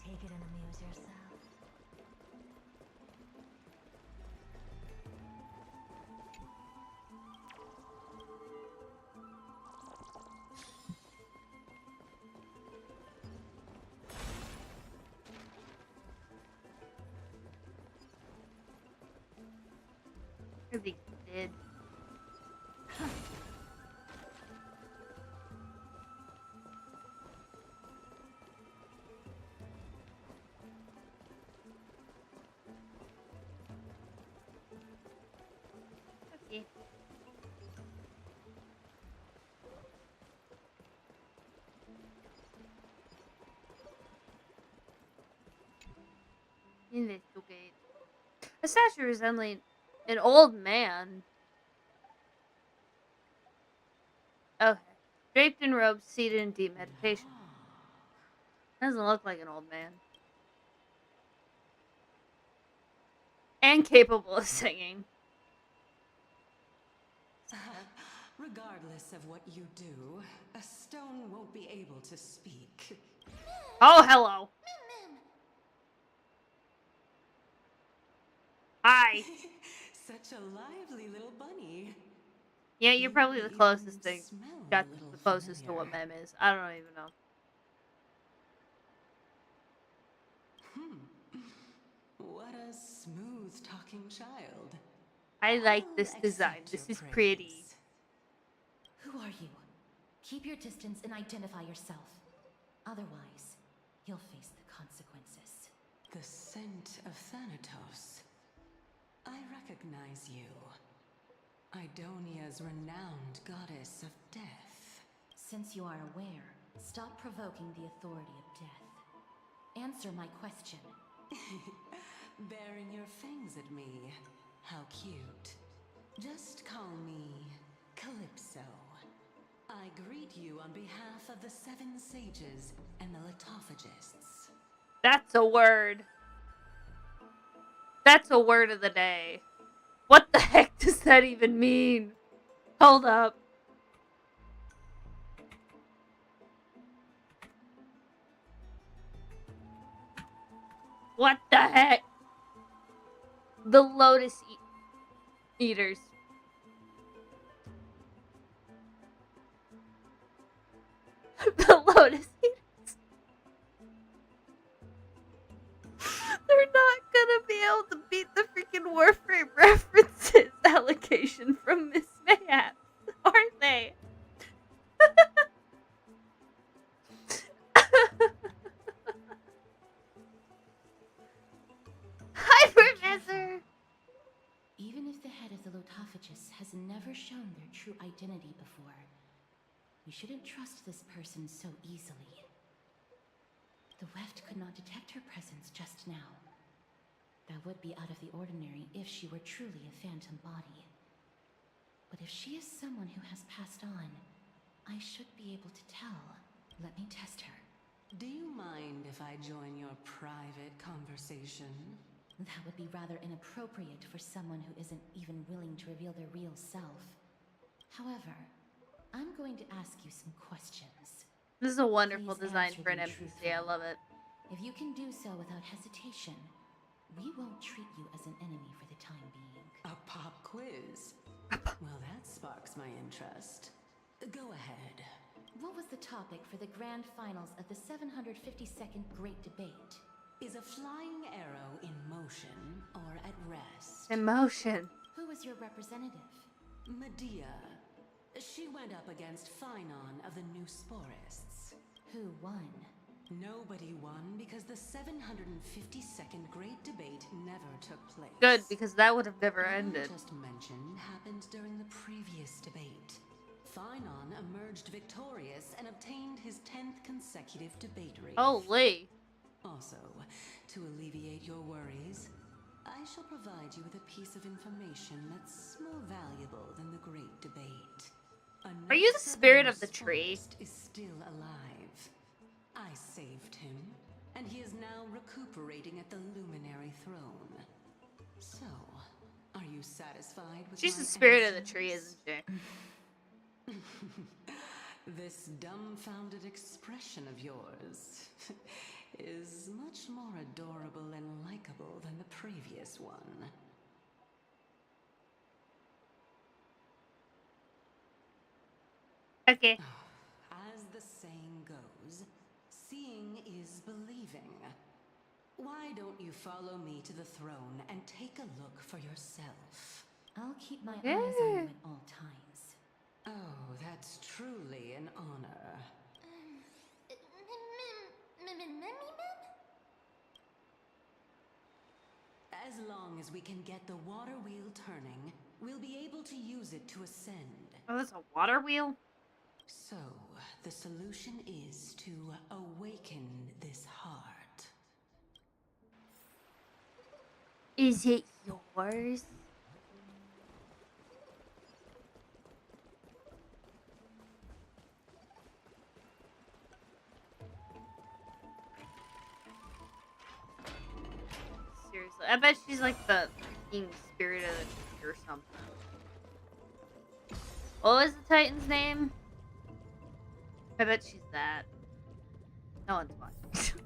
Take it and amuse yourself. Or they did. Okay. Investigate. A statue resembling an old man. Okay. Draped in robes, seated in deep meditation. Doesn't look like an old man. And capable of singing. Regardless of what you do, a stone won't be able to speak. Oh, hello. Hi. Such a lively little bunny. Yeah, you're probably the closest thing. Got the closest to what Mem is. I don't even know. What a smooth talking child. I like this design. This is pretty. Who are you? Keep your distance and identify yourself. Otherwise, you'll face the consequences. The scent of Thanatos. I recognize you. Idonia's renowned goddess of death. Since you are aware, stop provoking the authority of death. Answer my question. Baring your fangs at me. How cute. Just call me Calypso. I greet you on behalf of the 7 sages and the Litophagists. That's a word. That's a word of the day. What the heck does that even mean? Hold up. What the heck? The Lotus Eaters. The Lotus Eaters. They're not gonna be able to beat the freaking Warframe references allocation from Miss Mayhap, aren't they? Hi, Professor! Even if the head of the Lotophagus has never shown their true identity before, you shouldn't trust this person so easily. The Weft could not detect her presence just now. That would be out of the ordinary if she were truly a phantom body. But if she is someone who has passed on, I should be able to tell. Let me test her. Do you mind if I join your private conversation? That would be rather inappropriate for someone who isn't even willing to reveal their real self. However, I'm going to ask you some questions. This is a wonderful Please design answer for an them NPC. I love it. If you can do so without hesitation, we won't treat you as an enemy for the time being. A pop quiz? Well, that sparks my interest. Go ahead. What was the topic for the grand finals of the 752nd Great Debate? Is a flying arrow in motion or at rest? In motion. Who was your representative? Miikutea. She went up against Phynon of the New Sporists. Who won? Nobody won because the 752nd Great Debate never took place. Good, because that would have never What I ended. just mentioned happened during the previous debate. Phynon emerged victorious and obtained his 10th consecutive debate wreath. Holy. Also, to alleviate your worries, I shall provide you with a piece of information that's more valuable than the Great Debate. Are you the spirit of the tree? Is still alive. I saved him, and he is now recuperating at the Luminary Throne. So, are you satisfied with She's my the spirit of the answers? tree, isn't she? This dumbfounded expression of yours is much more adorable and likable than the previous one. Okay. As the saying goes, seeing is believing. Why don't you follow me to the throne and take a look for yourself? I'll keep my Yeah. eyes on you at all times. Oh, that's truly an honor. As long as we can get the water wheel turning, we'll be able to use it to ascend. Oh, that's a water wheel? So, the solution is to awaken this heart. Is it yours? Seriously, I bet she's like the freaking spirit of the tree or something. What was the Titan's name? I bet she's that. No one's watching.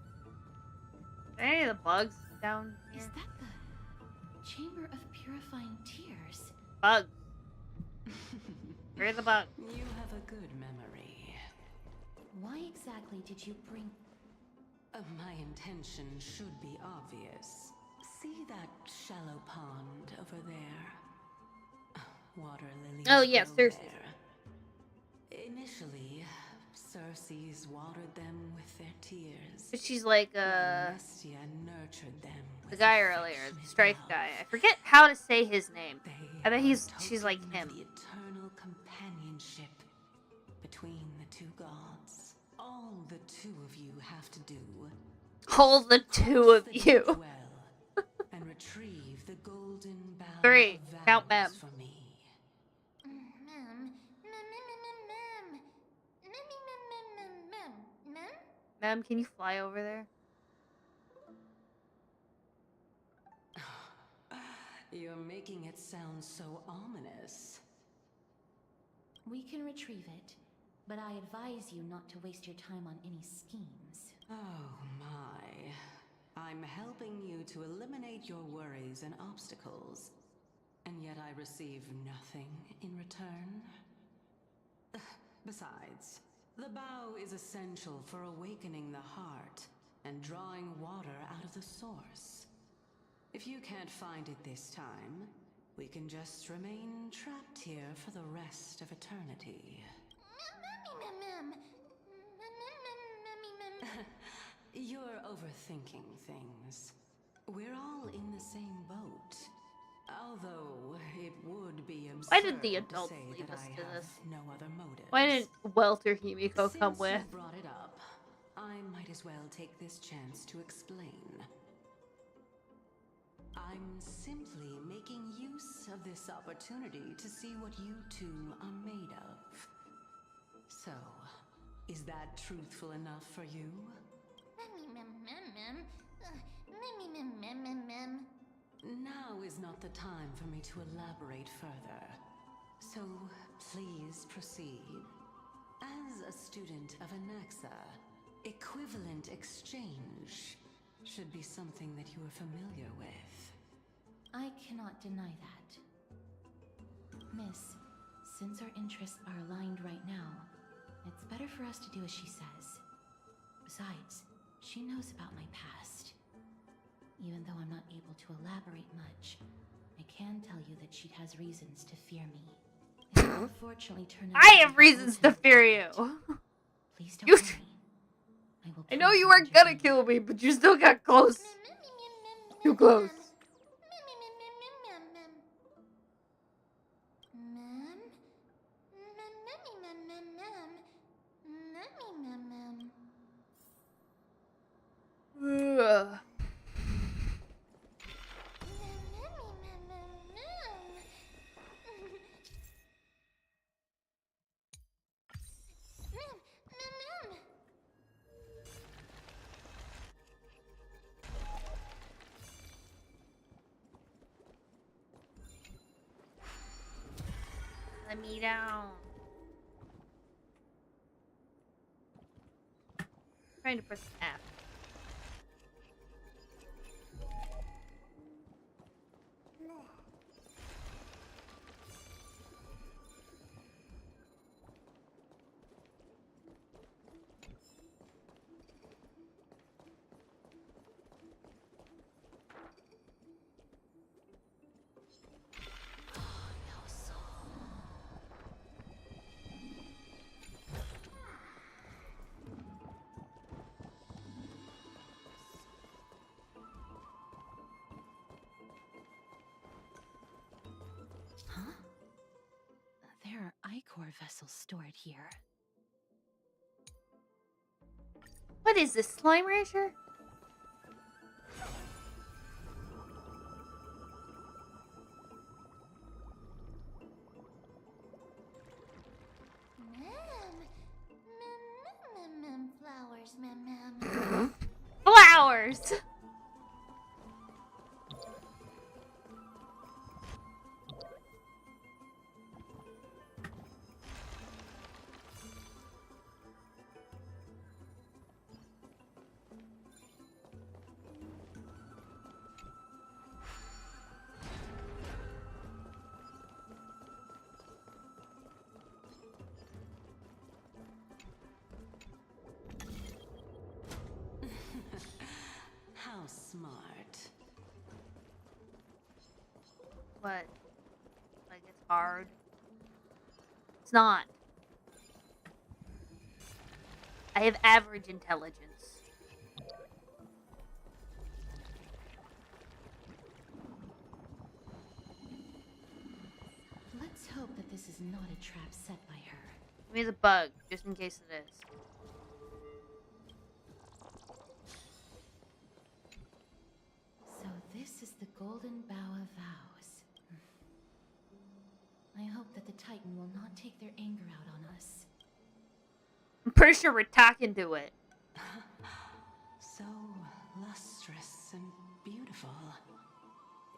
Are any of the bugs down here? Is that the Chamber of Purifying Tears? Bugs. Where are the bugs? You have a good memory. Why exactly did you bring... My intention should be obvious. See that shallow pond over there? Water lilies. Oh, yeah, grow Cersei's. there. Initially, Cersei's watered them with their tears. But she's like, Nestia nurtured them the with guy earlier, the affectionate Strife love. guy. I forget how to say his name. I bet They she's like token him. The eternal companionship between the two gods. All the two of you have to do. All the two of you. Well, and retrieve the golden bowl 3. of Count valves them. for me. Ma'am, can you fly over there? You're making it sound so ominous. We can retrieve it, but I advise you not to waste your time on any schemes. Oh my. I'm helping you to eliminate your worries and obstacles, and yet I receive nothing in return. Besides, the bow is essential for awakening the heart and drawing water out of the source. If you can't find it this time, we can just remain trapped here for the rest of eternity. You're overthinking things. We're all in the same boat. Although it would be absurd Why did the to adults say leave that us I to have this? no other motive. Why didn't Welter Himiko come Since with? you brought it up, I might as well take this chance to explain. I'm simply making use of this opportunity to see what you two are made of. So, is that truthful enough for you? Now is not the time for me to elaborate further. So, please proceed. As a student of Anaxa, equivalent exchange should be something that you are familiar with. I cannot deny that. Miss, since our interests are aligned right now, it's better for us to do as she says. Besides, she knows about my past. Even though I'm not able to elaborate much, I can tell you that she has reasons to fear me. If I unfortunately turn out I to have be reasons to ultimate fear you. please don't You- worry. I know you weren't gonna kill me, but you still got close. Too close. Ugh. Let me down. Trying to press F. Core vessel stored here. What is this, Slime Rancher? Flowers, ma'am. Flowers! How smart. What? Like it's hard? It's not. I have average intelligence. Let's hope that this is not a trap set by her. Maybe it's a bug, just in case it is. So this is the Golden Bough of Vows. I hope that the Titan will not take their anger out on us. I'm pretty sure we're talking to it. So lustrous and beautiful.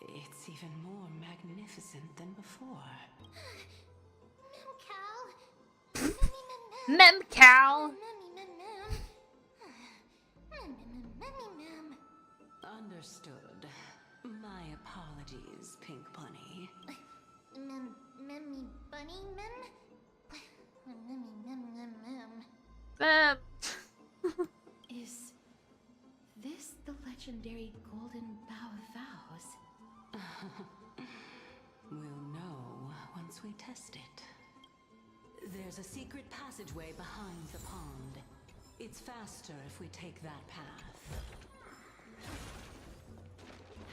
It's even more magnificent than before. Memcal! Understood. My apologies, Pink Bunny. Memmy bunny, mem? Is this the legendary Golden Bough of Vows? We'll know once we test it. There's a secret passageway behind the pond. It's faster if we take that path.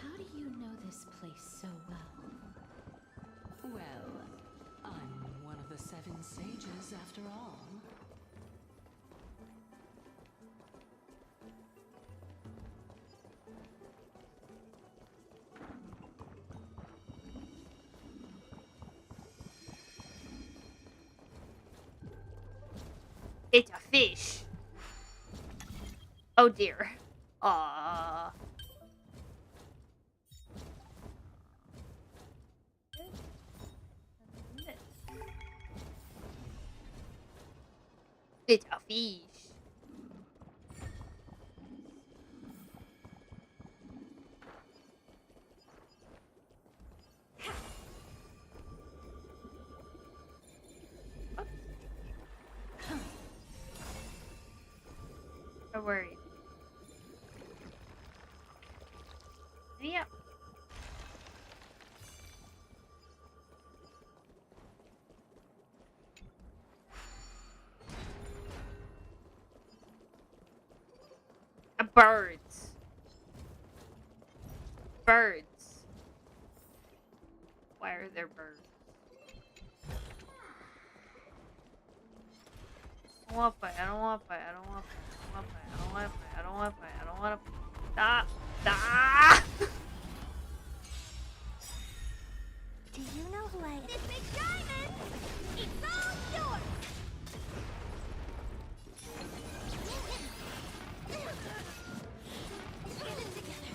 How do you know this place so well? Well, I'm one of the 7 sages after all. It's a fish. Oh dear. Aww. It's a fish. I'm worried. Yep. Birds. Birds. Why are there birds? I don't want to fight. I don't want to fight. I don't want to fight. I don't want to fight. I don't want to fight. I don't want to fight. Stop. Stop. Do you know who I am? This big diamond! It's all yours! Get it together.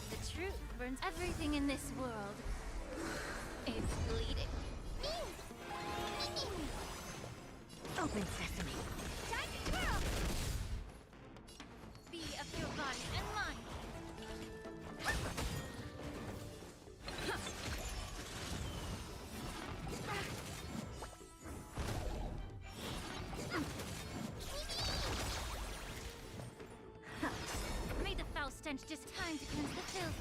The truth burns everything in this world. It's bleeding. Open sesame. Time to twirl! Be of your body and mind. Made the foul stench just time to cleanse the filth.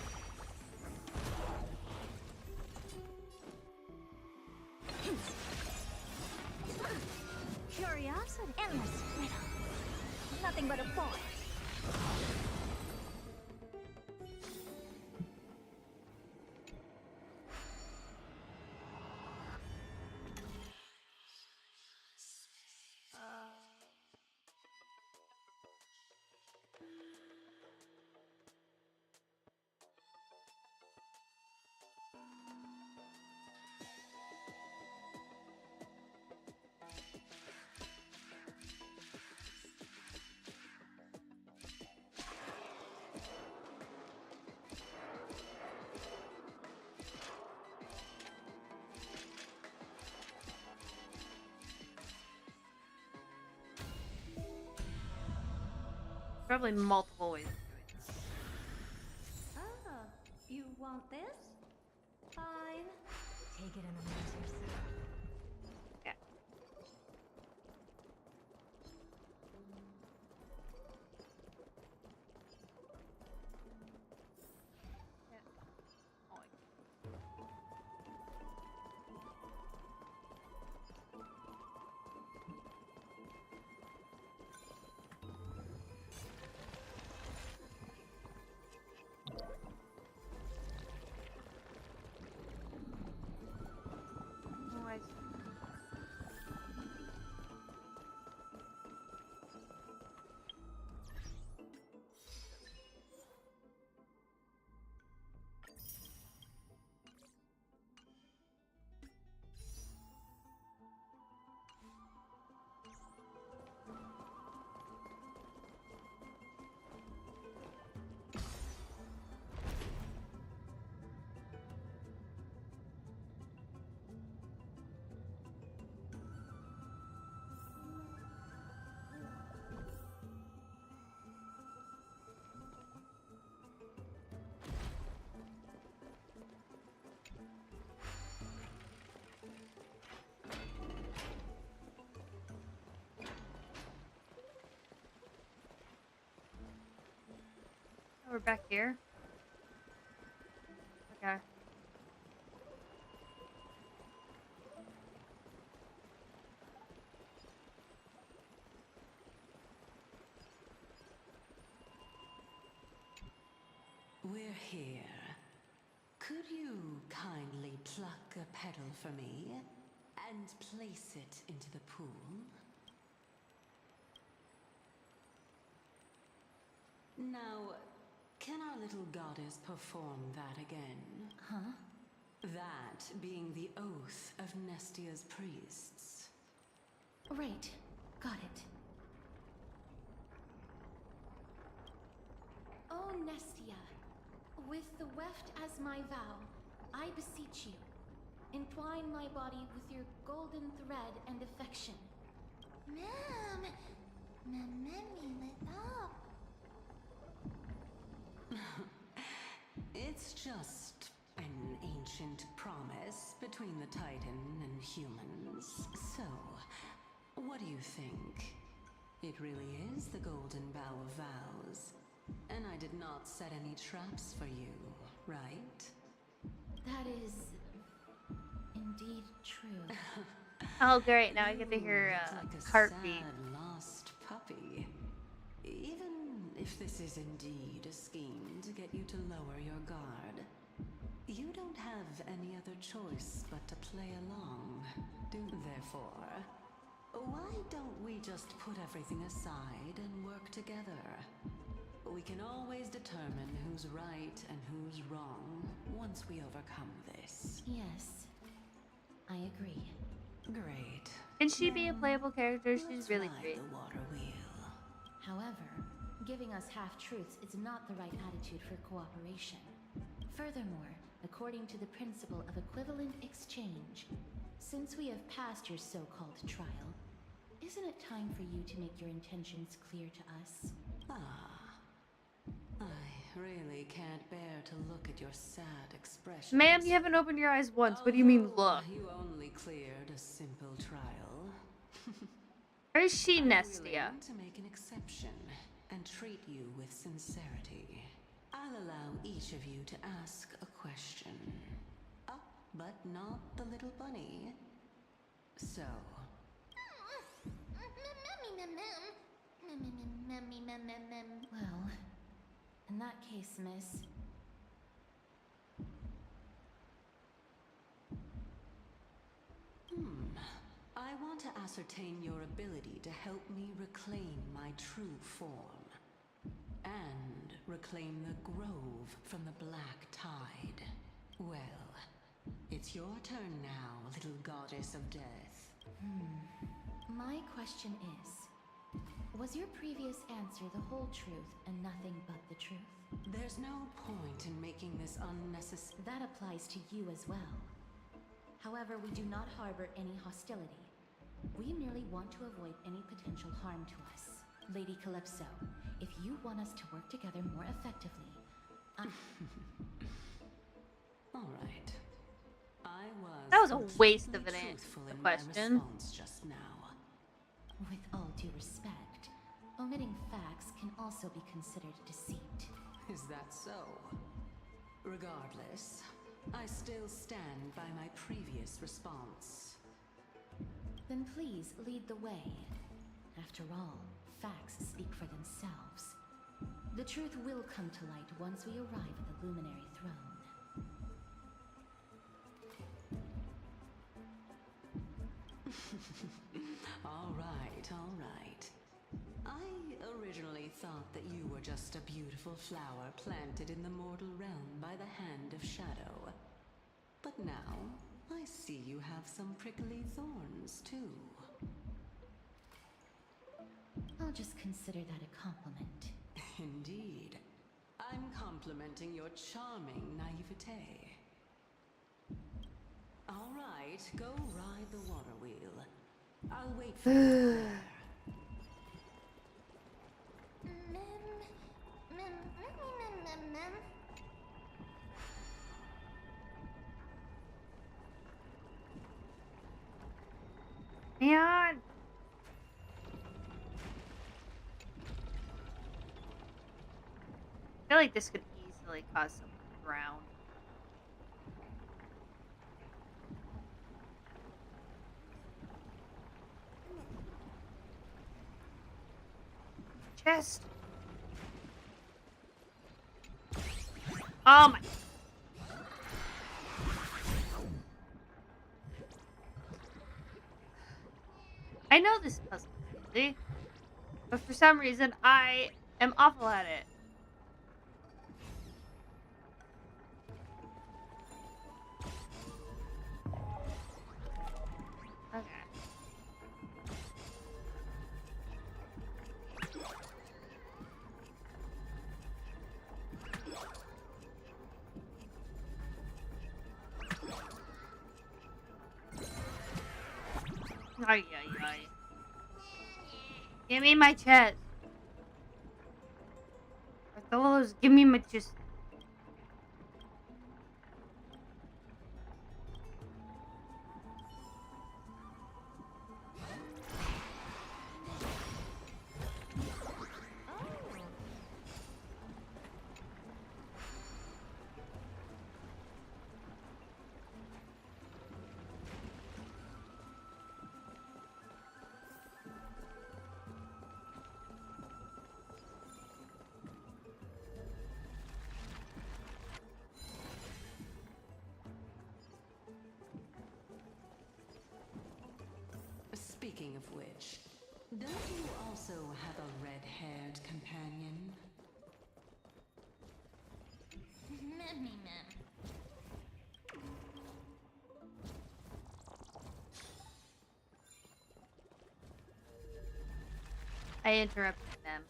Curiosity. Endless riddle. Nothing but a boy. Probably multiple ways of doing that. Oh, you want this? Fine. Take it and amuse yourself. Yeah. Oh, I see. Oh, we're back here. Okay. We're here. Could you kindly pluck a petal for me and place it into the pool? Now, can our little goddess perform that again? Huh? That being the oath of Nestia's priests. Right. Got it. Oh, Nestia, with the weft as my vow, I beseech you, entwine my body with your golden thread and affection. Ma'am, lit up. It's just an ancient promise between the Titan and humans. So, what do you think? It really is the Golden Bough of Vows. And I did not set any traps for you, right? That is indeed true. Oh, great! Now I get to hear Like a heartbeat. sad lost puppy. Even if this is indeed a scheme to get you to lower your guard, you don't have any other choice but to play along. Therefore, why don't we just put everything aside and work together? We can always determine who's right and who's wrong once we overcome this. Yes, I agree. Great. Can she be a playable character? She's really Ride great. the water wheel. However, giving us half-truths is not the right attitude for cooperation. Furthermore, according to the principle of equivalent exchange, since we have passed your so-called trial, isn't it time for you to make your intentions clear to us? I really can't bear to look at your sad expression. Ma'am, you haven't opened your eyes once. What do you mean, look? You only cleared a simple trial. Or is she I'm Nestia? willing to make an exception and treat you with sincerity. I'll allow each of you to ask a question. But not the little bunny. So, Well, in that case, miss, I want to ascertain your ability to help me reclaim my true form. And reclaim the grove from the black tide. Well, it's your turn now, little goddess of death. my question is, was your previous answer the whole truth and nothing but the truth? There's no point in making this unnecessary. That applies to you as well. However, we do not harbor any hostility. We merely want to avoid any potential harm to us. Lady Calypso, if you want us to work together more effectively, All right. That was a waste of truthful a in question. my response just now. with all due respect, omitting facts can also be considered deceit. Is that so? Regardless, I still stand by my previous response. Then please lead the way. After all, facts speak for themselves. The truth will come to light once we arrive at the Luminary Throne. All right. I originally thought that you were just a beautiful flower planted in the mortal realm by the hand of Shadow. But now, I see you have some prickly thorns, too. I'll just consider that a compliment. Indeed. I'm complimenting your charming naivete. All right, go ride the water wheel. I'll wait for you there. Man. I feel like this could easily cause someone to drown. Chest. Oh my. I know this puzzle is easy, but for some reason I am awful at it. Okay. Ay, ay, ay. Give me my chest. Bartolo's, give me my chest. Speaking of which, don't you also have a red-haired companion? I interrupted them.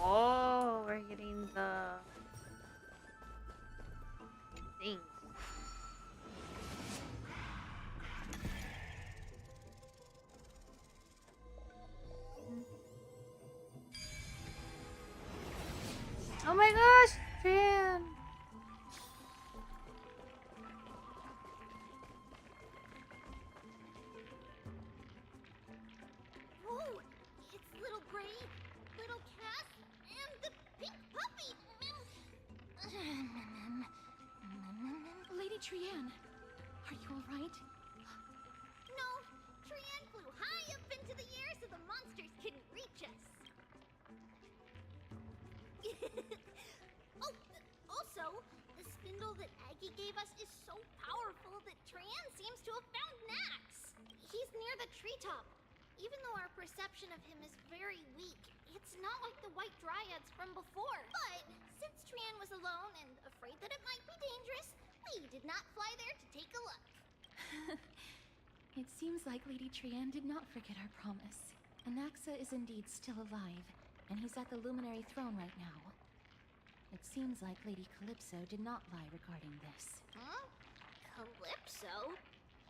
Oh, we're getting the things. Oh my gosh, Jan! Whoa! It's little Gray, little Cass, and the pink puppy! Lady Trian, are you alright? No, Trian flew high up into the air so the monsters couldn't reach us. Oh, also, the spindle that I he gave us is so powerful that Trian seems to have found Nax. He's near the treetop. Even though our perception of him is very weak, it's not like the White Dryads from before. But since Trian was alone and afraid that it might be dangerous, we did not fly there to take a look. It seems like Lady Trian did not forget our promise. Anaxa is indeed still alive, and he's at the Luminary Throne right now. It seems like Lady Calypso did not lie regarding this. Huh? Calypso?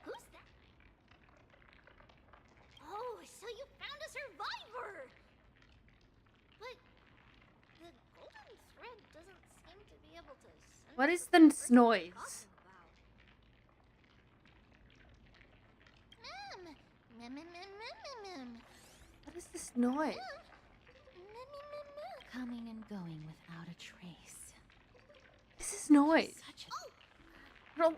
Who's that? Oh, so you found a survivor! But the golden thread doesn't seem to be able to sense What is what the you're noise? talking about. What is this noise? Coming and going without a trace. This is noise. Such a... No.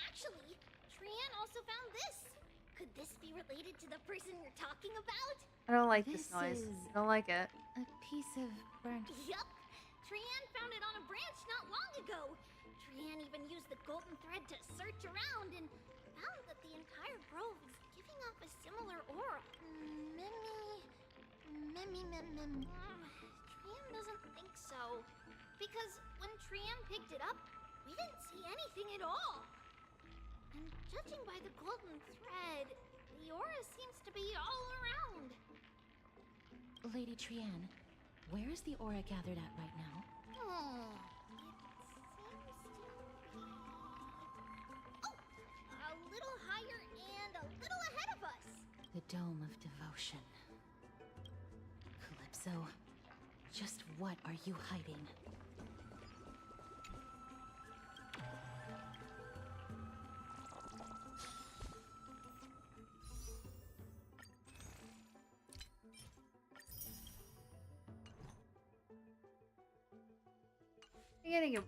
Actually, Trian also found this. Could this be related to the person you're talking about? I don't like this noise. is I don't like it. a piece of burnt... Yup. Trian found it on a branch not long ago. Trian even used the golden thread to search around and found that the entire grove is giving off a similar aura. Trian doesn't think so. Because when Trian picked it up, we didn't see anything at all. And judging by the golden thread, the aura seems to be all around. Lady Trian, where is the aura gathered at right now? Oh, a little higher and a little ahead of us. The Dome of Devotion. Calypso, just what are you hiding? I'm getting a...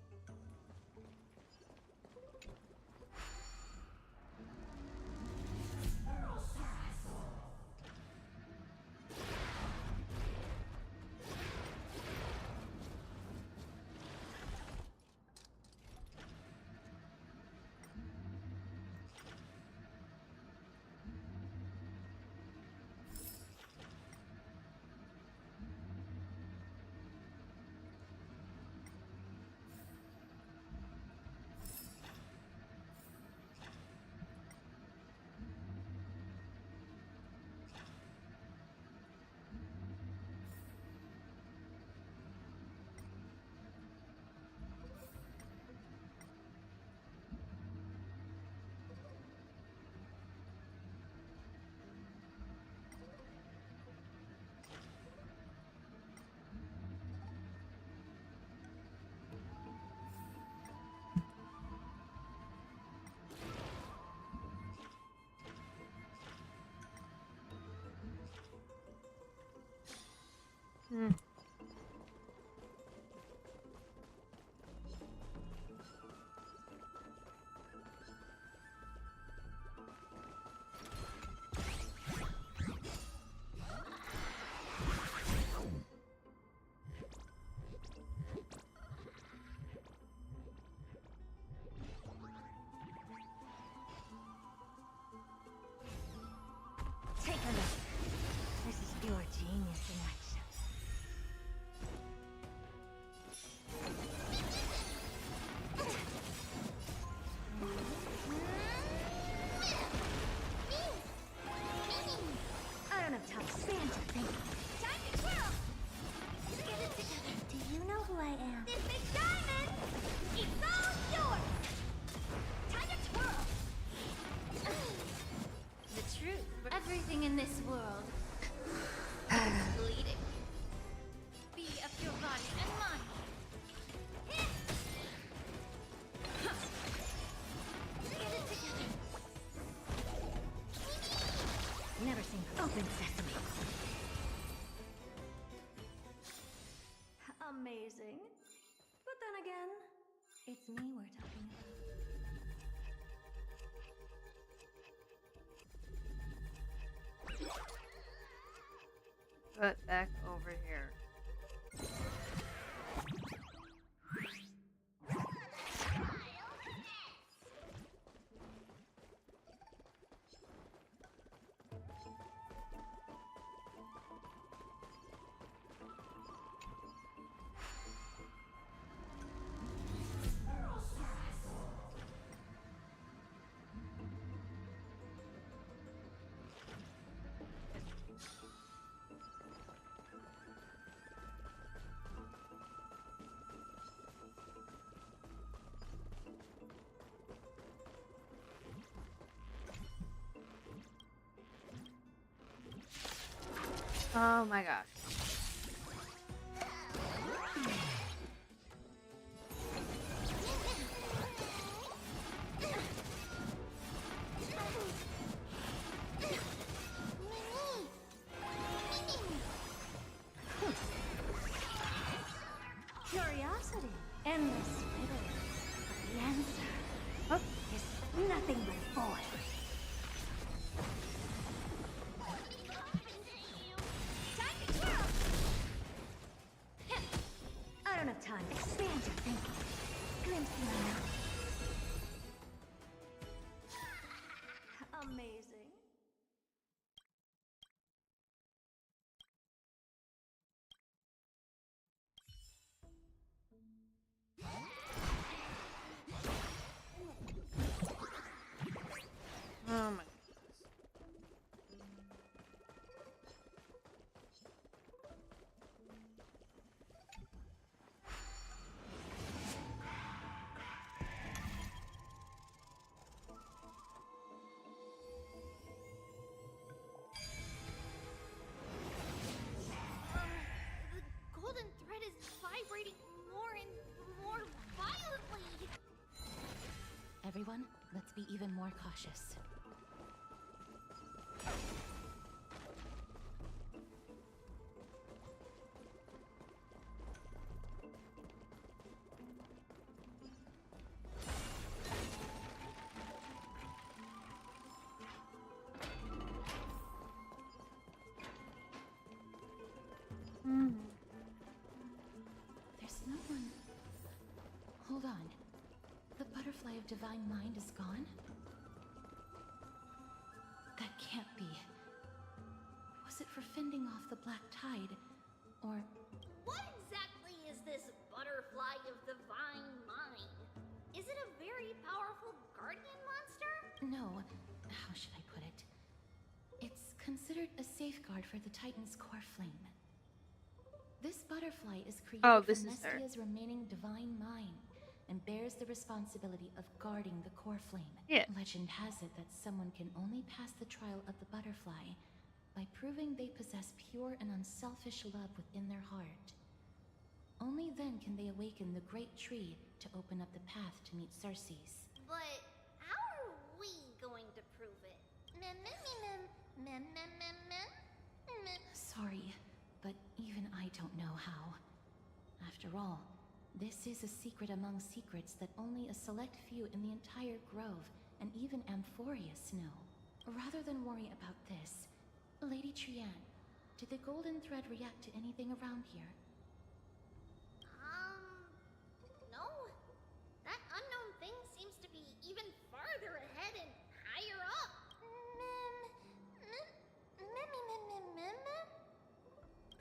Take a look. This is your genius in action. I don't have time to stand your thinking. Time to twirl. Get it together. Do you know who I am? This big diamond, it's all yours. Time to twirl. The truth. Everything in this world is bleeding. Be of your body and mind. Get it together. Never seen open sesame. Amazing. But then again, it's me we're talking about. Put back over here. Oh my gosh. Curiosity, endless riddles. The answer is nothing but void. I don't have time to expand your thinking. Glimpse in my mouth. Amazing. Oh my. The golden thread is vibrating more and more violently. Everyone, let's be even more cautious. There's no one. Hold on. The butterfly of divine mind is gone? That can't be. Was it for fending off the black tide? Or... What exactly is this butterfly of divine mind? Is it a very powerful guardian monster? No. How should I put it? It's considered a safeguard for the Titan's core flame. This butterfly is created this from is her. Nestia's remaining divine mind and bears the responsibility of guarding the core flame. Yeah. Legend has it that someone can only pass the trial of the butterfly by proving they possess pure and unselfish love within their heart. Only then can they awaken the great tree to open up the path to meet Circes. But how are we going to prove it? Mem, mem, mem, mem, mem, mem, mem, mem. Sorry, but even I don't know how. After all, this is a secret among secrets that only a select few in the entire grove, and even Amphorius, know. Rather than worry about this, Lady Trianne, did the golden thread react to anything around here? No. That unknown thing seems to be even farther ahead and higher up.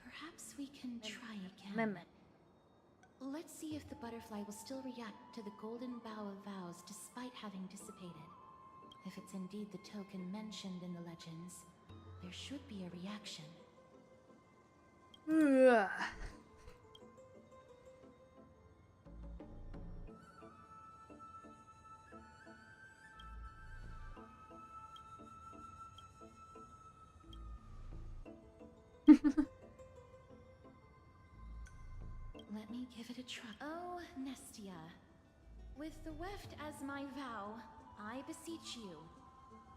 Perhaps we can try again. Mem. Let's see if the butterfly will still react to the golden bough of vows despite having dissipated. If it's indeed the token mentioned in the legends, there should be a reaction. Let me give it a try. Oh, Nestia. With the weft as my vow, I beseech you,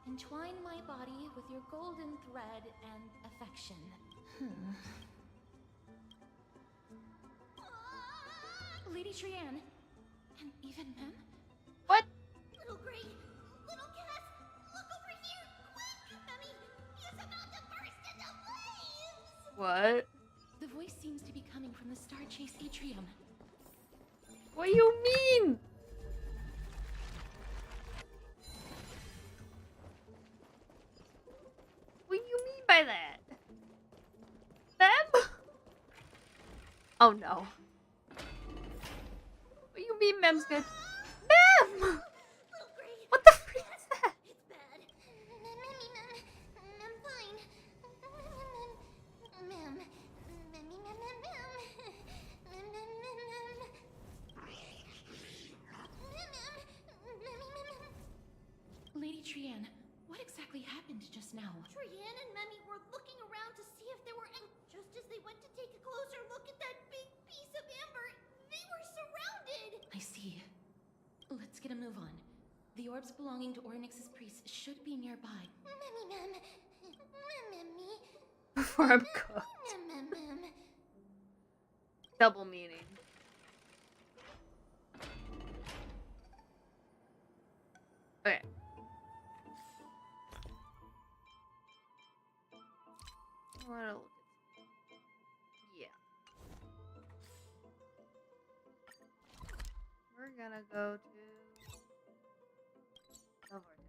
entwine my body with your golden thread and affection. Lady Trianne, and even Mem? What? Little Gray, little Cass, look over here, quick! Memmy, he's about to burst into flames! What? The voice seems to be coming from the Star Chase atrium. What do you mean? What do you mean by that? Them? Oh no. What do you mean Mem's good? Mem! What the freak is that? It's bad. Memmy, Mem, I'm fine. Mem, Memmy, Mem, Mem, Mem. Mem, Mem, Mem, Mem. Memmy, Mem. Lady Trianne, what exactly happened just now? Trianne and Memmy were looking around to see if there were any move on. The orbs belonging to Ornyx's priests should be nearby. Before I'm cooked. Double meaning. Okay. I wanna look at yeah. We're gonna go to the vortex.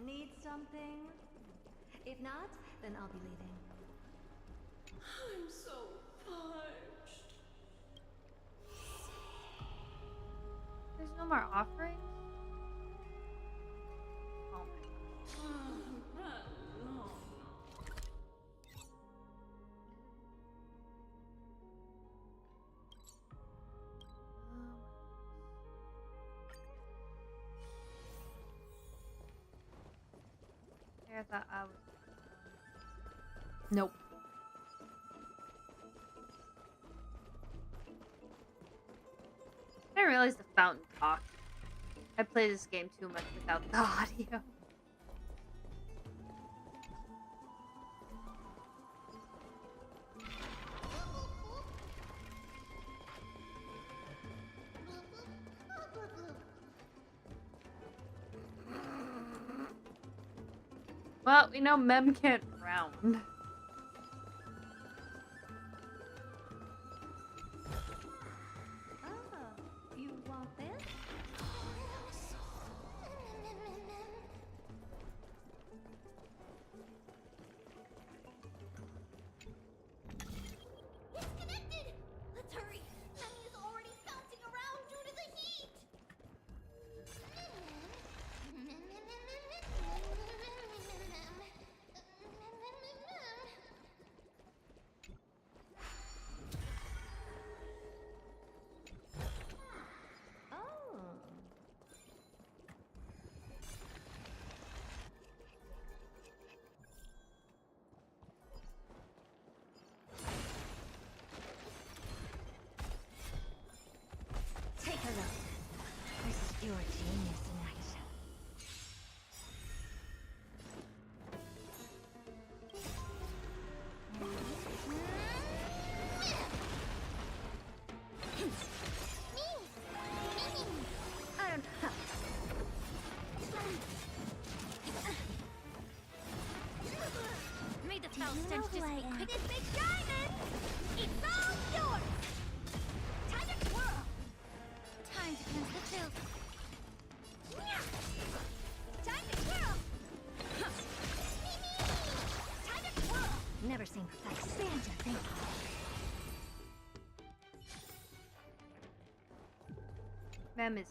Need something? If not, then I'll be leaving. I'm so parched. There's no more offerings? Oh my gosh. I thought I was. Nope. I didn't realize the fountain talked. I play this game too much without the audio. Well, we know Mem can't drown. You want this? It's connected! Let's hurry! Memmy is already bouncing around due to the heat! Oh. Take a look. This is pure genius in action. I don't know. May the foul stench just quit his big diamond! It's all yours! Time to twirl! Time to cleanse the filth. Time to twirl! Time to twirl! Never seen perfection. Stand to think. Mem is.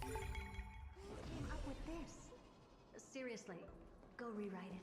Who came up with this? Seriously, go rewrite it.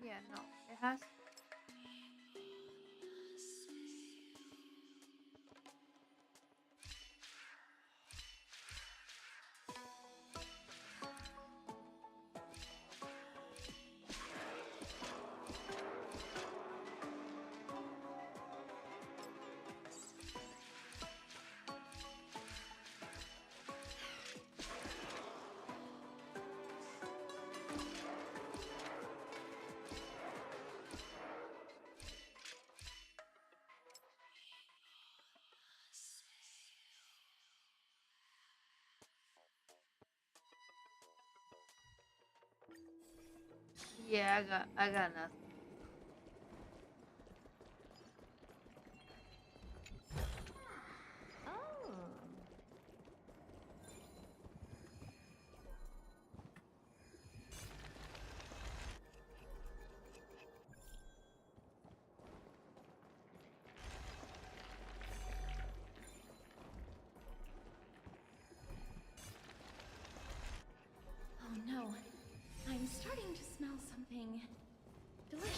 Yeah, no, it has. Yeah, I got nothing. Oh no, I'm starting to smell something delicious.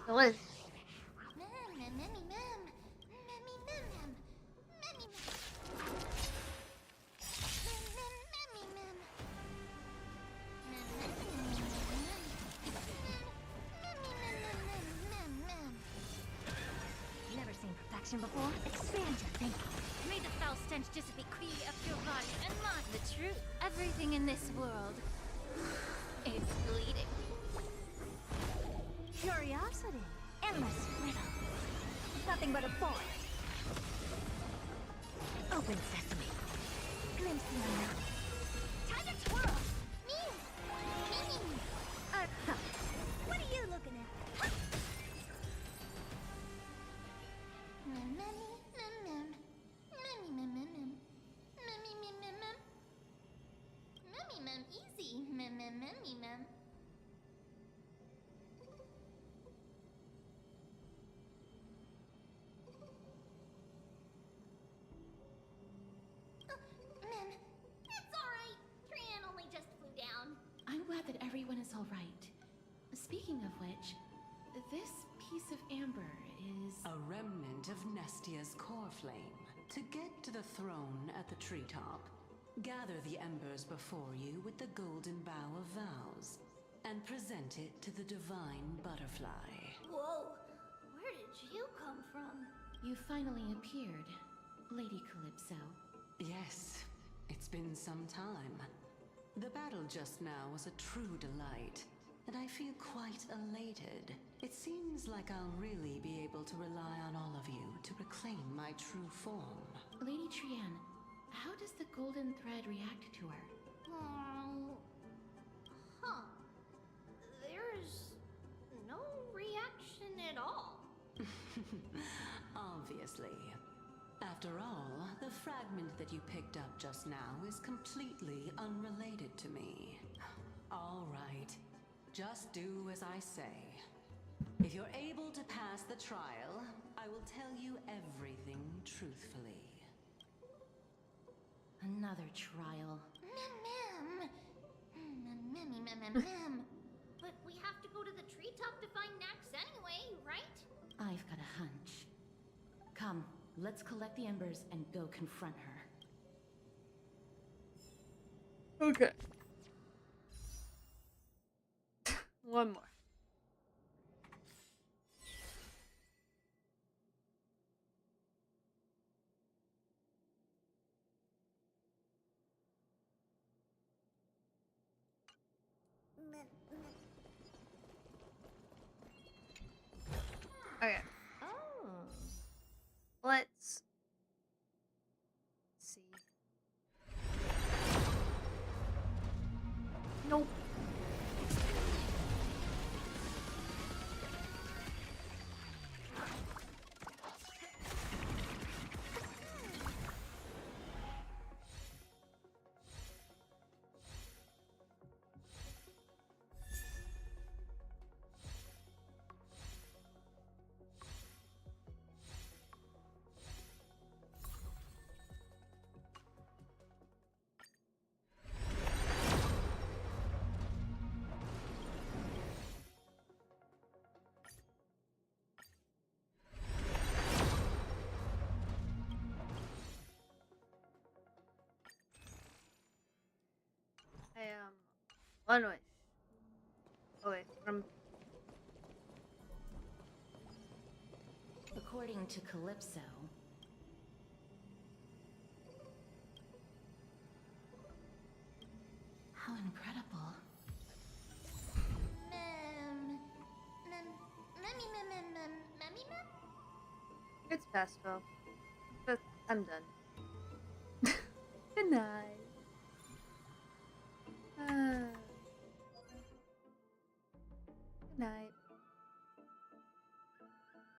Delicious. Never seen perfection before? Expand your thinking. May the foul stench dissipate quickly up your body and mind. The truth. Everything in this world is bleeding. Curiosity. Endless riddle. Nothing but a forest. Open sesame. Glimpse the unknown. Time to twirl! Me! What are you looking at? Easy. It's alright. Trian only just flew down. I'm glad that everyone is all right. Speaking of which, this piece of amber is a remnant of Nestia's core flame. To get to the throne at the treetop, gather the embers before you with the golden bough of vows, and present it to the divine butterfly. Whoa! Where did you come from? You finally appeared, Lady Calypso. Yes, it's been some time. The battle just now was a true delight, and I feel quite elated. It seems like I'll really be able to rely on all of you to reclaim my true form. Lady Trian, how does the golden thread react to her? There's no reaction at all. Obviously. After all, the fragment that you picked up just now is completely unrelated to me. All right. Just do as I say. If you're able to pass the trial, I will tell you everything truthfully. Another trial. But we have to go to the treetop to find Nax anyway, right? I've got a hunch. Come, let's collect the embers and go confront her. Okay. One more. Okay. Let's see. Nope. One wish. Oh wait, from According to Calypso, how incredible. it's past 12. But I'm done. Good night.